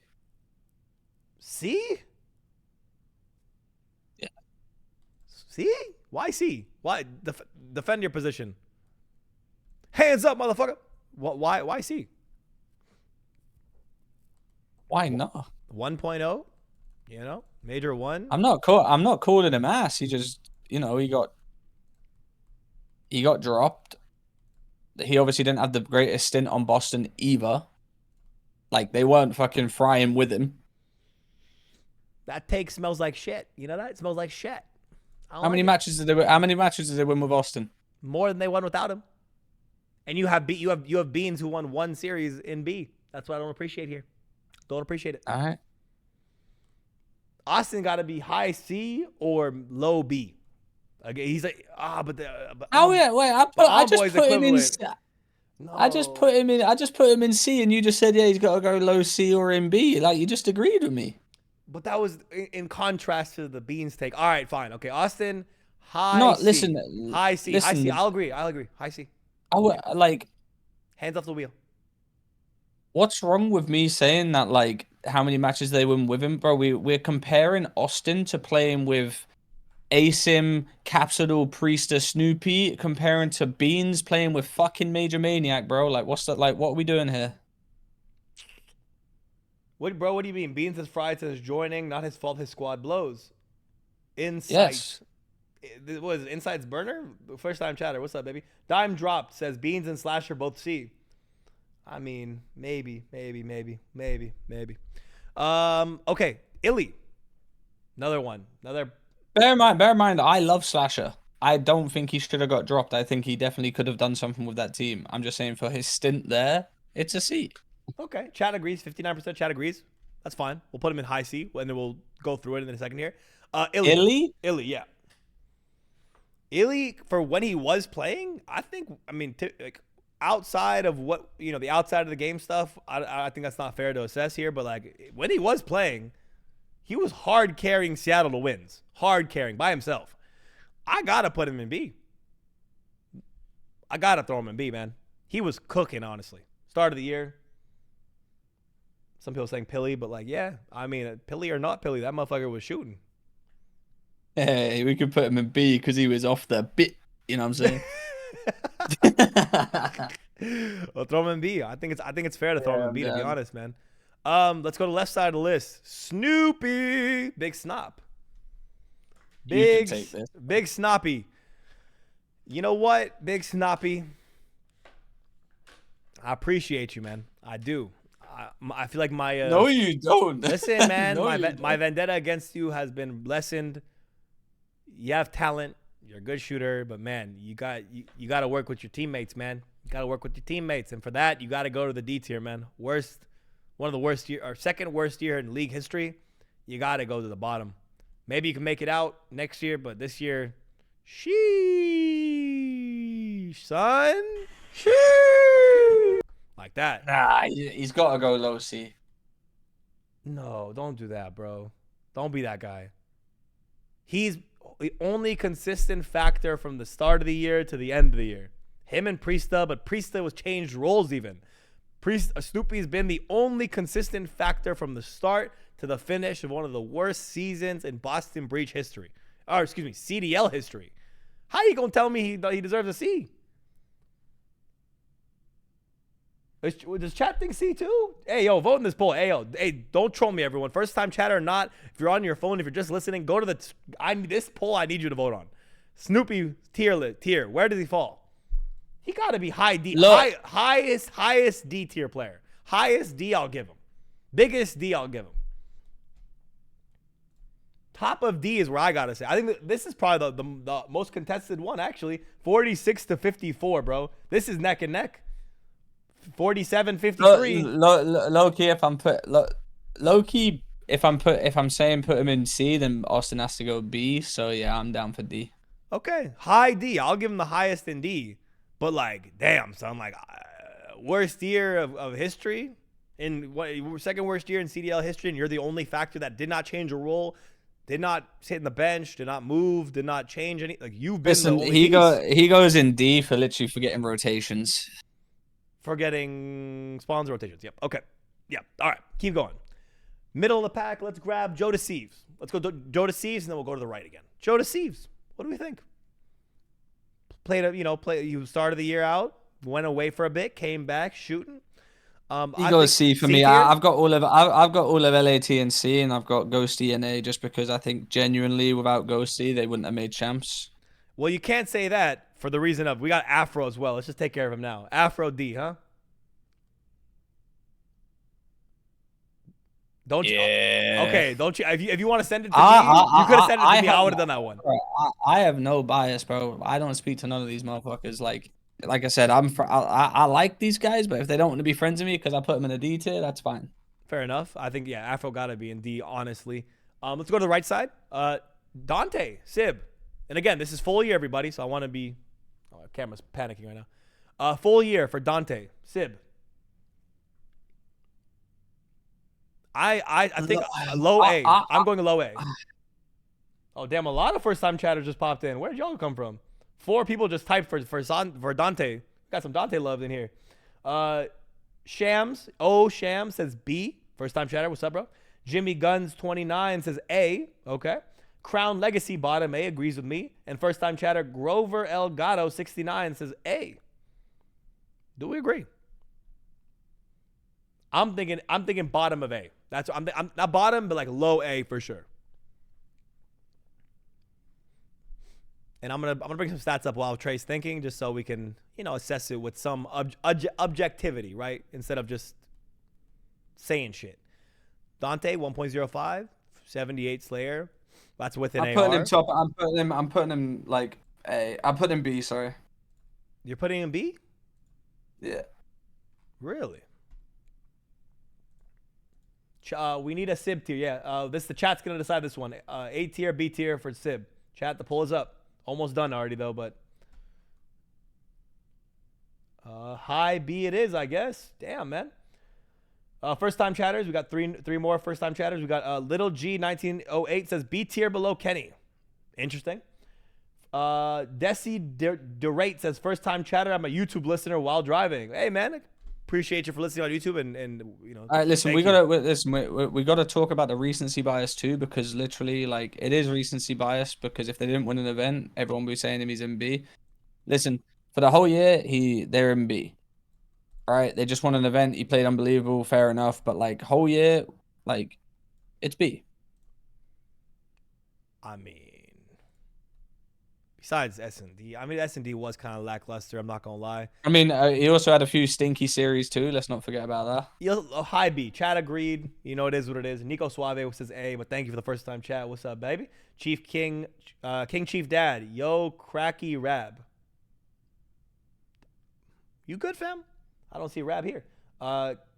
Yeah. C? Why C? Why? Defend your position. Hands up, motherfucker. Why C? Why not? 1.0, major one. I'm not calling him ass. He just, he got dropped. He obviously didn't have the greatest stint on Boston either. Like, they weren't fucking frying with him. That take smells like shit. You know that? It smells like shit. How many matches did they win with Austin? More than they won without him. And you have Beans who won one series in B. That's what I don't appreciate here. Don't appreciate it. All right. Austin got to be high C or low B. Okay, he's like, wait, I just put him in. No. I just put him in C, and you just said, yeah, he's got to go low C or in B. Like, you just agreed with me. But that was in contrast to the Beans take. All right, fine. Okay, Austin, high C. Listen. High C. I'll agree. High C. Hands off the wheel. What's wrong with me saying that, like, how many matches they win with him, bro? We're comparing Austin to playing with Asim, Capsidal, Priester, Snoopy, comparing to Beans playing with fucking Major Maniac, bro. Like, what's that? Like, what are we doing here? What do you mean? Beans is fried since joining. Not his fault. His squad blows. Insight. Yes. What is it? Insight's burner? First time chatter. What's up, baby? Dime dropped. Says Beans and Slasher both C. I mean, maybe. Okay. Illy. Another one. Bear in mind, I love Slasher. I don't think he should have got dropped. I think he definitely could have done something with that team. I'm just saying for his stint there, it's a C. Okay. Chat agrees. 59% chat agrees. That's fine. We'll put him in high C, and then we'll go through it in a second here. Illy? Illy, yeah. Illy, for when he was playing, like, outside of what, the outside of the game stuff, I think that's not fair to assess here, but, like, when he was playing, he was hard carrying Seattle to wins. Hard carrying by himself. I got to put him in B. I got to throw him in B, man. He was cooking, honestly. Start of the year. Some people saying Pilly, but, like, yeah. I mean, Pilly or not Pilly, that motherfucker was shooting. Hey, we could put him in B because he was off the bit. You know what I'm saying? Well, throw him in B. I think it's fair to throw him in B, to be honest, man. Let's go to the left side of the list. Snoopy, big snop. Big Snoppy. You know what, Big Snoppy? I appreciate you, man. I do. I feel like my no, you don't. Listen, man, my vendetta against you has been lessened. You have talent. You're a good shooter, but man, you got to work with your teammates, man. You got to work with your teammates, and for that, you got to go to the D tier, man. One of the worst year, or second worst year in league history. You got to go to the bottom. Maybe you can make it out next year, but this year, sheesh, son. Sheesh. Like that. Nah, he's got to go low C. No, don't do that, bro. Don't be that guy. He's the only consistent factor from the start of the year to the end of the year. Him and Priesta, but Priesta was changed roles even. Snoopy's been the only consistent factor from the start to the finish of one of the worst seasons in Boston Breach history. Or, excuse me, CDL history. How you going to tell me he deserves a C? Does chat think C too? Hey, yo, vote in this poll. Hey, don't troll me, everyone. First time chatter or not, if you're on your phone, if you're just listening, go to this poll I need you to vote on. Snoopy tier. Where does he fall? He got to be high D. Highest D tier player. Highest D I'll give him. Biggest D I'll give him. Top of D is where I got to say. I think this is probably the most contested one, actually. 46-54, bro. This is neck and neck. 47-53. Low key, if I'm saying put him in C, then Austin has to go B. So yeah, I'm down for D. Okay, high D. I'll give him the highest in D. But like, damn, son, like worst year of history in second worst year in CDL history, and you're the only factor that did not change a role, did not sit in the bench, did not move, did not change any. Like you've been. Listen, he goes in D for literally forgetting rotations. Forgetting spawns rotations. Yep. Okay. Yep. All right. Keep going. Middle of the pack. Let's grab Joe Deceives. Let's go Joe Deceives, and then we'll go to the right again. Joe Deceives. What do we think? He started the year out. went away for a bit, came back shooting. He I goes think C for C me. tier. I've got all of I've got all of LAT and C, and I've got Ghosty and A, just because I think genuinely without Ghosty they wouldn't have made champs. Well, you can't say that for the reason of we got Afro as well. Let's just take care of him now. Afro D, huh? Don't you? Yeah. Okay, don't you? If you want to send it to I me, you could have sent it to me. I have would have done that one. bro, I have no bias, bro. I don't speak to none of these motherfuckers. Like I said, I like these guys, but if they don't want to be friends with me because I put them in a D tier, that's fine. Fair enough. I think Afro gotta be in D, honestly. Let's go to the right side. Dante, Sib, and again, this is full year, everybody. So I want to be. Oh, my camera's panicking right now. Full year for Dante, Sib. I think low A. I'm going low A. Oh damn! A lot of first-time chatters just popped in. Where did y'all come from? 4 people just typed for Dante. Got some Dante love in here. Shams Shams says B. First-time chatter. What's up, bro? Jimmy Guns 29 says A. Okay. Crown Legacy bottom A agrees with me. And first-time chatter Grover Elgato 69 says A. Do we agree? I'm thinking bottom of A. That's I'm not bottom, but like low A for sure. And I'm gonna bring some stats up while Trey's thinking, just so we can assess it with some objectivity, right? Instead of just saying shit. Dante 1.05, 78 Slayer. That's within AR. I'm putting him like A. I'm putting him B. Sorry. You're putting him B? Yeah. Really? We need a Sib tier. Yeah. The chat's gonna decide this one. A tier, B tier for Sib. Chat, the poll is up. Almost done already though, but high B it is, I guess. Damn, man. First time chatters, we got three more first time chatters. We got Little G 1908 says B tier below Kenny. Interesting. Desi Derate says first time chatter. I'm a YouTube listener while driving. Hey man, appreciate you for listening on YouTube and All right, listen, we gotta talk about the recency bias too, because literally like it is recency bias, because if they didn't win an event, everyone would be saying he's in B. Listen, for the whole year, they're in B. All right, they just won an event. He played unbelievable, fair enough, but like whole year, like it's B. I mean, besides S&D, S&D was kind of lackluster. I'm not gonna lie. I mean, he also had a few stinky series too. Let's not forget about that. High B. Chat agreed. It is what it is. Nico Suave says A, but thank you for the first time chat. What's up, baby? Chief King, King Chief Dad. Yo, Cracky Rab. You good, fam? I don't see Rab here.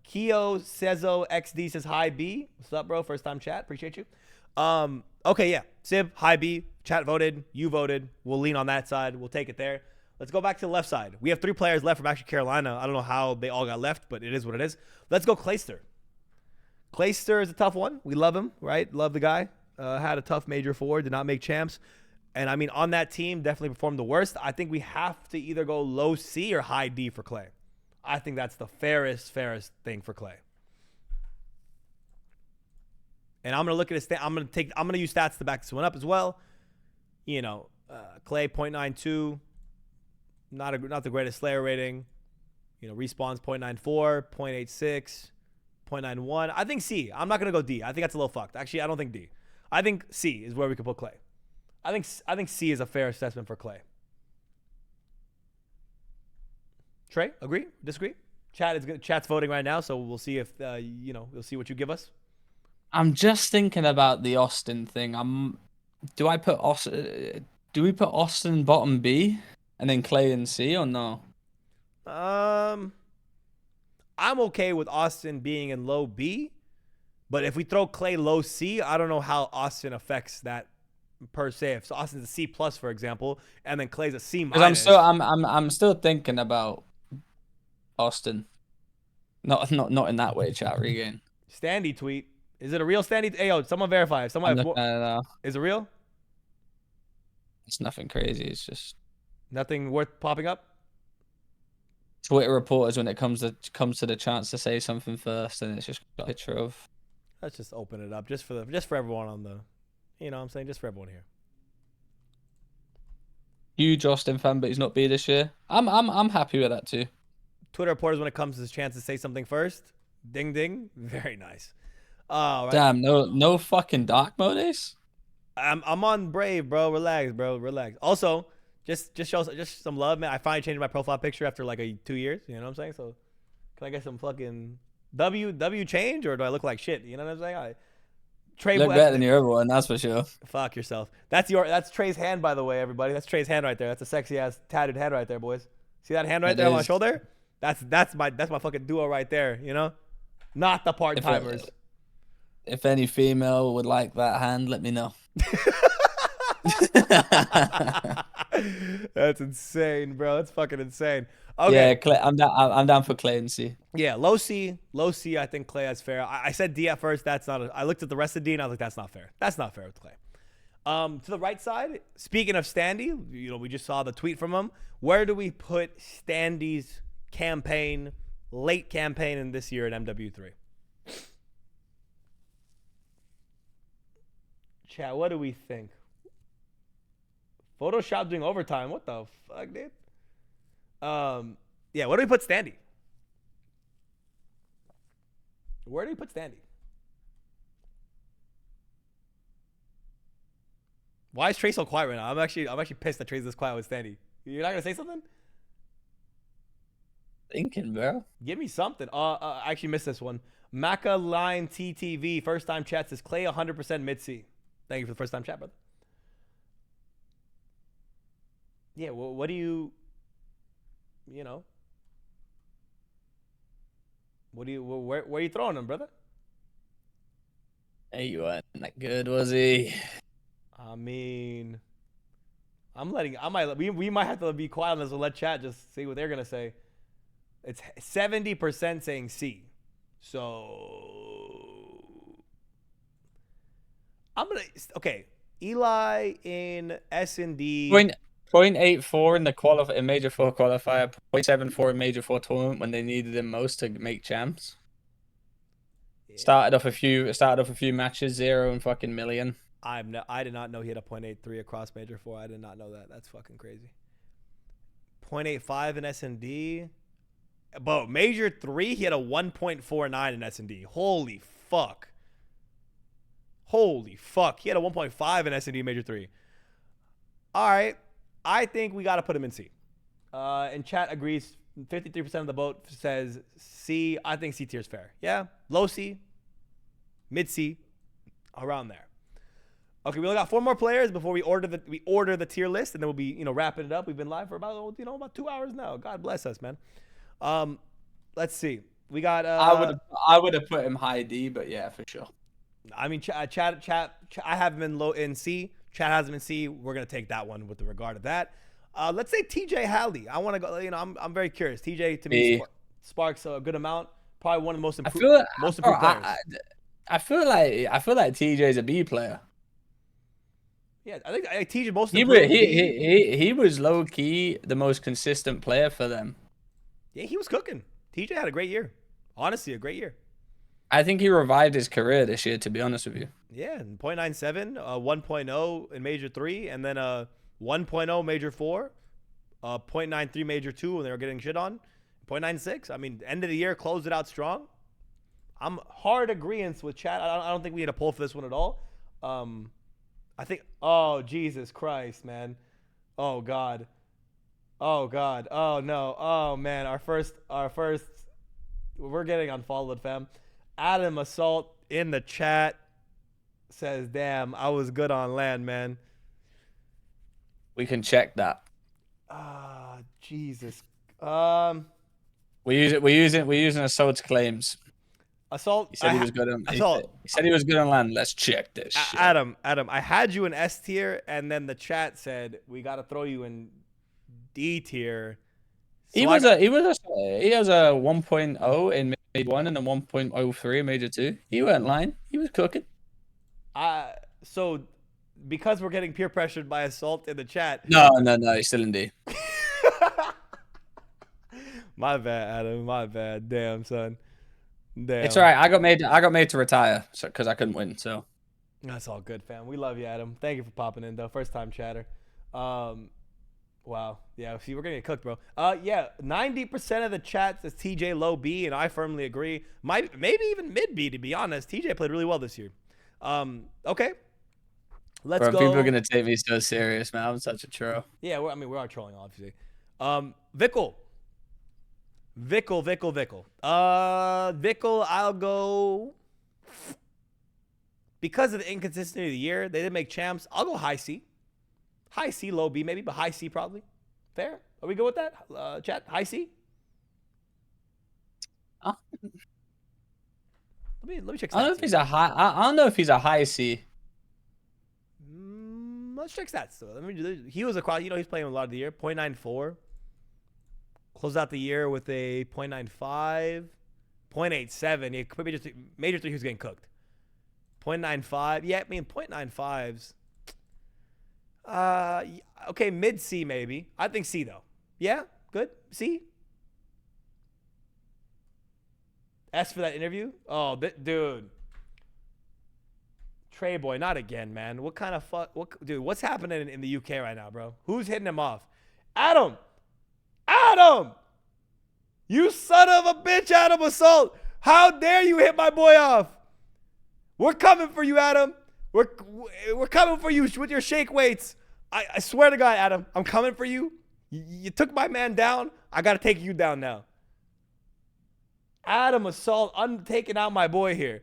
Keo Sezo XD says hi B. What's up, bro? First time chat. Appreciate you. Okay, yeah. Sib, hi B. Chat voted. You voted. We'll lean on that side. We'll take it there. Let's go back to the left side. We have 3 players left from actually Carolina. I don't know how they all got left, but it is what it is. Let's go Clayster. Clayster is a tough one. We love him, right? Love the guy. Had a tough major 4. Did not make champs. And I mean, on that team, definitely performed the worst. I think we have to either go low C or high D for Clay. I think that's the fairest thing for Clay. And I'm gonna look at his. I'm gonna use stats to back this one up as well. Clay 0.92, not the greatest Slayer rating. Respawns 0.94, 0.86, 0.91. I think C. I'm not gonna go D. I think that's a little fucked. Actually, I don't think D. I think C is where we could put Clay. I think C is a fair assessment for Clay. Trey, agree? Disagree? Chat's voting right now, so we'll see if we'll see what you give us. I'm just thinking about the Austin thing. Do we put Austin bottom B and then Clay in C or no? I'm okay with Austin being in low B, but if we throw Clay low C, I don't know how Austin affects that per se. If Austin's a C plus, for example, and then Clay's a C minus. I'm still thinking about Austin. Not in that way, chat. Regain. Standy tweet. Is it a real Standy? Hey, yo, someone verify. Someone. Is it real? It's nothing crazy. It's just nothing worth popping up. Twitter reporters, when it comes to the chance to say something first, and it's just got a picture of. Let's just open it up just for everyone on the, what I'm saying, just for everyone here. Huge Austin fan, but he's not B this year. I'm happy with that too. Twitter reporters when it comes to his chance to say something first. Ding ding. Very nice. Right. Damn, no fucking dark mode Ace? I'm on Brave, bro. Relax, bro. Relax. Also, just show just some love, man. I finally changed my profile picture after like 2 years. You know what I'm saying? So can I get some fucking W change, or do I look like shit? You know what I'm saying? Trei Look better than your other one, that's for sure. Fuck yourself. That's Trei's hand, by the way, everybody. That's Trei's hand right there. That's a sexy ass tattooed hand right there, boys. See that hand right there on my shoulder? That's my fucking duo right there. You know, not the part timers. If any female would like that hand, let me know. That's insane, bro. That's fucking insane. Okay. Yeah, Clay, I'm down for Clay and C. Yeah, low C. I think Clay is fair. I said D at first. That's not. I looked at the rest of D and I was like, that's not fair. That's not fair with Clay. To the right side. Speaking of Standy, you know, we just saw the tweet from him. Where do we put Standy's campaign, late campaign in this year at MW3? Chat, what do we think? Photoshop doing overtime. What the fuck, dude? Yeah, where do we put Standy? Where do we put Standy? Why is Trei so quiet right now? I'm actually pissed that Trei's this quiet with Standy. You're not gonna say something? Thinking, bro. Give me something. I actually missed this one. Maca Line TTV, first time chat, says Clay 100% mid C. Thank you for the first time chat, brother. Yeah, well, what do you know? Where are you throwing him, brother? Hey, you weren't that good, was he? I mean, we might have to be quiet on this and let chat just see what they're gonna say. It's 70% saying C. So okay. Eli in S&D. 0.84 in the in Major 4 qualifier, 0.74 in Major 4 tournament when they needed him most to make champs. Yeah. Started off a few matches, 0 and fucking million. I did not know he had a 0.83 across Major 4. I did not know that. That's fucking crazy. 0.85 in S&D. But Major 3, he had a 1.49 in S&D. Holy fuck. Holy fuck. He had a 1.5 in S&D Major 3. All right. I think we got to put him in C. And chat agrees. 53% of the vote says C. I think C tier is fair. Yeah. Low C. Mid C. Around there. Okay, we only got 4 more players before we order the tier list, and then we'll be wrapping it up. We've been live for about 2 hours now. God bless us, man. Let's see. We got. I would have put him high D, but yeah, for sure. I mean, chat. I have him in C. Chat has him in C. We're gonna take that one with regard to that. Let's say TJ Halley. I want to go. You know, I'm very curious. TJ to me sparks a good amount. Probably one of the most improved players. I feel like TJ's a B player. Yeah, I think TJ most improved. He was low key the most consistent player for them. Yeah, he was cooking. TJ had a great year. Honestly, a great year. I think he revived his career this year, to be honest with you. Yeah, 0.97, 1.0 in Major 3, and then 1.0 Major 4, 0.93 Major 2 when they were getting shit on, 0.96. I mean, end of the year, closed it out strong. I'm hard agreeance with chat. I don't think we had a poll for this one at all. I think, oh, Jesus Christ, man. Oh, God. Oh, God. Oh, no. Oh, man. Our first, we're getting unfollowed, fam. Adam Assault in the chat says, damn, I was good on land, man. We can check that. Ah, Jesus. We're using Assault's claims. Assault. He said he was good on Assault. He said he was good on land. Let's check this shit. Adam, I had you in S tier, and then the chat said we got to throw you in D tier. So he has a 1.0 in Major 1 and a 1.03 in Major 2. He weren't lying. He was cooking. So because we're getting peer pressured by Assault in the chat. No, he's still in D. My bad, Adam. My bad. Damn, son. Damn. It's all right. I got made to retire because I couldn't win. So that's all good, fam. We love you, Adam. Thank you for popping in, though. First time chatter. Wow. Yeah, see, we're going to get cooked, bro. Yeah, 90% of the chat says TJ low B, and I firmly agree. Maybe even mid B, to be honest. TJ played really well this year. Okay. Let's Bro, go. people are gonna take me so serious, man. I'm such a troll. Yeah, we are trolling, obviously. Vickle. Vickle. Vickle, I'll go. Because of the inconsistency of the year, they didn't make champs. I'll go high C. High C, low B maybe, but high C probably. Fair? Are we good with that? Chat, high C? Let me check stats. I don't know if he's a high. I don't know if he's a high C. Let's check stats. So let me do this. He was a he's playing a lot of the year. 0.94. Closed out the year with a 0.95. 0.87. Yeah, major three, he was getting cooked. 0.95. Yeah, I mean 0.95s. Okay, mid C maybe. I think C though. Yeah, good. C. S for that interview. Oh, dude. Trei boy, not again, man. What kind of fuck? Dude, what's happening in the UK right now, bro? Who's hitting him off? Adam! You son of a bitch, Adam Assault! How dare you hit my boy off? We're coming for you, Adam. We're coming for you with your shake weights. I swear to God, Adam, I'm coming for you. You took my man down. I gotta take you down now. Adam Assault, I'm taking out my boy here.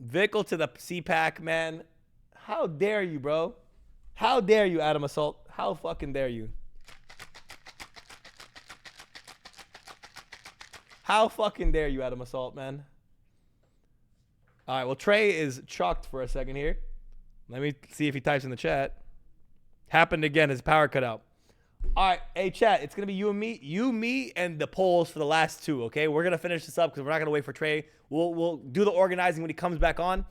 Vickle to the C-Pack, man. How dare you, bro? How dare you, Adam Assault? How fucking dare you? How fucking dare you, Adam Assault, man? All right, well, Trei is chalked for a second here. Let me see if he types in the chat. Happened again, his power cut out. All right, hey, chat, it's going to be you, me, and the polls for the last two, okay? We're going to finish this up because we're not going to wait for Trei. We'll do the organizing when he comes back on.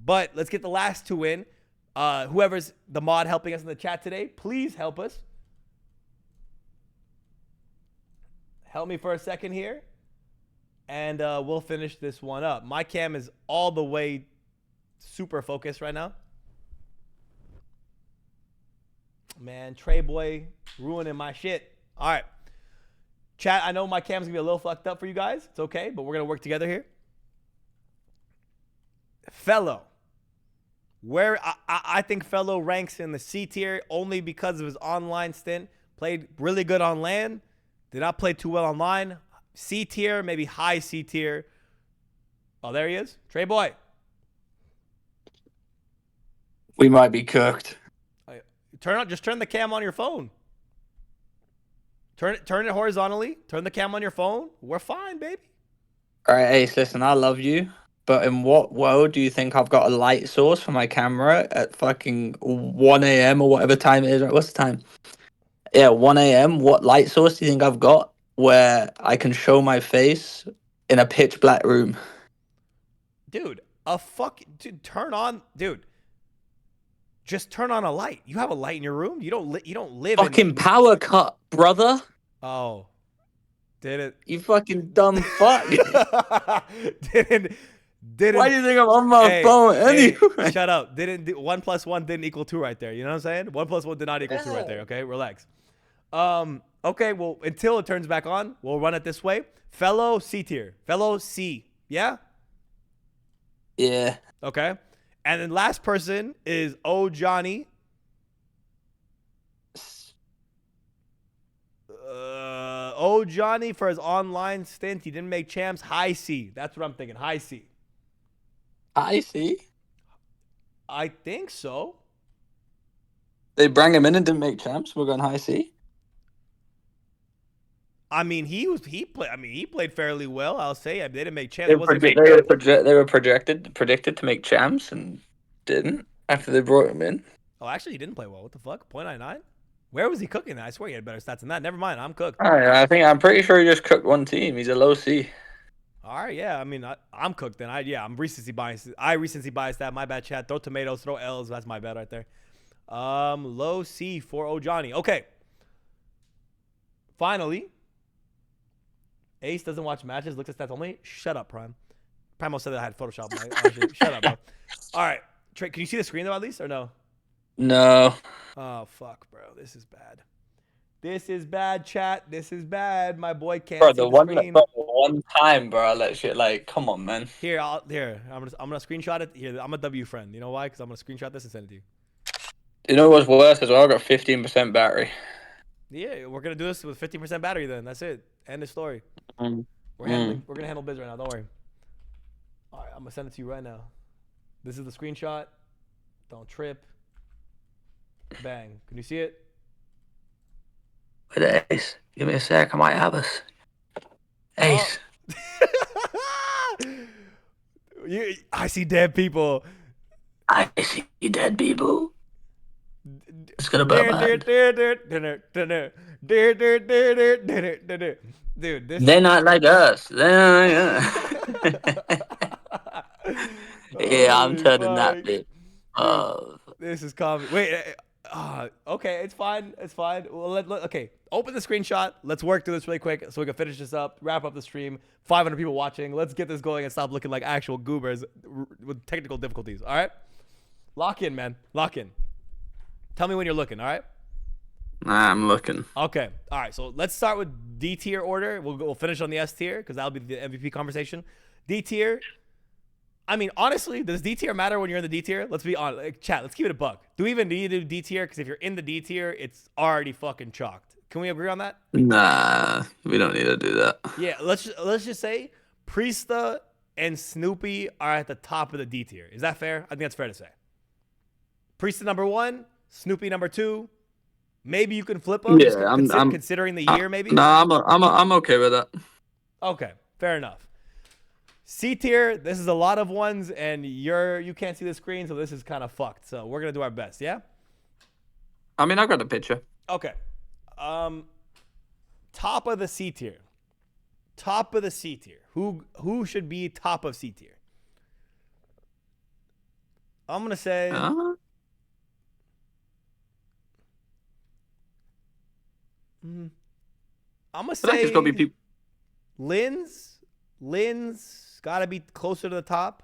But let's get the last two in. Whoever's the mod helping us in the chat today, please help us. Help me for a second here. And we'll finish this one up. My cam is all the way super focused right now. Man, Trei boy ruining my shit. All right. Chat, I know my cam's going to be a little fucked up for you guys. It's okay, but we're going to work together here. Fellow. Where I think Fellow ranks in the C tier only because of his online stint. Played really good on LAN. Did not play too well online. C tier, maybe high C tier. Oh, there he is. Trei boy. We might be cooked. Just turn the cam on your phone. Turn it horizontally. Turn the cam on your phone. We're fine, baby. All right, Ace, listen, I love you. But in what world do you think I've got a light source for my camera at fucking 1 a.m. or whatever time it is? Right? What's the time? Yeah, 1 a.m. What light source do you think I've got where I can show my face in a pitch black room? Dude, turn on, dude. Just turn on a light. You have a light in your room. You don't live fucking power cut, brother. Oh, did it? You fucking dumb fuck. didn't. Why do you think I'm on my phone anyway? Shut up. 1 + 1 didn't equal 2 right there. You know what I'm saying? 1 + 1 did not equal 2 right there. Okay, relax. Okay, well, until it turns back on, we'll run it this way. Fellow C tier. Fellow C. Yeah? Yeah. Okay. And then last person is Johnny. Johnny for his online stint. He didn't make champs. High C. That's what I'm thinking. High C. High C? I think so. They bring him in and didn't make champs. We're going high C. I mean, he played fairly well. I'll say they didn't make champs. They were predicted to make champs and didn't after they brought him in. Oh, actually, he didn't play well. What the fuck? 0.99. Where was he cooking? I swear he had better stats than that. Never mind. I'm cooked. I'm pretty sure he just cooked one team. He's a low C. All right, yeah. I mean, I'm cooked then. I'm recency biased. I recency biased that. My bad, chat. Throw tomatoes, throw L's. That's my bad right there. Low C for Johnny. Okay. Finally. Ace doesn't watch matches, looks at stats only. Shut up, Prime. Primo said that I had Photoshop. Shut up, bro. All right. Trei, can you see the screen though at least or no? No. Oh, fuck, bro. This is bad. This is bad, chat. This is bad. My boy can't Bro, see the the one, screen. bro, one time, bro, I let shit, like, come on, man. Here, I'm gonna screenshot it. Here, I'm a W friend. You know why? Because I'm gonna screenshot this and send it to you. You know what's worse as well? I got 15% battery. Yeah, we're gonna do this with 50% battery. Then that's it. End of story. Mm. We're gonna handle biz right now. Don't worry. All right, I'm gonna send it to you right now. This is the screenshot. Don't trip. Bang. Can you see it? Wait, Ace, give me a sec. I might have us. Ace. I see dead people. I see dead people. It's gonna Dude, burn my hand. this. They're not like us. They're not like us. Yeah, I'm Holy turning that fuck. bit. Dude, this is comedy. Wait, okay, it's fine. It's fine. Well, okay, open the screenshot. Let's work through this really quick so we can finish this up, wrap up the stream. 500 people watching. Let's get this going and stop looking like actual goobers with technical difficulties. All right? Lock in, man. Lock in. Tell me when you're looking, all right? Nah, I'm looking. Okay. All right, so let's start with D tier order. We'll finish on the S tier because that'll be the MVP conversation. D tier. I mean, honestly, does D tier matter when you're in the D tier? Let's be honest. Like, chat, let's keep it a buck. Do we even need to do D tier? Because if you're in the D tier, it's already fucking chalked. Can we agree on that? Nah, we don't need to do that. Yeah, let's just say Priesta and Snoopy are at the top of the D tier. Is that fair? I think that's fair to say. Priesta number 1, Snoopy number 2. Maybe you can flip them. Yeah, I'm considering the year. Maybe. Nah, I'm okay with that. Okay, fair enough. C tier, this is a lot of ones, and you can't see the screen, so this is kind of fucked. So we're gonna do our best, yeah? I mean, I got the picture. Okay. Top of the C tier. Top of the C tier. Who should be top of C tier? I'm gonna say I'm gonna say just gonna be people. Lynn's gotta be closer to the top.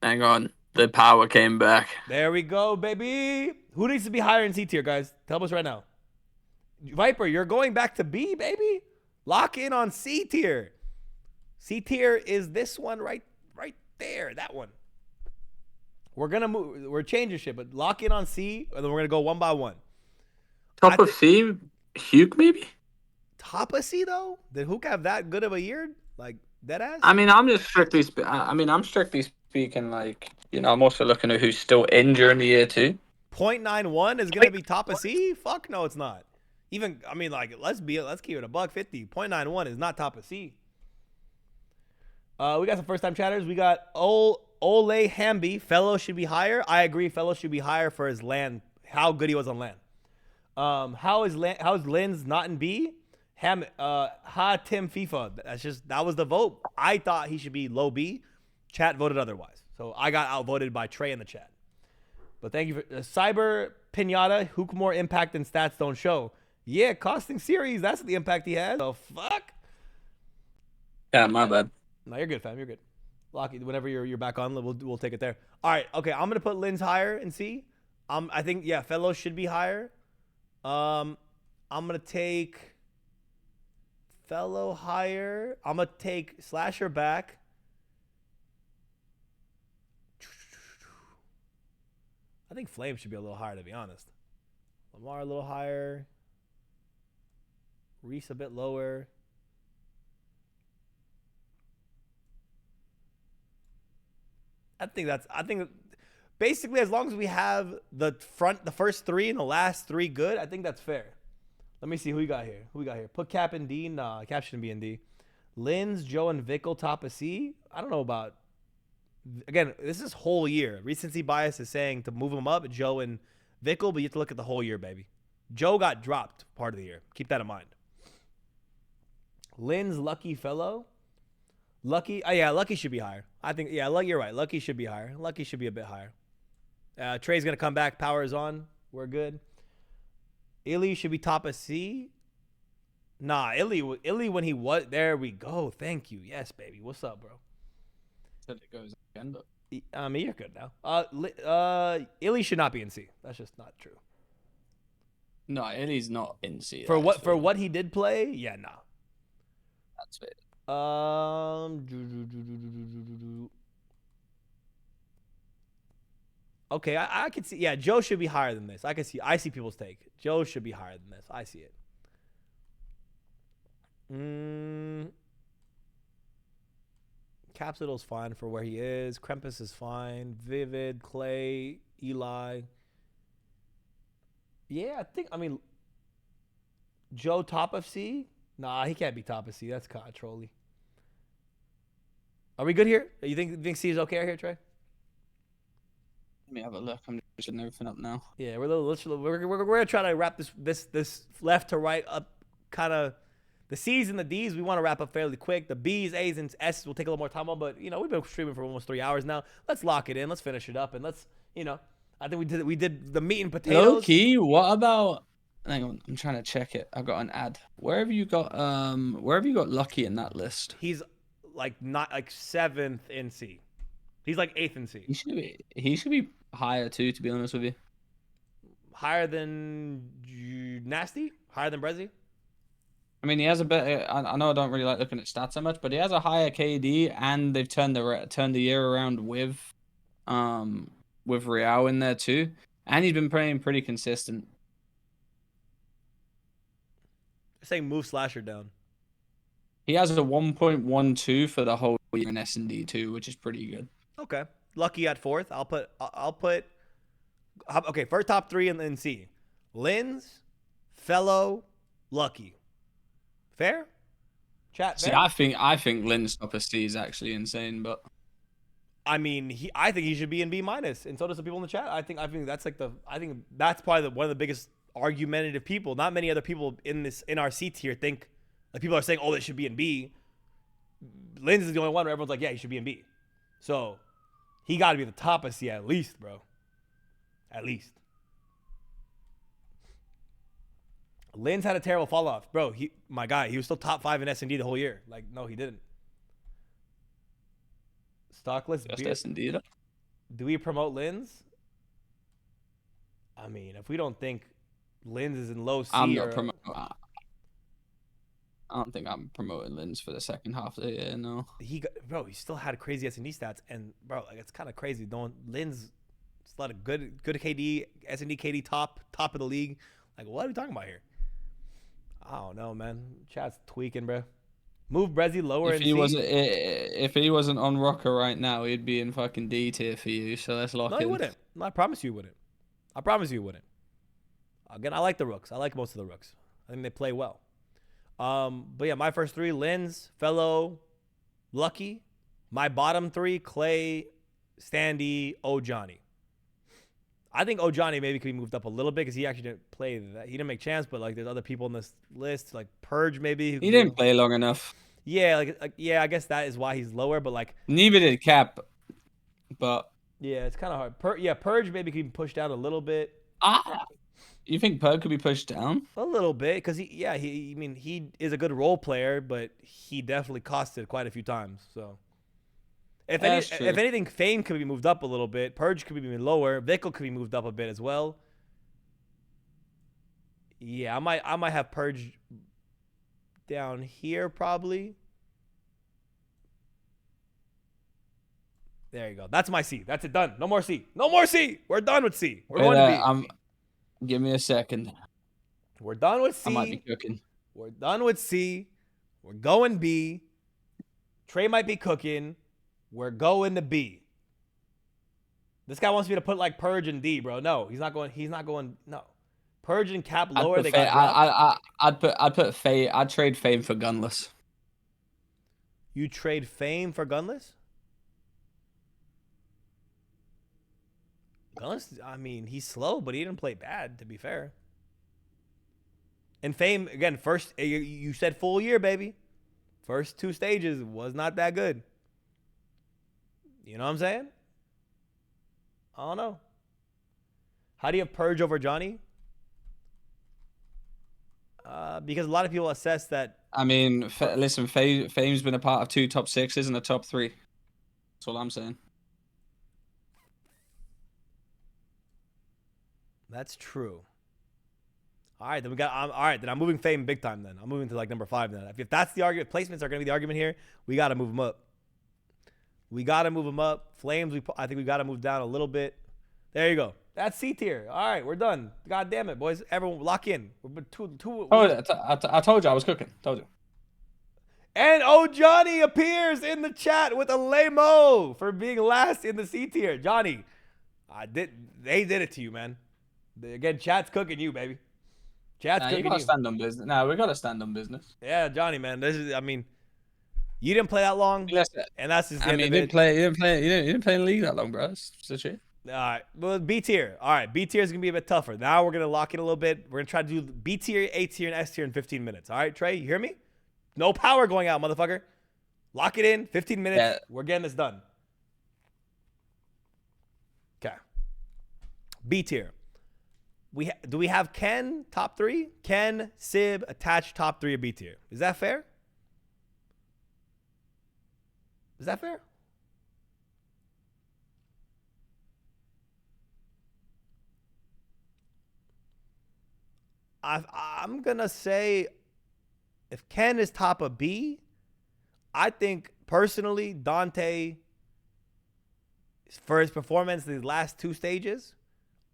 Hang on, the power came back. There we go, baby. Who needs to be higher in C tier, guys? Tell us right now. Viper, you're going back to B, baby. Lock in on C tier. C tier is this one right there. That one. We're gonna move. We're changing shit, but lock in on C, and then we're gonna go one by one. Top of C, Hugh maybe. Top of C though? Did Hook have that good of a year? Like dead ass? I mean, I'm strictly speaking. Like, you know, I'm also looking at who's still in during the year too. 0.91 is gonna be top of C? Fuck no, it's not. Even I mean, like let's keep it a $150. 0.91 is not top of C. We got some first time chatters. We got Ole Hamby. Fellow should be higher. I agree. Fellow should be higher for his land. How good he was on land. How is Lynn's not in B? Tim FIFA. That was the vote. I thought he should be low B. Chat voted otherwise. So I got outvoted by Trey in the chat. But thank you for Cyber Pinata. Who more impact than stats don't show? Yeah, costing series. That's the impact he has. The fuck? Yeah, my bad. No, you're good, fam. You're good. Lockie, whenever you're back on, we'll take it there. All right. Okay, I'm gonna put Lynn's higher in C. I think Fellow should be higher. I'm gonna take Fellow higher. I'm gonna take Slasher back. I think Flame should be a little higher, to be honest. Lamar a little higher. Reese a bit lower. I think basically as long as we have the first 3 and the last 3 good, I think that's fair. Let me see who we got here. Put Cap in D. Nah, Cap shouldn't be in D. Lynn's, Joe, and Vickle top of C. I don't know about. Again, this is whole year. Recency bias is saying to move them up, Joe and Vickle, but you have to look at the whole year, baby. Joe got dropped part of the year. Keep that in mind. Lynn's Lucky Fellow. Lucky should be higher. I think, you're right. Lucky should be higher. Lucky should be a bit higher. Trey's going to come back. Power is on. We're good. Illy should be top of C. Nah, Illy when he was, there we go. Thank you. Yes, baby. What's up, bro? Said it goes again, but I mean, you're good now. Illy should not be in C. That's just not true. No, Illy's not in C. For what he did play, yeah, nah. That's it. Okay, I could see. Yeah, Joe should be higher than this. I see people's take. Joe should be higher than this. I see it. Capsital's fine for where he is. Krempus is fine. Vivid, Clay, Eli. Yeah, I mean, Joe top of C? Nah, he can't be top of C. That's kind of trolly. Are we good here? You think C is okay here, Trey? Let me have a look. I'm just setting everything up now. Yeah, we're gonna try to wrap this left to right up, kind of. The C's and the D's we want to wrap up fairly quick. The B's, A's, and S's will take a little more time on, but we've been streaming for almost 3 hours now. Let's lock it in. Let's finish it up, and let's I think we did the meat and potatoes. Low key, what about? Hang on, I'm trying to check it. I've got an ad. Where have you got Lucky in that list? He's not 7th in C. He's 8th in C. He should be higher too, to be honest with you. Higher than Nasty? Higher than Brezzy? I mean, he has a better. I know I don't really like looking at stats so much, but he has a higher KD, and they've turned the year around with Real in there too, and he's been playing pretty consistent. They're saying move Slasher down. He has a 1.12 for the whole year in S&D too, which is pretty good. Okay, Lucky at 4th. I'll put. Okay, first top 3 in C: Lins, Fellow, Lucky. Fair? Chat. Fair? See, I think Lynn's top of C is actually insane, but I mean, I think he should be in B-, and so does the people in the chat. I think that's that's probably one of the biggest argumentative people. Not many other people in our C tier think people are saying, oh, it should be in B. Lynn's is the only one where everyone's like, yeah, he should be in B. So he got to be the top of C at least, bro. At least. Lynn's had a terrible fall off, bro. He was still top 5 in S&D the whole year. No, he didn't. Stockless just S&D. Do we promote Lynn's? I mean, if we don't think Lynn's is in low C, I don't think I'm promoting Lynn's for the second half of the year. No. He still had crazy S&D stats, and bro, it's kind of crazy. Lynn's a lot of good KD, S&D KD top of the league. What are we talking about here? I don't know, man. Chat's tweaking, bro. Move Brezzy lower. If he wasn't on RØKKR right now, he'd be in fucking D tier for you. So let's lock in. No, he wouldn't. I promise you he wouldn't. I promise you he wouldn't. Again, I like the Rooks. I like most of the Rooks. I think they play well. But yeah, my first 3: Lins, Fellow, Lucky. My bottom 3: Clay, Standy, Johnny. I think Johnny maybe could be moved up a little bit because he actually didn't play that. He didn't make chance, but there's other people in this list, like Purge maybe. He didn't play long enough. Yeah, I guess that is why he's lower. But neither did Cap. But yeah, it's kind of hard. Purge maybe could be pushed down a little bit. You think Purge could be pushed down? A little bit because he is a good role player, but he definitely costed quite a few times. So. If anything, Fame could be moved up a little bit. Purge could be moved lower. Vickle could be moved up a bit as well. Yeah, I might have Purge down here probably. There you go. That's my C. That's it. Done. No more C. No more C. We're done with C. We're going to B. Give me a second. We're done with C. I might be cooking. We're done with C. We're going B. Trey might be cooking. We're going to B. This guy wants me to put Purge and D, bro. No, he's not going. No. Purge and Cap lower. I'd put Fame. I'd trade Fame for Gunless. You trade Fame for Gunless? Gunless, I mean, he's slow, but he didn't play bad, to be fair. And Fame, again, first, you said full year, baby. First 2 stages was not that good. You know what I'm saying? I don't know. How do you have Purge over Johnny? Because a lot of people assess that. I mean, listen, Fame's been a part of 2 top 6s and a top 3. That's all I'm saying. That's true. All right, then we got. All right, then I'm moving Fame big time. Then I'm moving to like number 5. Then if that's the argument, placements are going to be the argument here. We got to move them up. We got to move them up. Flames, I think we got to move down a little bit. There you go. That's C tier. All right, we're done. God damn it, boys. Everyone, lock in. We're two. Oh, I told you I was cooking. Told you. And Johnny appears in the chat with a lame-o for being last in the C tier. Johnny, they did it to you, man. Again, chat's cooking you, baby. Chat's cooking you. You gotta stand on business. No, we gotta stand on business. Yeah, Johnny, man. This is. I mean, you didn't play that long, and that's just. I mean, you didn't play in the league that long, bro. It's shit. All right, well, B tier. All right, B tier is gonna be a bit tougher. Now we're gonna lock in a little bit. We're gonna try to do B tier, A tier, and S tier in 15 minutes. All right, Trey, you hear me? No power going out, motherfucker. Lock it in. 15 minutes. Yeah. We're getting this done. Okay. B tier. Do we have Ken top 3? Ken, Sib, attached top 3 of B tier. Is that fair? Is that fair? I'm gonna say if Ken is top of B, I think personally Dante, for his performance in the last 2 stages,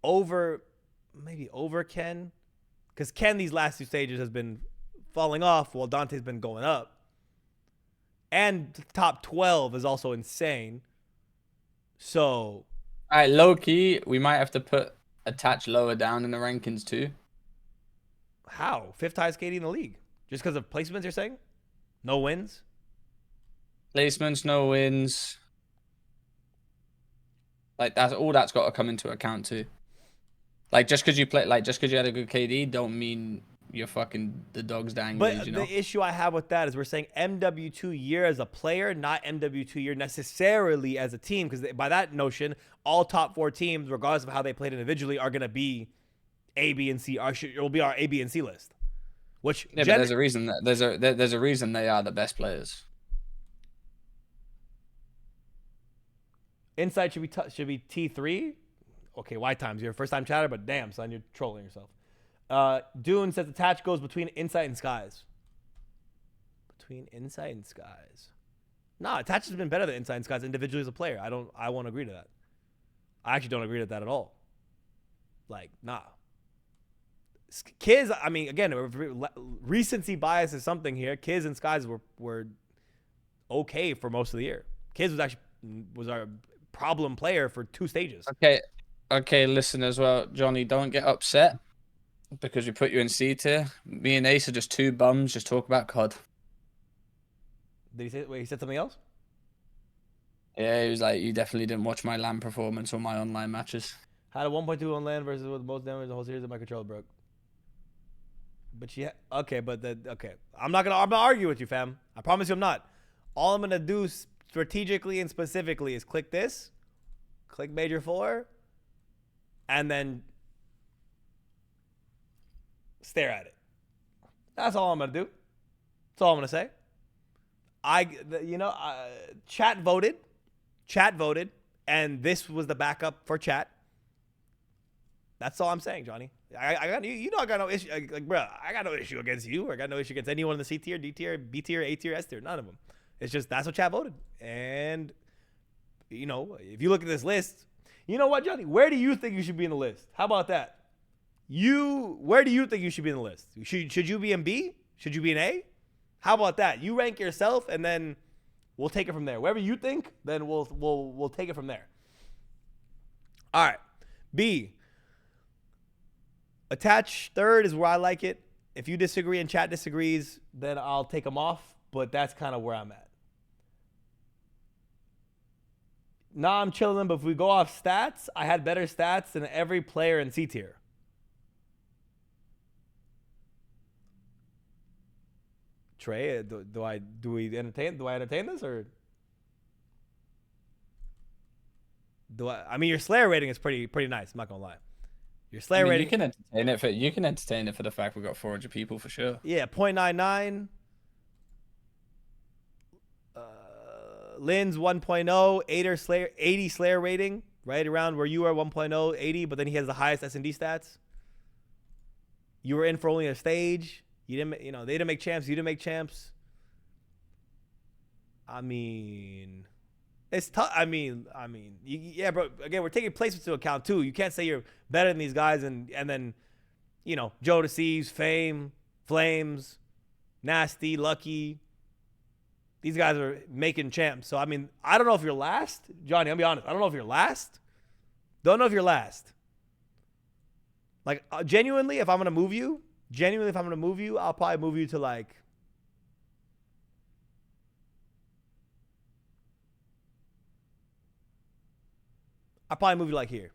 maybe over Ken, because Ken these last 2 stages has been falling off while Dante's been going up. And top 12 is also insane. So, all right, low key, we might have to put attach lower down in the rankings too. How? 5th highest KD in the league. Just because of placements, you're saying? No wins? Placements, no wins. Like, that's got to come into account too. Like, just because you had a good KD don't mean you're fucking the dog's dang. But you know? The issue I have with that is we're saying MW2 year as a player, not MW2 year necessarily as a team. Because by that notion, all top 4 teams, regardless of how they played individually, are going to be A, B, and C. It will be our A, B, and C list. Which but there's a reason that there's a reason they are the best players. Insight should be T3. Okay, Y times. You're a first time chatter, but damn, son, you're trolling yourself. Dune says attach goes between Insight and Skies. Between Insight and Skies. Nah, attach has been better than Insight and Skies individually as a player. I won't agree to that. I actually don't agree to that at all. Like, nah. Kiz, I mean, again, recency bias is something here. Kiz and Skies were okay for most of the year. Kiz was our problem player for 2 stages. Okay, listen as well, Johnny, don't get upset because we put you in C tier. Me and Ace are just 2 bums, just talk about COD. Did he say, wait, he said something else? Yeah, he was like, you definitely didn't watch my LAN performance or my online matches. Had a 1.2 on LAN versus with the most damage the whole series and my controller broke. But okay. I'm not argue with you, fam. I promise you I'm not. All I'm gonna do strategically and specifically is click this, click Major 4, and then stare at it. That's all I'm gonna do. That's all I'm gonna say. Chat voted, and this was the backup for chat. That's all I'm saying, Johnny. I got no issue. Like, bro, I got no issue against you. I got no issue against anyone in the C tier, D tier, B tier, A tier, S tier. None of them. It's just that's what chat voted. And if you look at this list, you know what, Johnny? Where do you think you should be in the list? How about that? Where do you think you should be in the list? Should you be in B? Should you be in A? How about that? You rank yourself, and then we'll take it from there. Wherever you think, then we'll take it from there. All right, B. Attach 3rd is where I like it. If you disagree and chat disagrees, then I'll take them off. But that's kind of where I'm at. Nah, I'm chilling them. But if we go off stats, I had better stats than every player in C tier. Trey, do I entertain this or do I? I mean, your Slayer rating is pretty nice. I'm not gonna lie. Your Slayer rating. You can entertain it for the fact we got 400 people for sure. Yeah, 0.99. Lynn's 1.0, 80 Slayer rating. right around where you are, 1.0, 80, but then he has the highest S&D stats. You were in for only a stage. You didn't, they didn't make champs. You didn't make champs. I mean, it's tough. I mean, yeah, bro. Again, we're taking placements into account too. You can't say you're better than these guys and then, Joe Deceives, Fame, Flames, Nasty, Lucky. These guys are making champs. So, I mean, I don't know if you're last. Johnny, I'll be honest. I don't know if you're last. Don't know if you're last. Like, genuinely, if I'm going to move you, I'll probably move you to, like, I'll probably move you, like, here.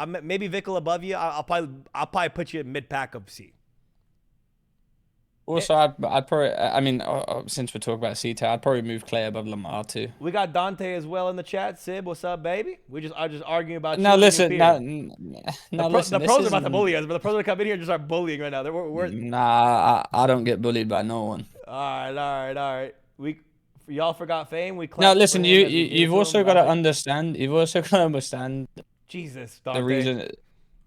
Maybe Vickle above you. I'll probably put you in mid-pack of C. Also, I'd probably, I mean, since we're talking about C-Tier, I'd probably move Clay above Lamar too. We got Dante as well in the chat. Sib, what's up, baby? I just arguing about now. you. Listen, the pros are about to bully us, but the pros that come in here just are bullying right now. Nah, I don't get bullied by no one. All right. Y'all forgot Fame. Now listen, you've also got to understand. You've also got to understand. Jesus, Dante. The reason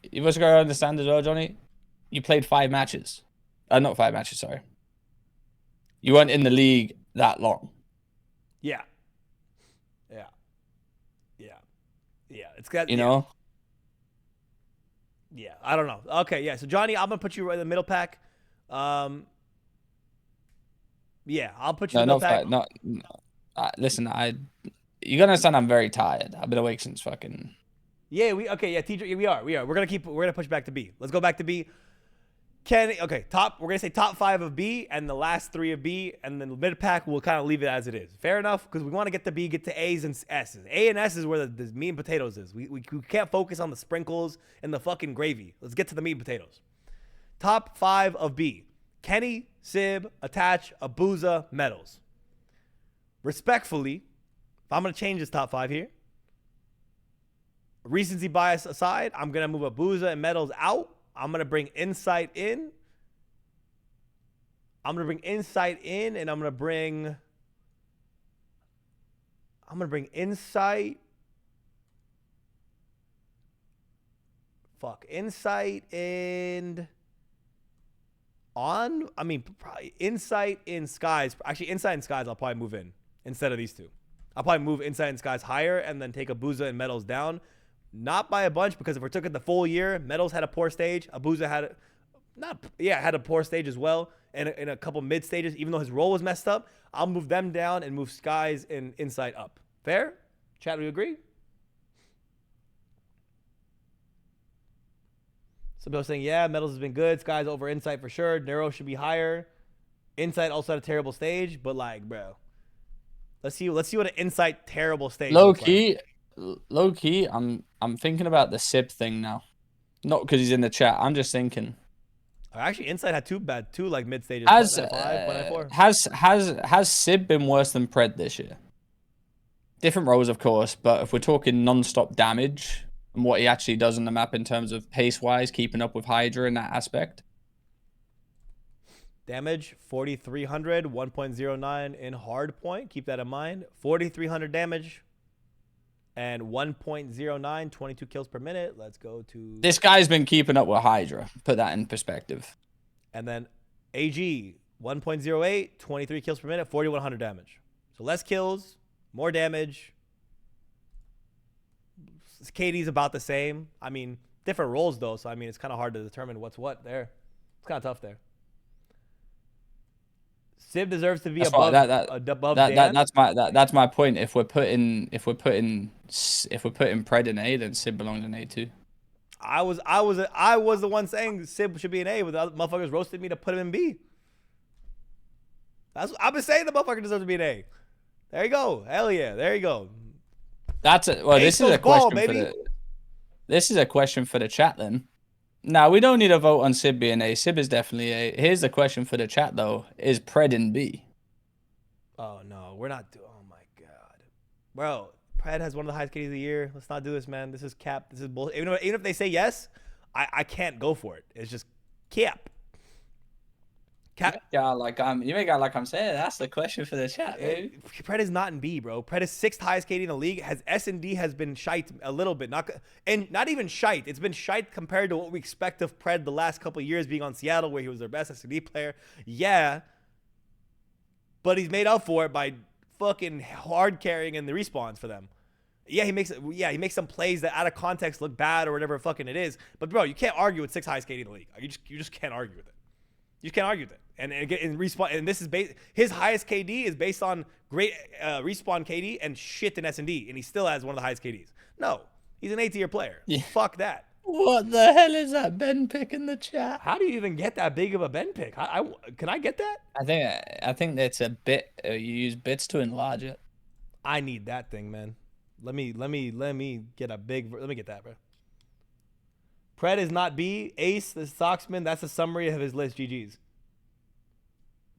you've also got to understand as well, Johnny. You played 5 matches. Not 5 matches, sorry. You weren't in the league that long. Yeah. It's got, know? Yeah, I don't know. Okay, yeah. So, Johnny, I'm going to put you right in the middle pack. Yeah, I'll put you in the middle pack. Listen, you got to understand I'm very tired. I've been awake since fucking... Yeah, TJ, we are. We're going to push back to B. Let's go back to B. We're gonna say top 5 of B and the last 3 of B, and then the mid pack we'll kind of leave it as it is. Fair enough, because we want to get to B, get to A's and S's. A and S is where the meat and potatoes is. We can't focus on the sprinkles and the fucking gravy. Let's get to the meat and potatoes. Top 5 of B: Kenny, Sib, Attach, Abuza, Metals. Respectfully, if I'm gonna change this top 5 here, recency bias aside, I'm gonna move Abuza and Metals out. I'm going to bring Insight in. And I'm going to bring Insight. Insight and on. I mean, probably Insight in Skies. Actually, Insight and Skies I'll probably move in instead of these two. I'll probably move Insight and Skies higher and then take Abuza and Metals down. Not by a bunch, because if we're took it the full year, Metals had a poor stage. Abuza had a poor stage as well, and in a couple mid stages, even though his role was messed up. I'll move them down and move Skies and Insight up. Fair? Chat, do you agree? Some people saying, yeah, Metals has been good. Skies over Insight for sure. Neuro should be higher. Insight also had a terrible stage, but like, bro, let's see what an Insight terrible stage looks like. Low key, I'm thinking about the Sib thing now. Not because he's in the chat. I'm just thinking. Actually, Insight had two like mid stages. Has Sib been worse than Pred this year? Different roles, of course, but if we're talking non-stop damage and what he actually does on the map in terms of pace-wise, keeping up with Hydra in that aspect. Damage 4,300, 1.09 in hard point. Keep that in mind. 4,300 damage. And 1.09, 22 kills per minute. Let's go to... This guy's been keeping up with Hydra. Put that in perspective. And then AG, 1.08, 23 kills per minute, 4,100 damage. So less kills, more damage. KD's about the same. I mean, different roles, though. So, I mean, it's kind of hard to determine what's what there. It's kind of tough there. Sib deserves to be above Dan. That's my point. If we're putting Pred in A, then Sib belongs in A too. I was the one saying Sib should be in A, but the other motherfuckers roasted me to put him in B. I've been saying the motherfucker deserves to be in A. There you go. Hell yeah. There you go. This is a question for the chat then. Now, we don't need a vote on Sib being A. Sib is definitely A. Here's the question for the chat, though. Is Pred in B? Oh, no. We're not doing... Oh, my God. Bro, Pred has one of the highest KDs of the year. Let's not do this, man. This is cap. This is bullshit. Even if they say yes, I can't go for it. It's just cap. You make out like I'm saying that's the question for the chat, baby. Pred is not in B, bro. Pred is 6th highest KD in the league. Has S&D has been shite a little bit, not even shite. It's been shite compared to what we expect of Pred the last couple of years being on Seattle, where he was their best S&D player. Yeah, but he's made up for it by fucking hard carrying in the respawns for them. Yeah, he makes some plays that out of context look bad or whatever fucking it is. But bro, you can't argue with 6th highest KD in the league. You just can't argue with it. You can't argue with it. And respawn, and this is his highest KD is based on great respawn KD and shit in S&D, and he still has one of the highest KDs. No, he's an A-tier player. Yeah. Fuck that. What the hell is that Ben pick in the chat? How do you even get that big of a Ben pick? Can I get that? I think that's a bit. You use bits to enlarge it. I need that thing, man. Let me get a big. Let me get that, bro. Pred is not B. Ace, the Socksman. That's a summary of his list. GG's.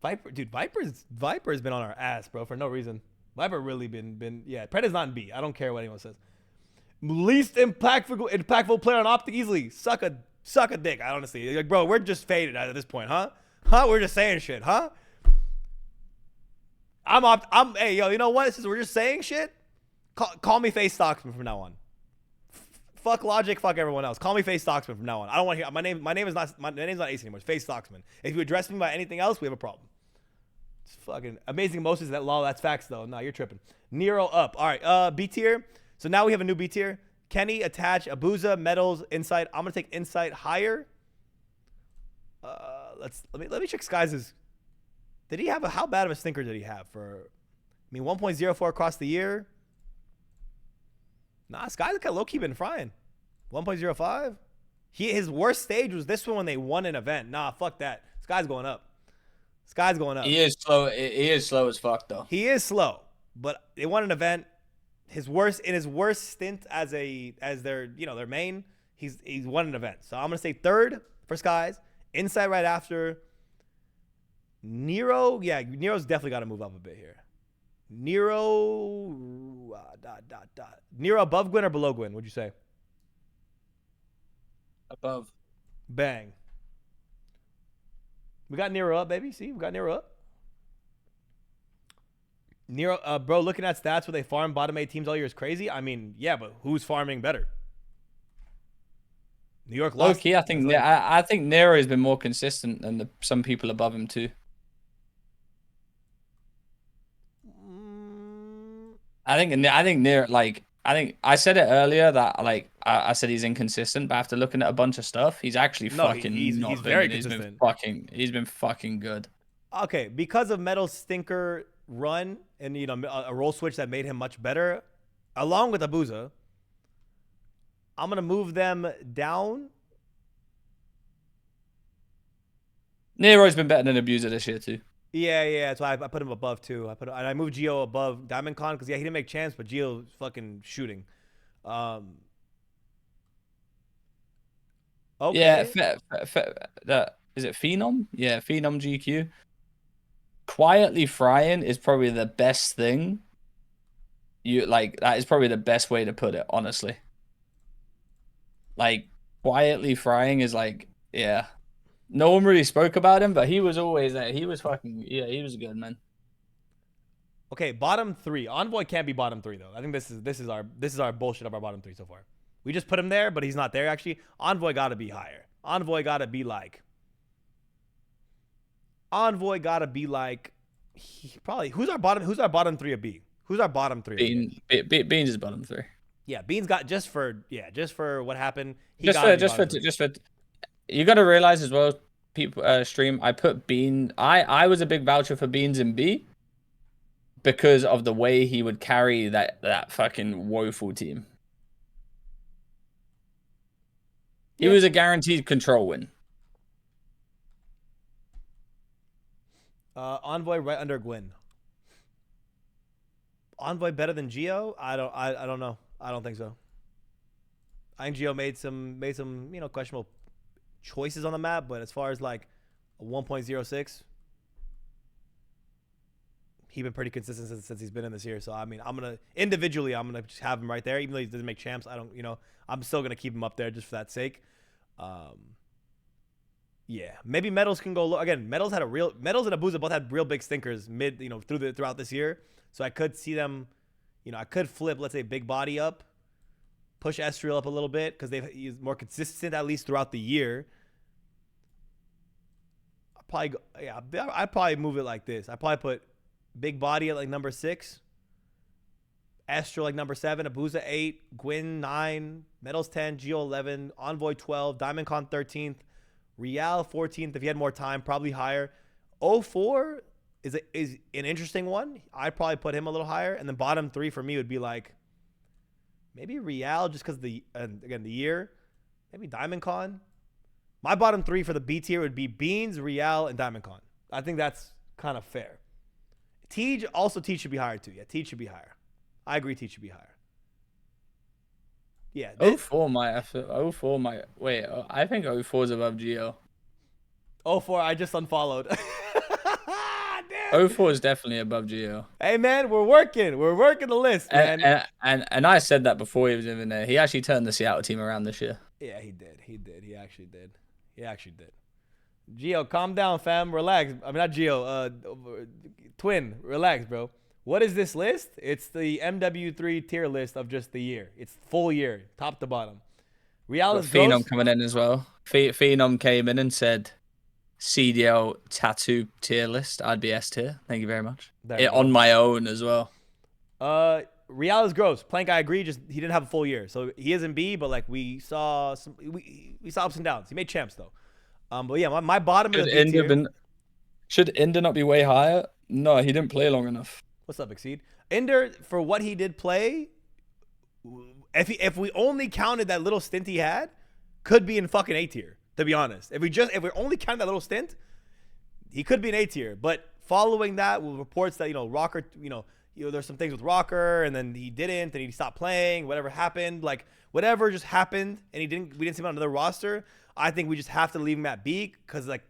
Viper, dude. Viper's been on our ass, bro, for no reason. Viper really been. Yeah, Pred is not in B. I don't care what anyone says. Least impactful player on Optic easily. Suck a dick. I honestly, like, bro, we're just faded at this point, huh? We're just saying shit, huh? Hey, yo, you know what? Since we're just saying shit, call me Face Stocksman from now on. Fuck Logic, fuck everyone else. Call me Face Stocksman from now on. I don't want to hear my name. My name's not Ace anymore. It's Face Stocksman. If you address me by anything else, we have a problem. It's fucking amazing emotions. That's facts though. No, you're tripping. Nero up. All right. B tier. So now we have a new B tier. Kenny, Attach, Abuza, Metals, Insight. I'm gonna take Insight higher. Let me check Skies'. Did he have how bad of a stinker did he have for? I mean, 1.04 across the year. Nah, Skies got low key been frying. 1.05. His worst stage was this one when they won an event. Nah, fuck that. Sky's going up. Sky's going up. He is slow. He is slow as fuck though. He is slow, but they won an event. His worst stint as their main, he's won an event. So I'm gonna say 3rd for Skies. Inside right after. Nero, yeah, Nero's definitely got to move up a bit here. Nero, Nero above Gwyn or below Gwyn? What'd you say? Above. Bang. We got Nero up, baby. See, we got Nero up. Nero, bro, looking at stats where they farm bottom 8 teams all year is crazy. I mean, yeah, but who's farming better? New York lost. Okay, I think Nero has been more consistent than some people above him too. I think Nero, I said it earlier that I said he's inconsistent, but after looking at a bunch of stuff, he's actually he's very consistent. He's been fucking good. Okay, because of Metal's stinker run and a role switch that made him much better, along with Abuza, I'm gonna move them down. Nero's been better than Abuser this year too. Yeah, that's why I put him above too. I moved Geo above Diamond Con because he didn't make chance, but Geo's fucking shooting. Okay. Yeah, is it Phenom? Yeah, Phenom GQ. Quietly frying is probably the best thing. That is probably the best way to put it, honestly. Quietly frying is yeah. No one really spoke about him, but he was always there. He was he was good, man. Okay, bottom 3. Envoy can't be bottom 3 though. I think this is our bullshit of our bottom 3 so far. We just put him there, but he's not there actually. Envoy gotta be higher. Envoy gotta be probably who's our bottom 3 of B? Who's our bottom 3? Beans is bottom 3. Yeah, Beans got just for what happened. Just for you got to realize as well, people stream. I put Bean. I was a big voucher for Beans in B because of the way he would carry that fucking woeful team. He was a guaranteed control win. Envoy right under Gwyn. Envoy better than Geo? I don't know. I don't think so. I think Geo made some questionable choices on the map, but as far as a 1.06, he's been pretty consistent since he's been in this year. So I mean, I'm gonna just have him right there, even though he doesn't make champs. I'm still gonna keep him up there just for that sake. Yeah, maybe Metals can go low. Again, Metals and Abuza both had real big stinkers throughout this year. So I could see them, I could flip, let's say, Big Body up, push Estriel up a little bit because he's more consistent at least throughout the year. I'd probably move it like this. I'd probably put Big Body at like number 6, Estriel like number 7, Abuza 8, Gwyn 9, Metals 10, Geo 11, Envoy 12, Diamond Con 13th, Real 14th. If he had more time, probably higher. 04 is an interesting one. I'd probably put him a little higher. And then bottom 3 for me would be like maybe Real just because the year. Maybe Diamond Con. My bottom 3 for the B tier would be Beans, Real, and Diamond Con. I think that's kind of fair. Tej should be higher too. Yeah, Tej should be higher. I agree Tej should be higher. Yeah. 04 might. Wait, I think 04 is above Geo. 04, I just unfollowed. 04 is definitely above Geo. Hey man, we're working the list, man. And I said that before he was even there. He actually turned the Seattle team around this year. Yeah, he did. He actually did. Geo, calm down, fam. Relax. I mean, not Geo. Twin, relax, bro. What is this list? It's the MW3 tier list of just the year. It's full year, top to bottom. Real is Phenom Ghost. coming in as well. Phenom came in and said, CDL tattoo tier list. I'd be S tier. Thank you very much. On my own as well. Real is gross. Plank, I agree. Just he didn't have a full year, so he is in B. But like we saw ups and downs. He made champs though. But yeah, my bottom is B tier. Should Ender not be way higher? No, he didn't play long enough. What's up, Exceed? Ender, for what he did play, if we only counted that little stint he had, could be in fucking A tier. To be honest, if we only count that little stint, he could be an A tier. But following that, with reports that RØKKR, there's some things with RØKKR, and then he didn't, and he stopped playing. Whatever happened, like whatever just happened, and we didn't see him on another roster. I think we just have to leave him at B because like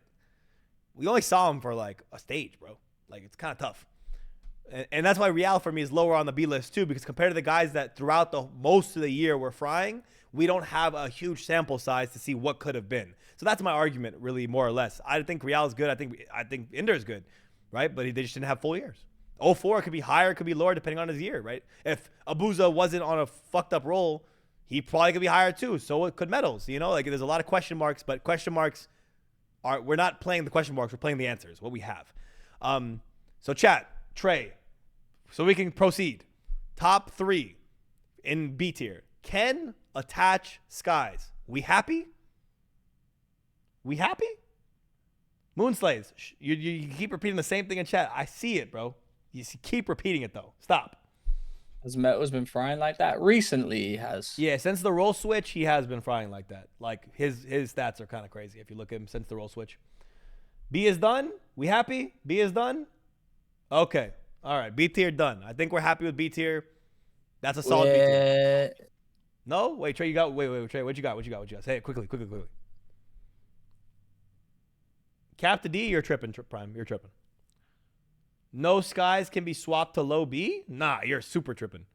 we only saw him for like a stage, bro. Like it's kind of tough. And that's why Real for me is lower on the B list too, because compared to the guys that throughout the most of the year were frying, we don't have a huge sample size to see what could have been. So that's my argument, really, more or less. I think Real is good. I think Ender is good, right? But they just didn't have full years. 04 could be higher, could be lower, depending on his year, right? If Abuza wasn't on a fucked up roll, he probably could be higher too. So it could Metals, like there's a lot of question marks, but question marks we're not playing the question marks, we're playing the answers, what we have. So chat, Trey, so we can proceed. Top 3 in B tier. Ken, Attach, Skies. We happy? We happy? Moonslays, you keep repeating the same thing in chat. I see it, bro. You keep repeating it, though. Stop. Has Metal's been frying like that? Recently, he has. Yeah, since the role switch, he has been frying like that. Like, his stats are kind of crazy if you look at him since the role switch. B is done? We happy? B is done? Okay. All right, B tier done. I think we're happy with B tier. That's a solid B tier. No? Wait, Trey, wait, Trey, what you got? Say it quickly. Cap to D, you're tripping, Prime. You're tripping. No Skies can be swapped to low B? Nah, you're super tripping.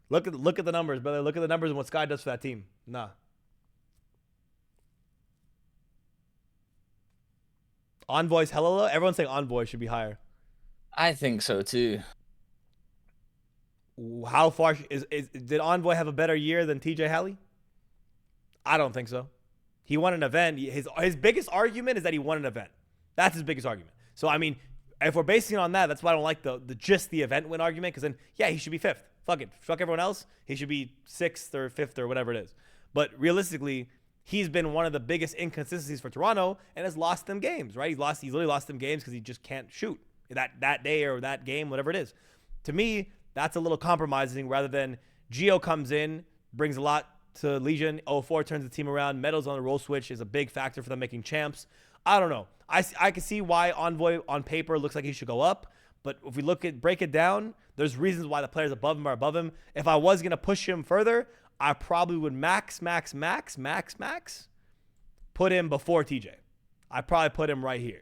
Look at the numbers, brother. Look at the numbers and what Sky does for that team. Nah. Envoy's hella low? Everyone's saying Envoy should be higher. I think so too. How far did Envoy have a better year than TJ Halley? I don't think so. He won an event. His biggest argument is that he won an event. That's his biggest argument. So I mean, if we're basing it on that, that's why I don't like the event win argument, because then yeah, he should be 5th. Fuck it. Fuck everyone else. He should be 6th or 5th or whatever it is. But realistically, he's been one of the biggest inconsistencies for Toronto and has lost them games, right? He's literally lost them games because he just can't shoot that day or that game, whatever it is. To me, that's a little compromising rather than Geo comes in, brings a lot to Legion. 04 turns the team around. Metals on the role switch is a big factor for them making champs. I don't know. I can see why Envoy on paper looks like he should go up. But if we break it down, there's reasons why the players above him are above him. If I was going to push him further, I probably would max put him before TJ. I'd probably put him right here.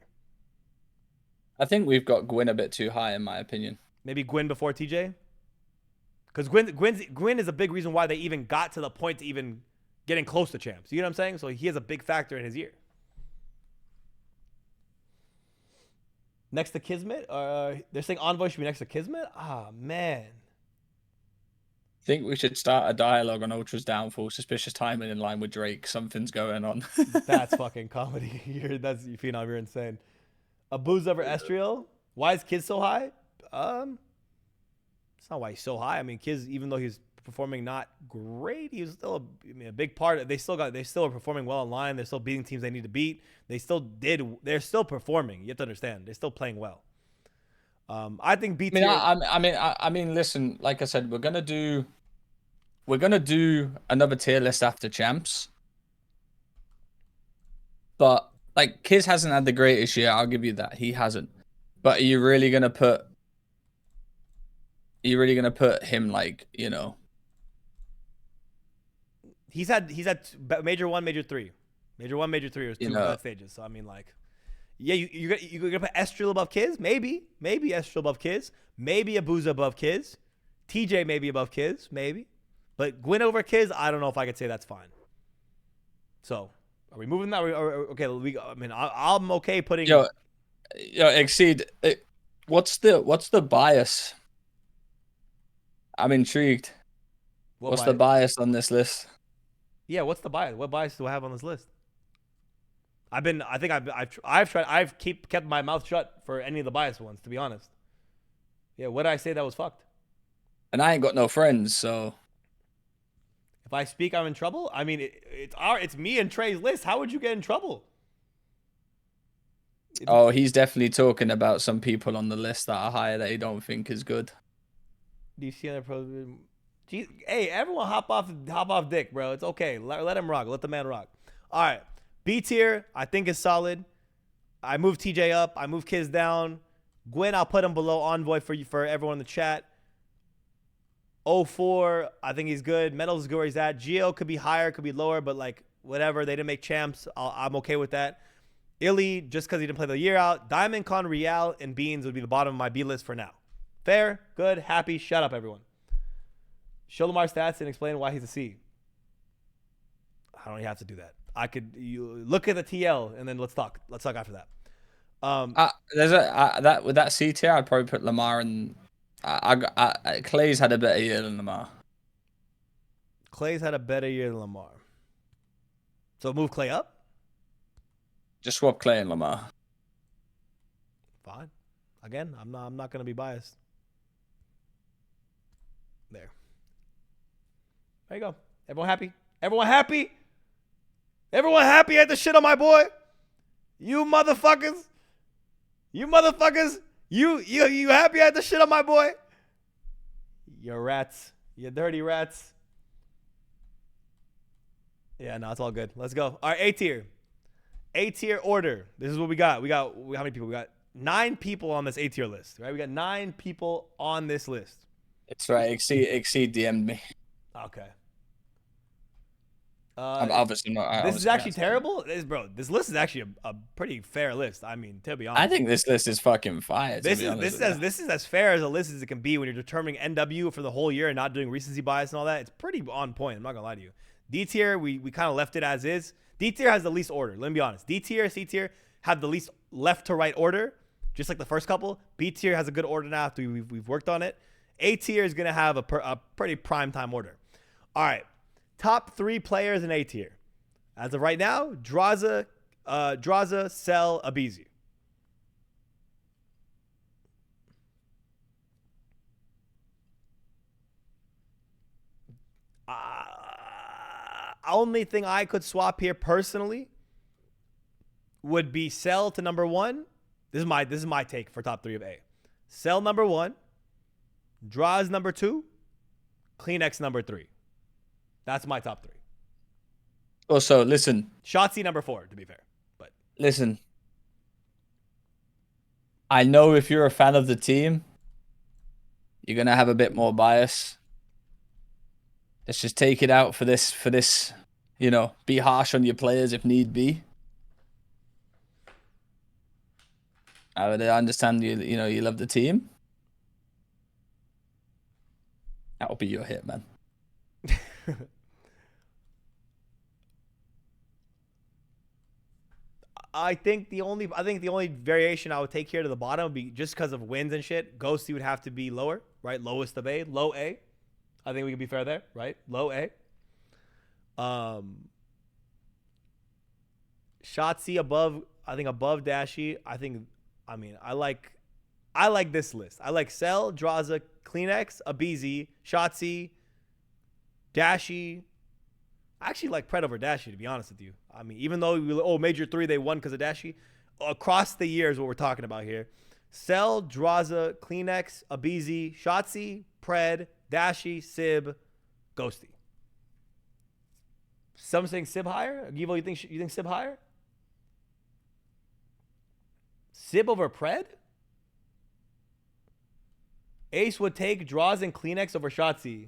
I think we've got Gwyn a bit too high, in my opinion. Maybe Gwyn before TJ? Because Gwyn is a big reason why they even got to the point to even getting close to champs. You know what I'm saying? So he has a big factor in his year. Next to Kismet? They're saying Envoy should be next to Kismet? Ah, man. Think we should start a dialogue on Ultra's downfall. Suspicious timing in line with Drake. Something's going on. That's fucking comedy. That's Phenom. You're insane. A booze over Estriel? Why is Kiz so high? It's not why he's so high. I mean, Kiz, even though he's performing not great, he was still a big part. They still are performing well online. They're still beating teams they need to beat. They're still performing. You have to understand. They're still playing well. I think B tier. I mean, listen. Like I said, we're gonna do another tier list after champs. But like, Kiz hasn't had the greatest year. I'll give you that. He hasn't. But are you really gonna put him like, you know? He's had major 1, major 3. Major 1, major 3 was 2 bad stages. So I mean, like, yeah, you're gonna put Estriel above Kiz? Maybe Estriel above Kiz. Maybe Abuza above Kiz. TJ maybe above Kiz, maybe. But Gwyn over Kiz, I don't know if I could say that's fine. So, are we moving that? Okay, I'm okay putting. Yo, Exceed. What's the bias? I'm intrigued. What's the bias on this list? Yeah, what's the bias? What bias do I have on this list? I've kept my mouth shut for any of the biased ones, to be honest. Yeah, what did I say that was fucked? And I ain't got no friends, so if I speak, I'm in trouble. I mean, it's me and Trei's list. How would you get in trouble? Oh, he's definitely talking about some people on the list that are higher that he don't think is good. Do you see other pros? Hey, everyone hop off dick, bro. It's okay. Let him rock. Let the man rock. All right. B tier, I think is solid. I moved TJ up. I moved Kiz down. Gwyn, I'll put him below Envoy for everyone in the chat. 04, I think he's good. Metals is good where he's at. Geo could be higher, could be lower, but like whatever. They didn't make champs. I'm okay with that. Illy, just because he didn't play the year out. Diamond, Con, Real, and Beans would be the bottom of my B list for now. Fair, good, happy. Shut up, everyone. Show Lamar stats and explain why he's a C. I don't even have to do that. You look at the TL and then let's talk. Let's talk after that. With that C tier, I'd probably put Lamar and Clay's had a better year than Lamar. Clay's had a better year than Lamar. So move Clay up. Just swap Clay and Lamar. Fine. Again, I'm not gonna be biased. There you go. Everyone happy? Everyone happy? Everyone happy at the shit on my boy? You motherfuckers? You happy at the shit on my boy? You rats. You dirty rats. Yeah, no, it's all good. Let's go. All right, A tier. A tier order. This is what we got. How many people? We got 9 people on this A tier list, right? We got 9 people on this list. It's right. Exceed DM'd me. Okay. I'm obviously not. This is actually terrible. This list is actually a pretty fair list. I mean, to be honest, I think this list is fucking fire. This is as fair as a list as it can be when you're determining NW for the whole year and not doing recency bias and all that. It's pretty on point. I'm not gonna lie to you. D tier, we kind of left it as is. D tier has the least order. Let me be honest. D tier, C tier have the least left to right order, just like the first couple. B tier has a good order now after we've worked on it. A tier is gonna have a pretty prime time order. All right. Top 3 players in A tier. As of right now, Draza, Cell, Abizi. Only thing I could swap here personally would be Cell to number 1. This is my take for top 3 of A. Cell number 1, Draz number 2, Kleenex number 3. That's my top 3. Also, listen. Shotzi number 4, to be fair. But listen. I know if you're a fan of the team, you're gonna have a bit more bias. Let's just take it out for this. You know, be harsh on your players if need be. I would understand you know you love the team. That'll be your hit, man. I think the only variation I would take here to the bottom would be just because of wins and shit. Ghosty would have to be lower, right? Lowest of A, low A. I think we can be fair there, right? Low A. Shotzi above, I think above Dashy. I like this list. I like Cell, Draza, Kleenex, Abizi, Shotzi, Dashy. I actually like Pred over Dashy, to be honest with you. I mean, even though Major 3 they won because of Dashy, across the years what we're talking about here. Cell, Draza, Kleenex, Abizi, Shotzi, Pred, Dashy, Sib, Ghosty. Some saying Sib higher. Givo, you think Sib higher? Sib over Pred? Ace would take Draws and Kleenex over Shotzi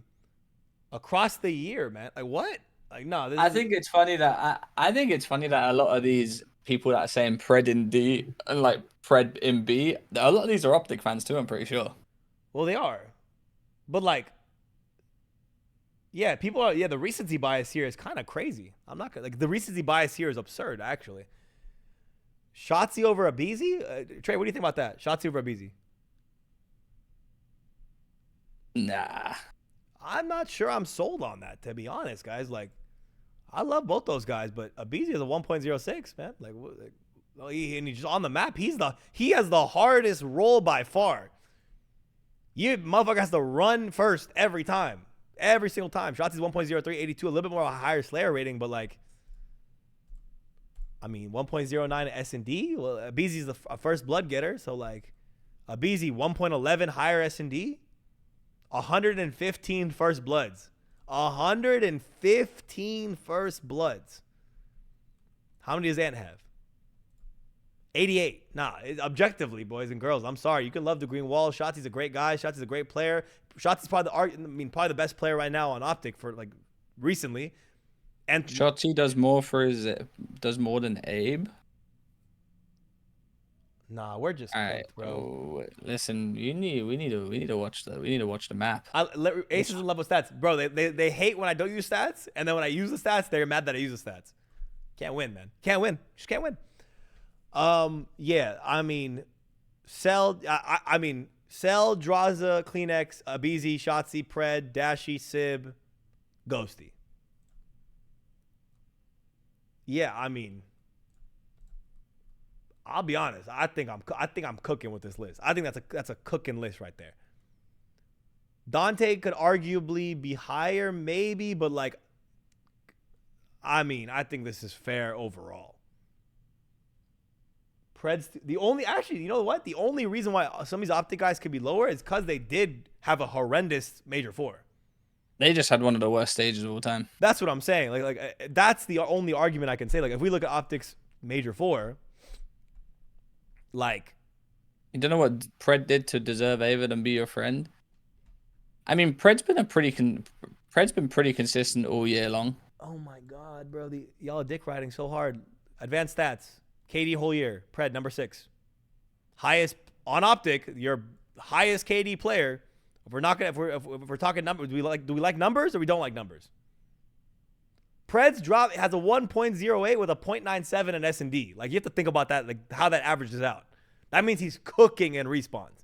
across the year, man. Like what? Like no. I think it's funny that a lot of these people that are saying Pred in D and like Pred in B, a lot of these are Optic fans too. I'm pretty sure. Well, they are, but like, yeah, people are. Yeah, the recency bias here is kind of crazy. I'm not gonna like the recency bias here is absurd, actually. Shotzi over Abizi? Trey, what do you think about that? Shotzi over Abizi? Nah. I'm not sure I'm sold on that, to be honest, guys. Like, I love both those guys, but Abizi is a 1.06, man. Like, and he's just on the map. He has the hardest role by far. You motherfucker has to run first every time. Every single time. Shotzi's 1.03, 82, a little bit more of a higher Slayer rating, but like, I mean, 1.09 S&D. Well, Abizi's the first blood getter, so like, Abizi 1.11 higher S&D. 115 first bloods. 115 first bloods. How many does Ant have? 88. Nah, objectively, boys and girls, I'm sorry. You can love the green wall. Shotzi's a great guy. Shotzi's a great player. Shotzi's probably the best player right now on Optic for like recently. And Shotzi does more than Abe. Nah, we're just cooked, bro. Oh, listen, we need to watch the map. Ace is in love with stats, bro. They hate when I don't use stats, and then when I use the stats, they're mad that I use the stats. Can't win, man. Can't win. Just can't win. Yeah. I mean, Cell, Draza, Kleenex, Abizi, Shotzi, Pred, Dashy, Sib, Ghosty. Yeah, I mean, I'll be honest. I think I'm cooking with this list. I think that's a cooking list right there. Dante could arguably be higher, maybe, but like, I mean, I think this is fair overall. Pred's the only, actually, you know what? The only reason why some of these Optic guys could be lower is because they did have a horrendous Major 4. They just had one of the worst stages of all time. That's what I'm saying. Like that's the only argument I can say. Like, if we look at Optic's Major 4, like, you don't know what Pred did to deserve Avid and be your friend. I mean, Pred's been pretty consistent all year long. Oh my god, bro! Y'all are dick riding so hard. Advanced stats: KD whole year. Pred number 6, highest on Optic. Your highest KD player. If we're talking numbers, do we like numbers or we don't like numbers? Pred's drop has a 1.08 with a 0.97 in S&D. Like, you have to think about that, like how that averages out. That means he's cooking in respawns.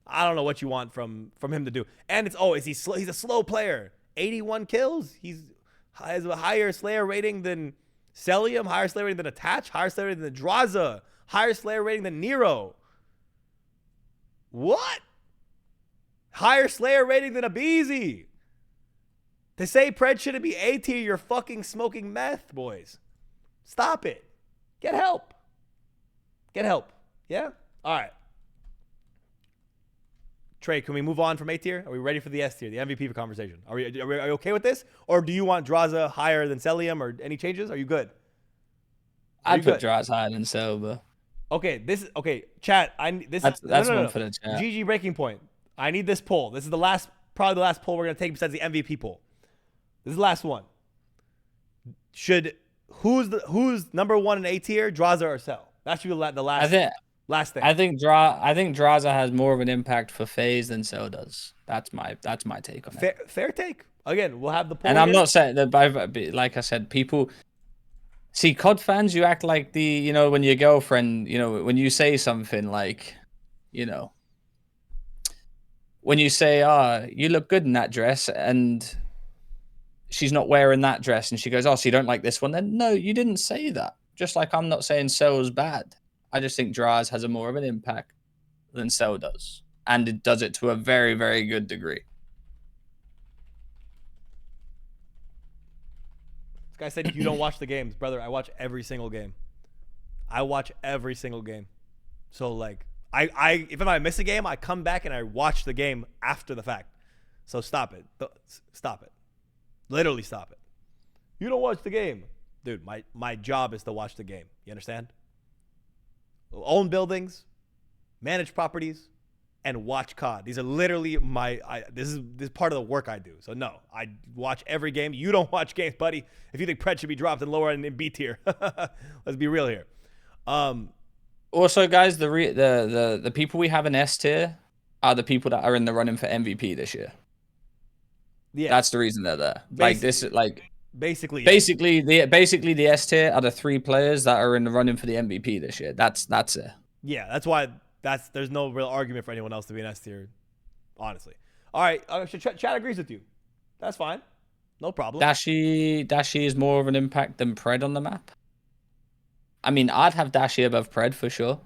I don't know what you want from him to do. And is he slow? He's a slow player. 81 kills. He has a higher Slayer rating than Celium, higher Slayer rating than Attach, higher Slayer rating than Draza, higher Slayer rating than Nero. What? Higher Slayer rating than Abizi. To say Pred shouldn't be A tier, you're fucking smoking meth, boys. Stop it. Get help. Get help. Yeah? All right. Trey, can we move on from A tier? Are we ready for the S tier, the MVP conversation? Are you okay with this? Or do you want Draza higher than Celium or any changes? Are you good? I'd put Draza higher than Cel, but... Okay, chat. That's one for the chat. GG breaking point. I need this poll. This is probably the last poll we're gonna take besides the MVP poll. This is the last one. Who's number 1 in A tier, Draza or Cell? That should be the last thing. I think Draza has more of an impact for FaZe than Cell does. That's my take on it. Fair take. Again, we'll have the poll. And I'm not saying that, like I said, people See, COD fans, you act like when your girlfriend, when you say something like, you know, when you say, you look good in that dress, and she's not wearing that dress, and she goes, oh, so you don't like this one? Then no, you didn't say that. Just like I'm not saying Cell's bad. I just think Draz has a more of an impact than Cell does. And it does it to a very, very good degree. This guy said you don't watch the games. Brother, I watch every single game. I watch every single game. So, like, if I miss a game, I come back and I watch the game after the fact. So stop it. Stop it. Literally stop it. You don't watch the game. Dude, my job is to watch the game. You understand? Own buildings, manage properties, and watch COD. These are literally this is part of the work I do. So no, I watch every game. You don't watch games, buddy. If you think Pred should be dropped and lower in B tier, let's be real here. Also, guys, the people we have in S tier are the people that are in the running for MVP this year. Yeah, that's the reason they're there. Basically the S tier are the 3 players that are in the running for the MVP this year. That's it. Yeah, that's why there's no real argument for anyone else to be an S tier, honestly. All right, chat agrees with you. That's fine, no problem. Dashy is more of an impact than Pred on the map. I mean, I'd have Dashy above Pred for sure.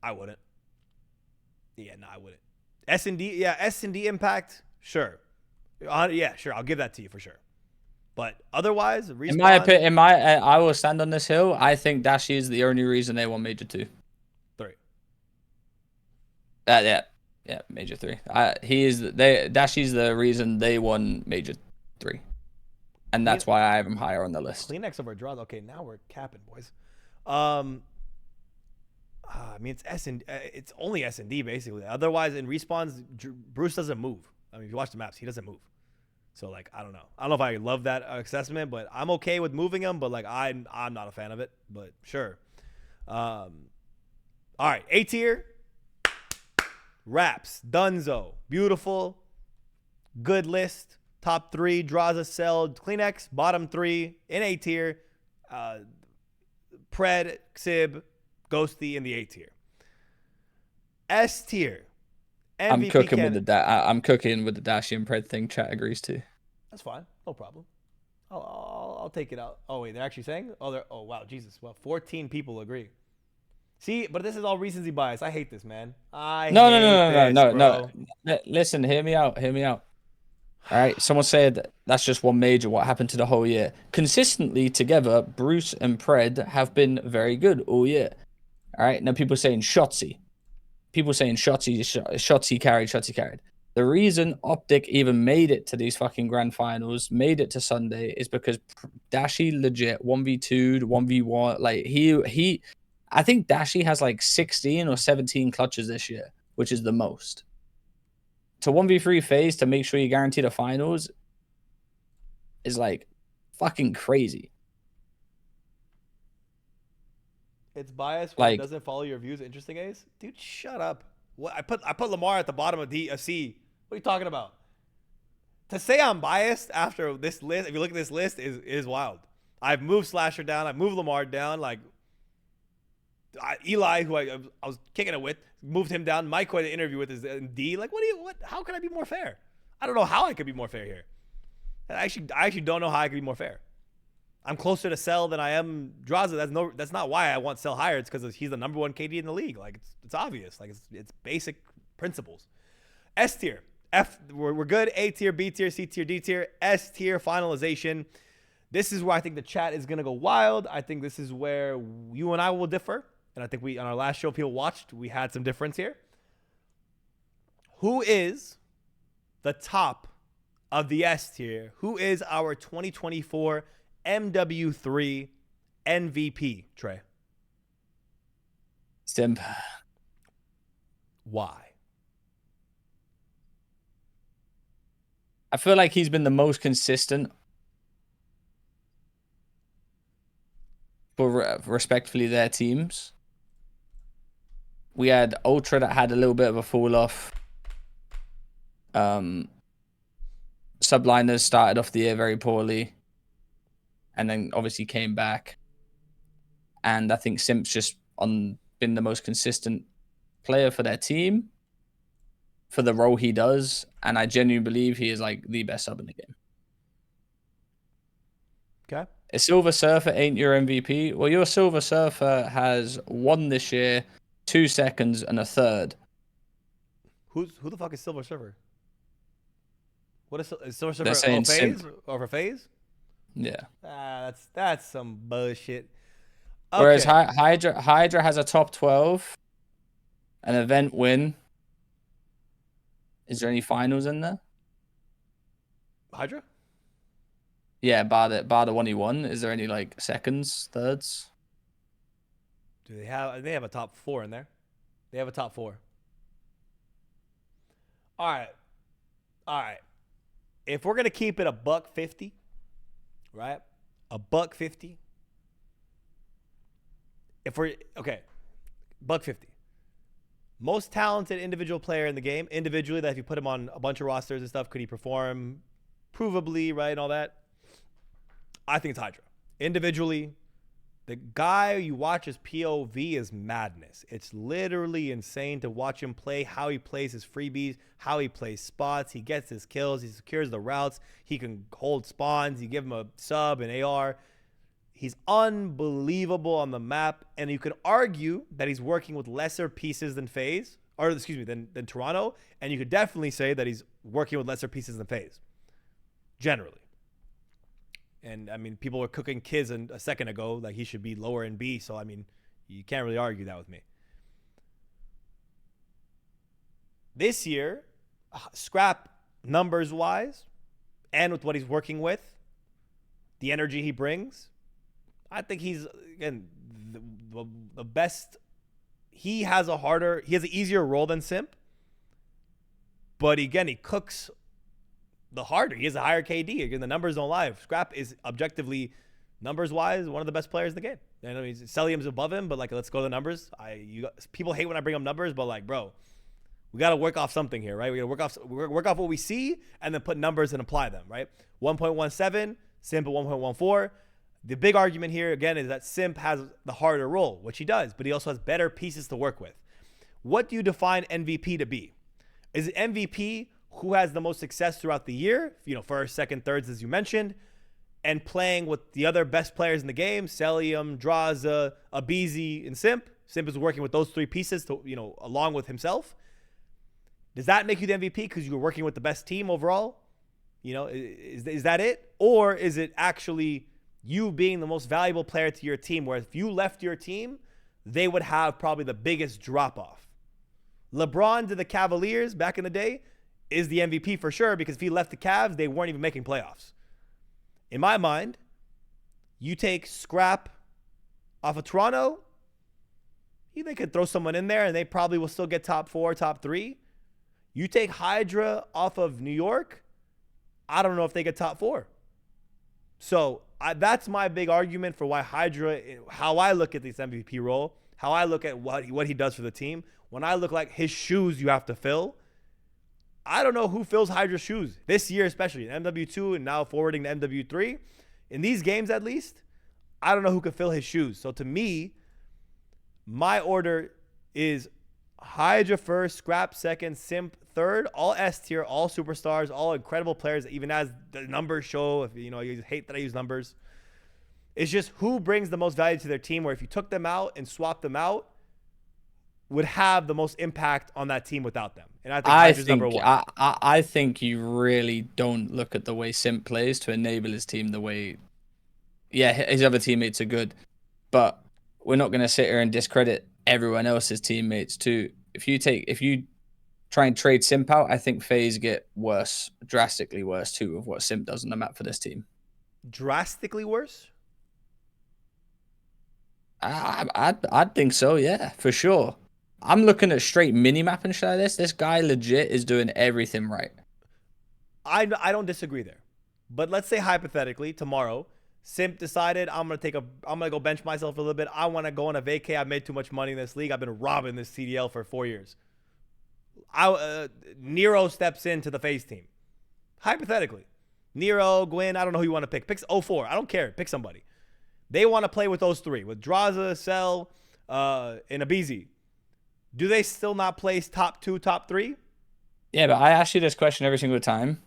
I wouldn't. Yeah, no, I wouldn't. S&D impact, sure. Yeah, sure, I'll give that to you for sure. But otherwise, in my opinion, I will stand on this hill. I think Dashy is the only reason they won Major 2. 3. Yeah, Major 3. Dashy's the reason they won Major 3, and that's why I have him higher on the list. Kleenex over draws. Okay, now we're capping, boys. I mean, it's only S&D basically. Otherwise, in respawns, Bruce doesn't move. I mean, if you watch the maps, he doesn't move. So, like, I don't know. I don't know if I love that assessment, but I'm okay with moving him. But, like, I'm not a fan of it. But sure. All right, A tier. Raps, Dunzo, beautiful, good list. Top 3, Draza, Cell, Kleenex. Bottom 3 in A tier. Pred, Xib, Ghosty in the A tier. S tier. I'm cooking with the Dashy and Pred thing. Chat agrees too. That's fine, no problem. I'll take it out. Oh wait, they're actually saying? Oh wow, Jesus. Well, 14 people agree. See, but this is all recency bias. I hate this, man. No. Listen, hear me out. All right, someone said that's just one major. What happened to the whole year? Consistently together, Bruce and Pred have been very good all year. All right, now people are saying Shotzzy. Shotzzy carried. The reason Optic even made it to these fucking grand finals, made it to Sunday, is because Dashy legit 1v2'd, 1v1. Like I think Dashy has like 16 or 17 clutches this year, which is the most. To 1v3 phase to make sure you guarantee the finals is like fucking crazy. It's biased when it doesn't follow your views. Interesting, Ace? Dude, shut up. What I put Lamar at the bottom of C. What are you talking about? To say I'm biased after this list, if you look at this list, is wild. I've moved Slasher down. I've moved Lamar down. Like Eli, who I was kicking it with, moved him down. Mike, who I had an interview with, is in D. Like, how can I be more fair? I don't know how I could be more fair here. I actually don't know how I could be more fair. I'm closer to Cell than I am Draza. That's not why I want Cell higher. It's because he's the number 1 KD in the league. Like it's obvious. Like it's basic principles. S tier. F, we're good. A tier, B tier, C tier, D tier. S tier finalization. This is where I think the chat is gonna go wild. I think this is where you and I will differ. And I think on our last show people watched, we had some difference here. Who is the top of the S tier? Who is our 2024 MW3 MVP, Trey? Simp. Why? I feel like he's been the most consistent for respectfully their teams. We had Ultra that had a little bit of a fall off. Subliners started off the year very poorly, and then obviously came back. And I think Simp's just been the most consistent player for their team for the role he does. And I genuinely believe he is like the best sub in the game. Okay. A Silver Surfer ain't your MVP. Well, your Silver Surfer has 1 this year, 2 seconds, and a 3rd. Who the fuck is Silver Surfer? What is Silver They're Surfer? Oh, saying FaZe? Simp. Or for FaZe? Yeah. That's some bullshit. Okay. Whereas Hydra has a top 12, an event win. Is there any finals in there? Hydra? Yeah, bar the one he won. Is there any like seconds, thirds? Do they have? They have a top 4 in there. They have a top 4. All right. If we're gonna keep it a $150, right? A $150. If we're okay, $150. Most talented individual player in the game, individually, that if you put him on a bunch of rosters and stuff, could he perform provably, right, and all that? I think it's Hydra. Individually, the guy you watch his POV is madness. It's literally insane to watch him play, how he plays his freebies, how he plays spots. He gets his kills. He secures the routes. He can hold spawns. You give him a sub and AR. He's unbelievable on the map. And you could argue that he's working with lesser pieces than FaZe, or excuse me, than Toronto. And you could definitely say that he's working with lesser pieces than FaZe, generally. And, I mean, people were cooking kids a second ago like he should be lower in B. So, I mean, you can't really argue that with me. This year, Scrap numbers-wise and with what he's working with, the energy he brings, I think he's, again, the best. He has an easier role than Simp. But, again, he cooks the harder. He has a higher KD. Again, the numbers don't lie. Scrap is objectively, numbers-wise, one of the best players in the game. I know Celium's above him, but, like, let's go to the numbers. People hate when I bring up numbers, but, like, bro, we got to work off something here, right? We got to work off what we see and then put numbers and apply them, right? 1.17, Simp at 1.14. The big argument here, again, is that Simp has the harder role, which he does, but he also has better pieces to work with. What do you define MVP to be? Is it MVP who has the most success throughout the year, first, second, thirds, as you mentioned, and playing with the other best players in the game, Celium, Draza, Abizi, and Simp? Simp is working with those 3 pieces to, along with himself. Does that make you the MVP because you're working with the best team overall? Is that it? Or is it actually you being the most valuable player to your team, where if you left your team, they would have probably the biggest drop-off? LeBron to the Cavaliers back in the day is the MVP for sure, because if he left the Cavs, they weren't even making playoffs. In my mind, you take Scrap off of Toronto, they could throw someone in there and they probably will still get top 4, top 3. You take Hydra off of New York, I don't know if they get top 4. So that's my big argument for why Hydra, how I look at this MVP role, how I look at what he does for the team. When I look like his shoes you have to fill, I don't know who fills Hydra's shoes this year, especially in MW2 and now forwarding to MW3. In these games, at least, I don't know who could fill his shoes. So to me, my order is Hydra first, Scrap second, Simp third, all S tier, all superstars, all incredible players, even as the numbers show. If you hate that I use numbers. It's just who brings the most value to their team, where if you took them out and swapped them out, would have the most impact on that team without them. And I think Hydra's number 1. I think you really don't look at the way Simp plays to enable his team the way... Yeah, his other teammates are good, but we're not going to sit here and discredit everyone else's teammates too. If you try and trade Simp out, I think FaZe get worse, drastically worse too, of what Simp does on the map for this team. Drastically worse? I'd think so, yeah, for sure. I'm looking at straight minimap and shit like this. This guy legit is doing everything right. I don't disagree there. But let's say hypothetically, tomorrow, Simp decided I'm gonna go bench myself a little bit. I want to go on a vacay. I've made too much money in this league. I've been robbing this CDL for 4 years. Nero steps into the FaZe team. Hypothetically. Nero, Gwyn, I don't know who you want to pick. Pick 04. I don't care. Pick somebody. They want to play with those three, with Draza, Cell, and Abizi. Do they still not place top 2, top 3? Yeah, but I ask you this question every single time.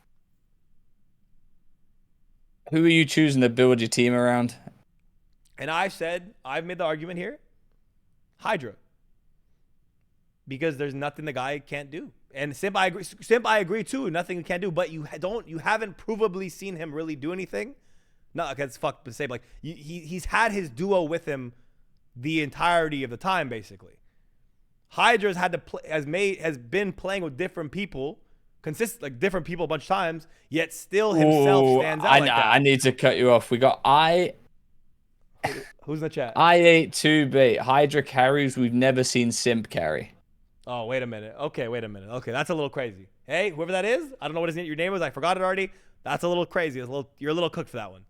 Who are you choosing to build your team around? And I've made the argument here, Hydra. Because there's nothing the guy can't do. And Simp, I agree too. Nothing he can't do. But you haven't provably seen him really do anything. Not like it's fucked to say, but like he's had his duo with him the entirety of the time, basically. Hydra's had to play, has been playing with different people, different people a bunch of times, yet still himself stands out like that. I need to cut you off. We got Who's in the chat? I82B. Hydra carries we've never seen Simp carry. Oh, wait a minute. Okay, Okay, that's a little crazy. Hey, whoever that is, I don't know what your name is. I forgot it already. That's a little crazy. You're a little cooked for that one.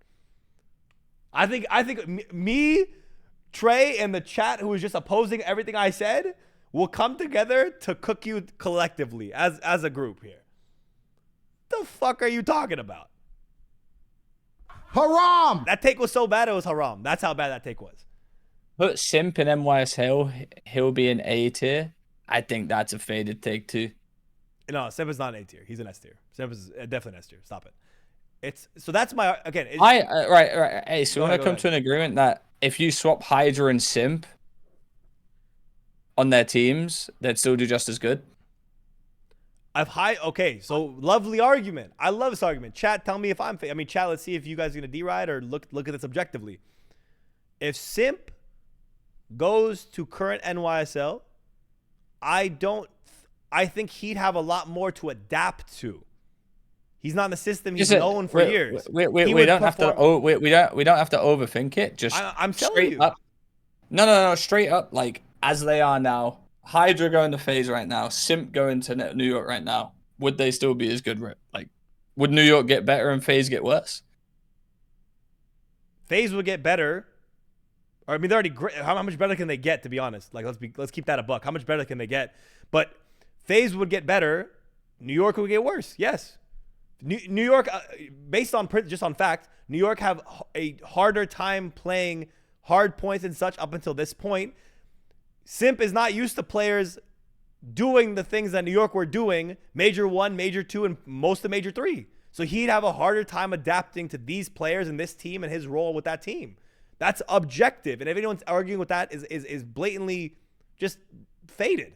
I think me, Trey, and the chat who was just opposing everything I said will come together to cook you collectively as a group here. The fuck are you talking about? Haram! That take was so bad it was haram. That's how bad that take was. Put Simp in MYS Hill. He'll be an A tier. I think that's a faded take too. No, Simp is not an A tier. He's an S tier. Simp is definitely an S tier. Stop it. So that's my again. Right. Hey, so when I come to an agreement that if you swap Hydra and Simp on their teams, they'd still do just as good. Okay, so lovely argument. I love this argument. Chat, tell me if I'm. I mean, chat. Let's see if you guys are gonna D-ride or look at this objectively. If Simp goes to current NYSL, I think he'd have a lot more to adapt to. He's not in the system he's known for years. We don't have to overthink it. Just I'm telling straight you. Up. No, straight up. Like as they are now, Hydra going to FaZe right now, Simp going to New York right now. Would they still be as good? Like, would New York get better and FaZe get worse? FaZe would get better. Or I mean, they're already great. How much better can they get? To be honest, like let's keep that a buck. How much better can they get? But FaZe would get better. New York would get worse. Yes. New York, based on just on fact, New York have a harder time playing hard points and such up until this point. Simp is not used to players doing the things that New York were doing, Major 1, Major 2, and most of Major 3. So he'd have a harder time adapting to these players and this team and his role with that team. That's objective. And if anyone's arguing with that is blatantly just faded.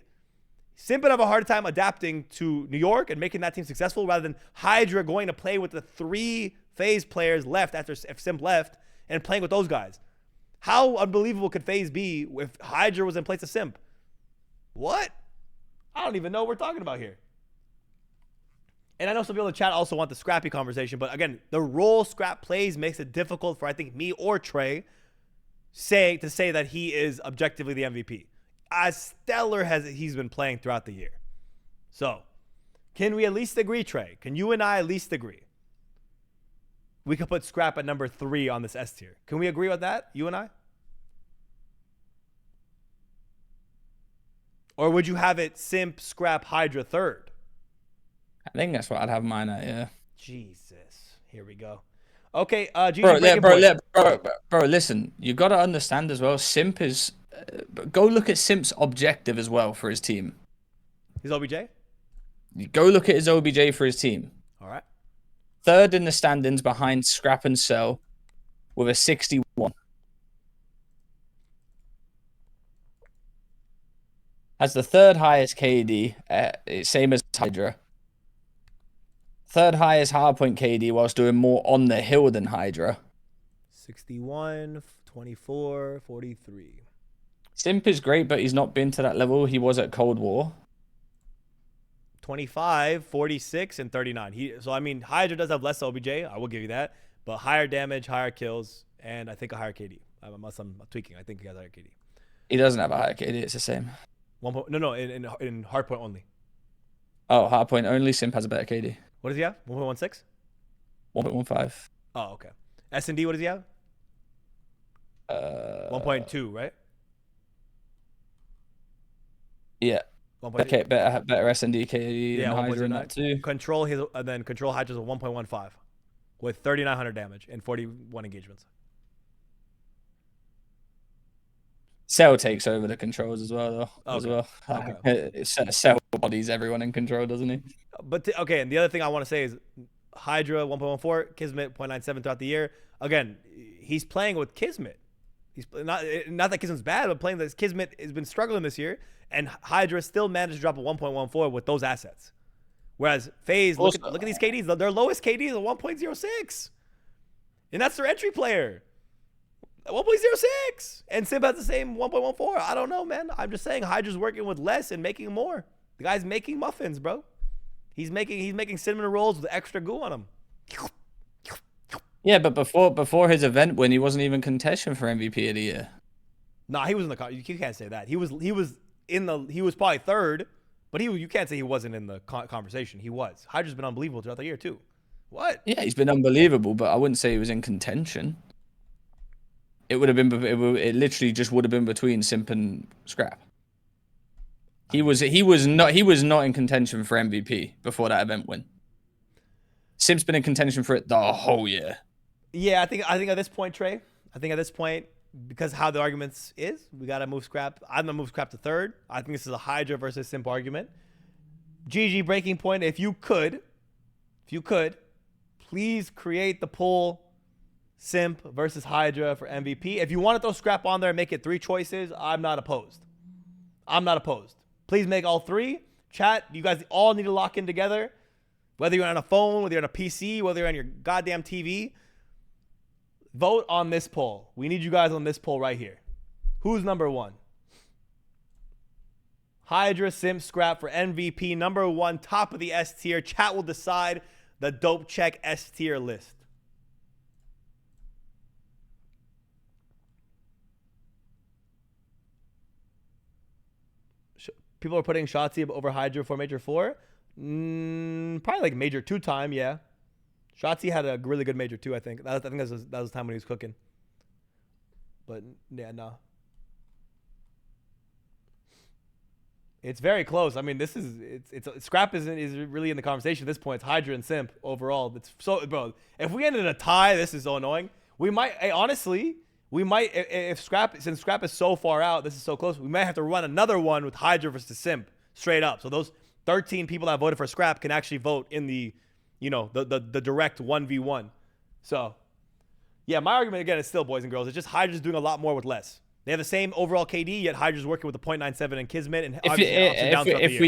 Simp would have a hard time adapting to New York and making that team successful rather than Hydra going to play with the 3 FaZe players left after Simp left and playing with those guys. How unbelievable could FaZe be if Hydra was in place of Simp? What? I don't even know what we're talking about here. And I know some people in the chat also want the scrappy conversation, but again, the role Scrap plays makes it difficult for, I think, me or Trey to say that he is objectively the MVP. As stellar as he's been playing throughout the year. So, can we at least agree, Trey? Can you and I at least agree? We could put Scrap at number 3 on this S tier. Can we agree with that, you and I? Or would you have it Simp, Scrap, Hydra 3rd? I think that's what I'd have mine at, yeah. Jesus. Here we go. Okay, bro, listen. You got to understand as well, Simp is... go look at Simp's objective as well for his team. His OBJ? Go look at his OBJ for his team. All right. 3rd in the standings behind Scrap and Cell with a 61. Has the 3rd highest KD, same as Hydra. 3rd highest hardpoint KD whilst doing more on the hill than Hydra. 61, 24, 43. Simp is great, but he's not been to that level he was at Cold War. 25, 46, and 39. So, I mean, Hydra does have less OBJ. I will give you that. But higher damage, higher kills, and I think a higher KD. Unless I'm tweaking. I think he has a higher KD. He doesn't have a higher KD. It's the same. No, in hardpoint only. Oh, hardpoint only. Simp has a better KD. What does he have? 1.16? 1.15. Oh, okay. S&D, what does he have? 1.2, right? Yeah. Okay, better S&D KD than Hydra in that too. Control Hydra's a 1.15 with 3,900 damage and 41 engagements. Cell takes over the controls as well, though. As Okay. well, Okay. Cell bodies everyone in control, doesn't he? But okay, and the other thing I want to say is Hydra 1.14, Kismet 0.97 throughout the year. Again, he's playing with Kismet. He's not that Kismet's bad, but playing this Kismet has been struggling this year, and Hydra still managed to drop a 1.14 with those assets. Whereas FaZe, look at these KDs. Their lowest KD is a 1.06, and that's their entry player. 1.06, and Simp has the same 1.14. I don't know, man. I'm just saying Hydra's working with less and making more. The guy's making muffins, bro. He's making cinnamon rolls with extra goo on them. Yeah, but before his event win, he wasn't even contention for MVP of the year. Nah, he was in the. You can't say that. He was probably third, but you can't say he wasn't in the conversation. He was. Hydra's been unbelievable throughout the year too. What? Yeah, he's been unbelievable, but I wouldn't say he was in contention. It would have been. It literally just would have been between Simp and Scrap. He was not in contention for MVP before that event win. Simp's been in contention for it the whole year. Yeah, I think at this point, Trey, because how the arguments is, we gotta move Scrap. I'm gonna move Scrap to third. I think this is a Hydra versus Simp argument. GG breaking point. If you could, please create the poll Simp versus Hydra for MVP. If you want to throw Scrap on there and make it 3 choices, I'm not opposed. Please make all 3. Chat, you guys all need to lock in together. Whether you're on a phone, whether you're on a PC, whether you're on your goddamn TV, vote on this poll. We need you guys on this poll right here. Who's number 1? Hydra, Simp, Scrap for MVP. Number 1, top of the S tier. Chat will decide the dope check S tier list. People are putting Shotzi over Hydra for Major 4. Probably like Major 2 time, yeah. Shotzi had a really good Major 2, I think. I think that was the time when he was cooking. But, yeah, no. It's very close. I mean, Scrap is really in the conversation at this point. It's Hydra and Simp overall. It's so, bro, if we ended a tie, this is so annoying. We might, honestly, if since Scrap is so far out, this is so close, we might have to run another one with Hydra versus Simp straight up. So those 13 people that voted for Scrap can actually vote in the direct 1v1. So, yeah, my argument again is still, boys and girls, it's just Hydra's doing a lot more with less. They have the same overall KD, yet Hydra's working with a 0.97 in Kismet, and if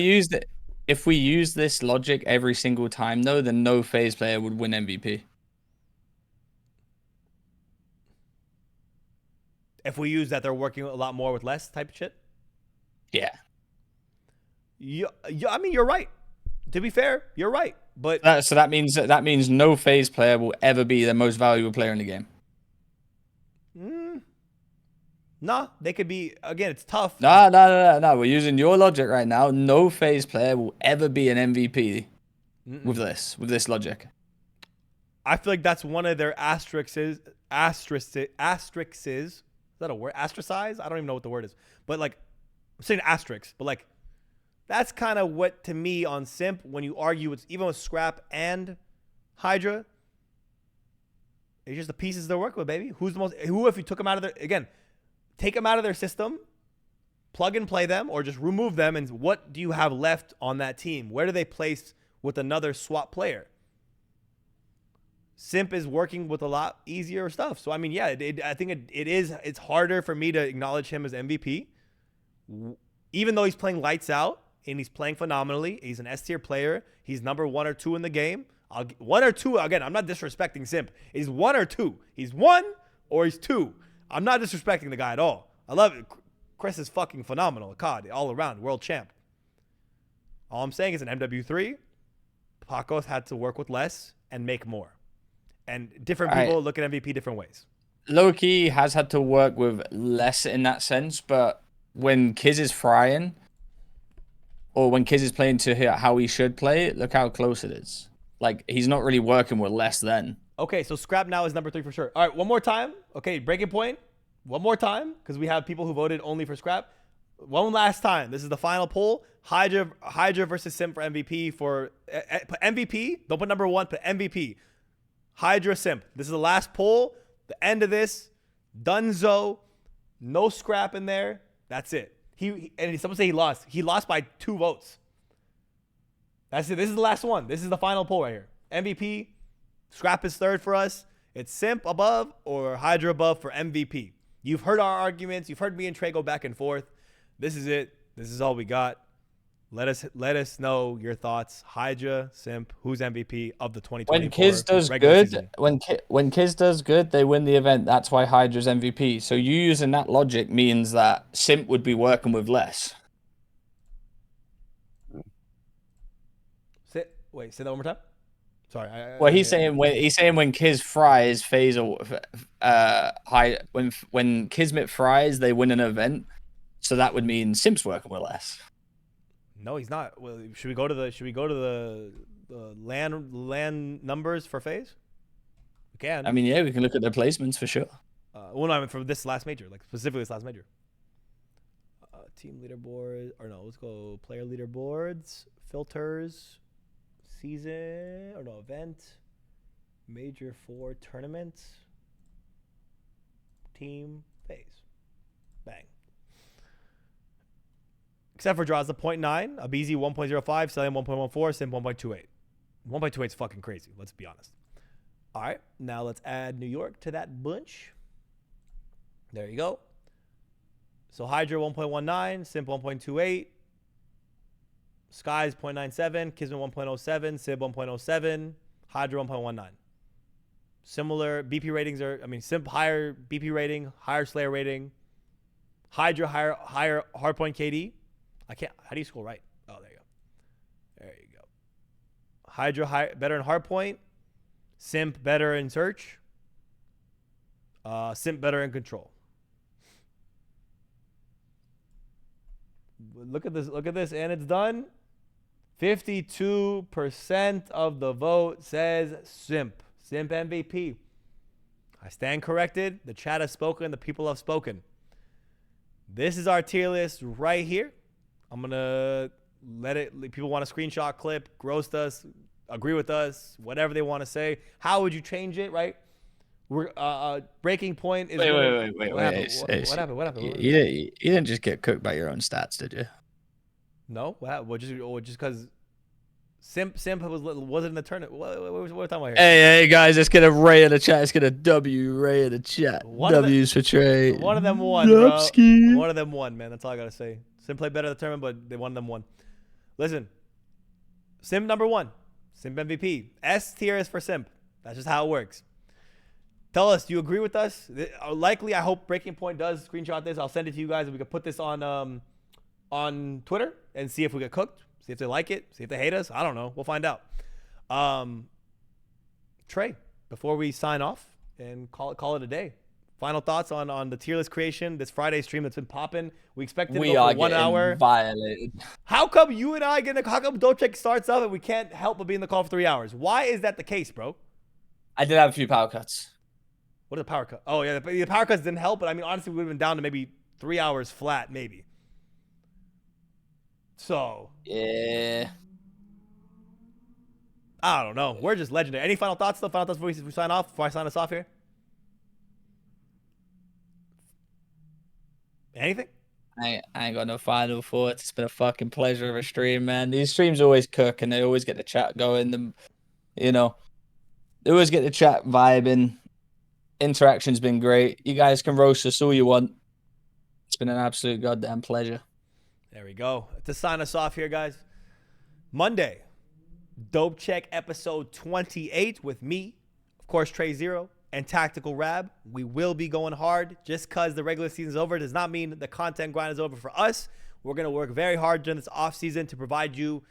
we use this logic every single time, though, then no FaZe player would win MVP. If we use that they're working a lot more with less type of shit? Yeah. Yeah, I mean, you're right. To be fair, you're right. But that means no FaZe player will ever be the most valuable player in the game. Nah, they could be. Again, it's tough. No. We're using your logic right now. No FaZe player will ever be an MVP with this logic. I feel like that's one of their asterisks. Is that a word? Astricize? I don't even know what the word is. But like, I'm saying asterisks. But like, that's kind of what, to me, on Simp, when you argue it's even with Scrap and Hydra, it's just the pieces they're working with, baby. Who if you took them out of take them out of their system, plug and play them, or just remove them, and what do you have left on that team? Where do they place with another swap player? Simp is working with a lot easier stuff. So, I mean, yeah, I think it's harder for me to acknowledge him as MVP. Even though he's playing lights out and he's playing phenomenally, he's an S tier player. He's number 1 or 2 in the game. 1 or 2, again, I'm not disrespecting Simp. He's 1 or 2. He's 1 or he's 2. I'm not disrespecting the guy at all. I love it. Chris is fucking phenomenal. COD, all around, world champ. All I'm saying is in MW3, Pacos had to work with less and make more. And different people look at MVP different ways. Low-key has had to work with less in that sense, but when Kiz is frying, or when Kiz is playing to how he should play, look how close it is. Like, he's not really working with less then. Okay, so Scrap now is number 3 for sure. All right, one more time. Okay, breaking point. One more time, because we have people who voted only for Scrap. One last time. This is the final poll. Hydra versus Simp for MVP. Put MVP. Don't put number 1. Put MVP. Hydra, Simp. This is the last poll. The end of this. Dunzo. No scrap in there. That's it. And someone say he lost. He lost by 2 votes. That's it. This is the last one. This is the final poll right here. MVP, scrap is third for us. It's Simp above or Hydra above for MVP. You've heard our arguments. You've heard me and Trey go back and forth. This is it. This is all we got. Let us know your thoughts. Hydra, Simp, who's MVP of the 2024 When Kiz does good, season. When Kiz does good, they win the event. That's why Hydra's MVP. So you using that logic means that Simp would be working with less. Say that one more time. Sorry. He's saying when Kiz fries phase when Kismet fries, they win an event. So that would mean Simp's working with less. No, he's not. Well, should we go to the land numbers for phase? We can. I mean, yeah, we can look at their placements for sure. Well, no, I mean for this last major, like specifically this last major. Team leaderboard, or no, let's go player leaderboards, filters, season, or no, event, major 4 tournament, team, phase, bang. Except for draws, the 0.9, Abizi 1.05, Celian 1.14, Sim 1.28. 1.28 is fucking crazy, let's be honest. All right, now let's add New York to that bunch. There you go. So Hydra 1.19, Simp 1.28, Skies 0.97, Kismet 1.07, Sib 1.07, Hydra 1.19. Similar BP ratings are, Simp higher BP rating, higher Slayer rating, Hydra higher hardpoint KD. How do you scroll right? Oh, there you go. There you go. Hydra better in hardpoint, Simp better in search, Simp better in control. Look at this, and it's done. 52% of the vote says Simp MVP. I stand corrected. The chat has spoken. The people have spoken. This is our tier list right here. I'm gonna people want to screenshot clip, roast us, agree with us, whatever they want to say. How would you change it, right? We're breaking point is wait. What happened? You didn't just get cooked by your own stats, did you? No. What happened? Just because Simp wasn't in the tournament. What are we talking about here? Hey guys, let's get a Ray in the chat. Let's get a W Ray in the chat. W's for Trey. One of them won, bro. One of them won, man. That's all I gotta say. Simp played better in the tournament, but one of them won. Listen, Simp number 1, Simp MVP. S tier is for Simp. That's just how it works. Tell us, do you agree with us? Likely, I hope Breaking Point does screenshot this. I'll send it to you guys, and we can put this on Twitter and see if we get cooked, see if they like it, see if they hate us. I don't know. We'll find out. Trey, before we sign off and call it a day, final thoughts on the tier list creation, this Friday stream that's been popping. We expect it to go for 1 hour. Violated. How come you and I how come Docheck starts up and we can't help but be in the call for 3 hours? Why is that the case, bro? I did have a few power cuts. What are the power cuts? Oh, yeah, the power cuts didn't help, but honestly, we would have been down to maybe 3 hours flat, maybe. So. Yeah. I don't know. We're just legendary. Any final thoughts, though? Final thoughts before we sign off? Before I sign us off here? Anything? I ain't got no final thoughts. It's been a fucking pleasure of a stream, man. These streams always cook, and they always get the chat going. They always get the chat vibing. Interaction's been great. You guys can roast us all you want. It's been an absolute goddamn pleasure. There we go. To sign us off here, guys. Monday, Dope Check episode 28 with me, of course, Trey Zero, and Tactical Rab. We will be going hard. Just because the regular season is over does not mean the content grind is over for us. We're going to work very hard during this off season to provide you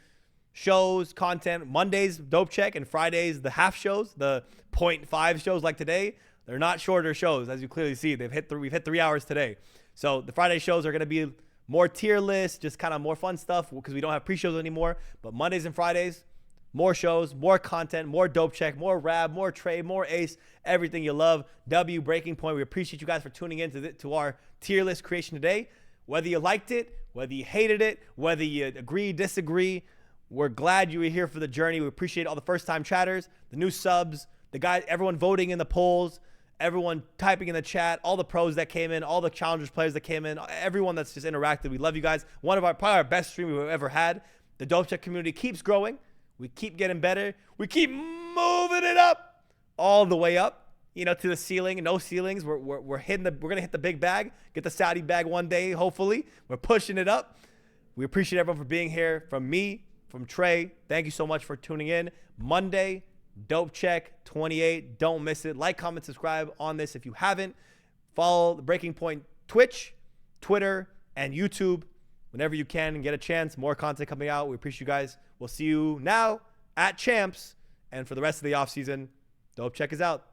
shows, content. Mondays, Dope Check, and Fridays, the half shows, the 0.5 shows like today. They're not shorter shows, as you clearly see. We've hit 3 hours today. So the Friday shows are going to be more tier lists, just kind of more fun stuff because we don't have pre-shows anymore. But Mondays and Fridays, more shows, more content, more Dope Check, more Rab, more Trey, more Ace, everything you love. W, Breaking Point. We appreciate you guys for tuning in to our tier list creation today. Whether you liked it, whether you hated it, whether you agree, disagree, we're glad you were here for the journey. We appreciate all the first-time chatters, the new subs, the guys, everyone voting in the polls, everyone typing in the chat, all the pros that came in, all the challengers players that came in, everyone that's just interacted. We love you guys. Probably our best stream we've ever had. The Dope Check community keeps growing. We keep getting better. We keep moving it up, all the way up, to the ceiling. No ceilings. We're gonna hit the big bag. Get the Saudi bag one day, hopefully. We're pushing it up. We appreciate everyone for being here. From me, from Trey, thank you so much for tuning in. Monday, Dope Check 28. Don't miss it. Like, comment, subscribe on this if you haven't. Follow the Breaking Point Twitch, Twitter, and YouTube whenever you can and get a chance. More content coming out. We appreciate you guys. We'll see you now at Champs. And for the rest of the offseason, Dope Check is out.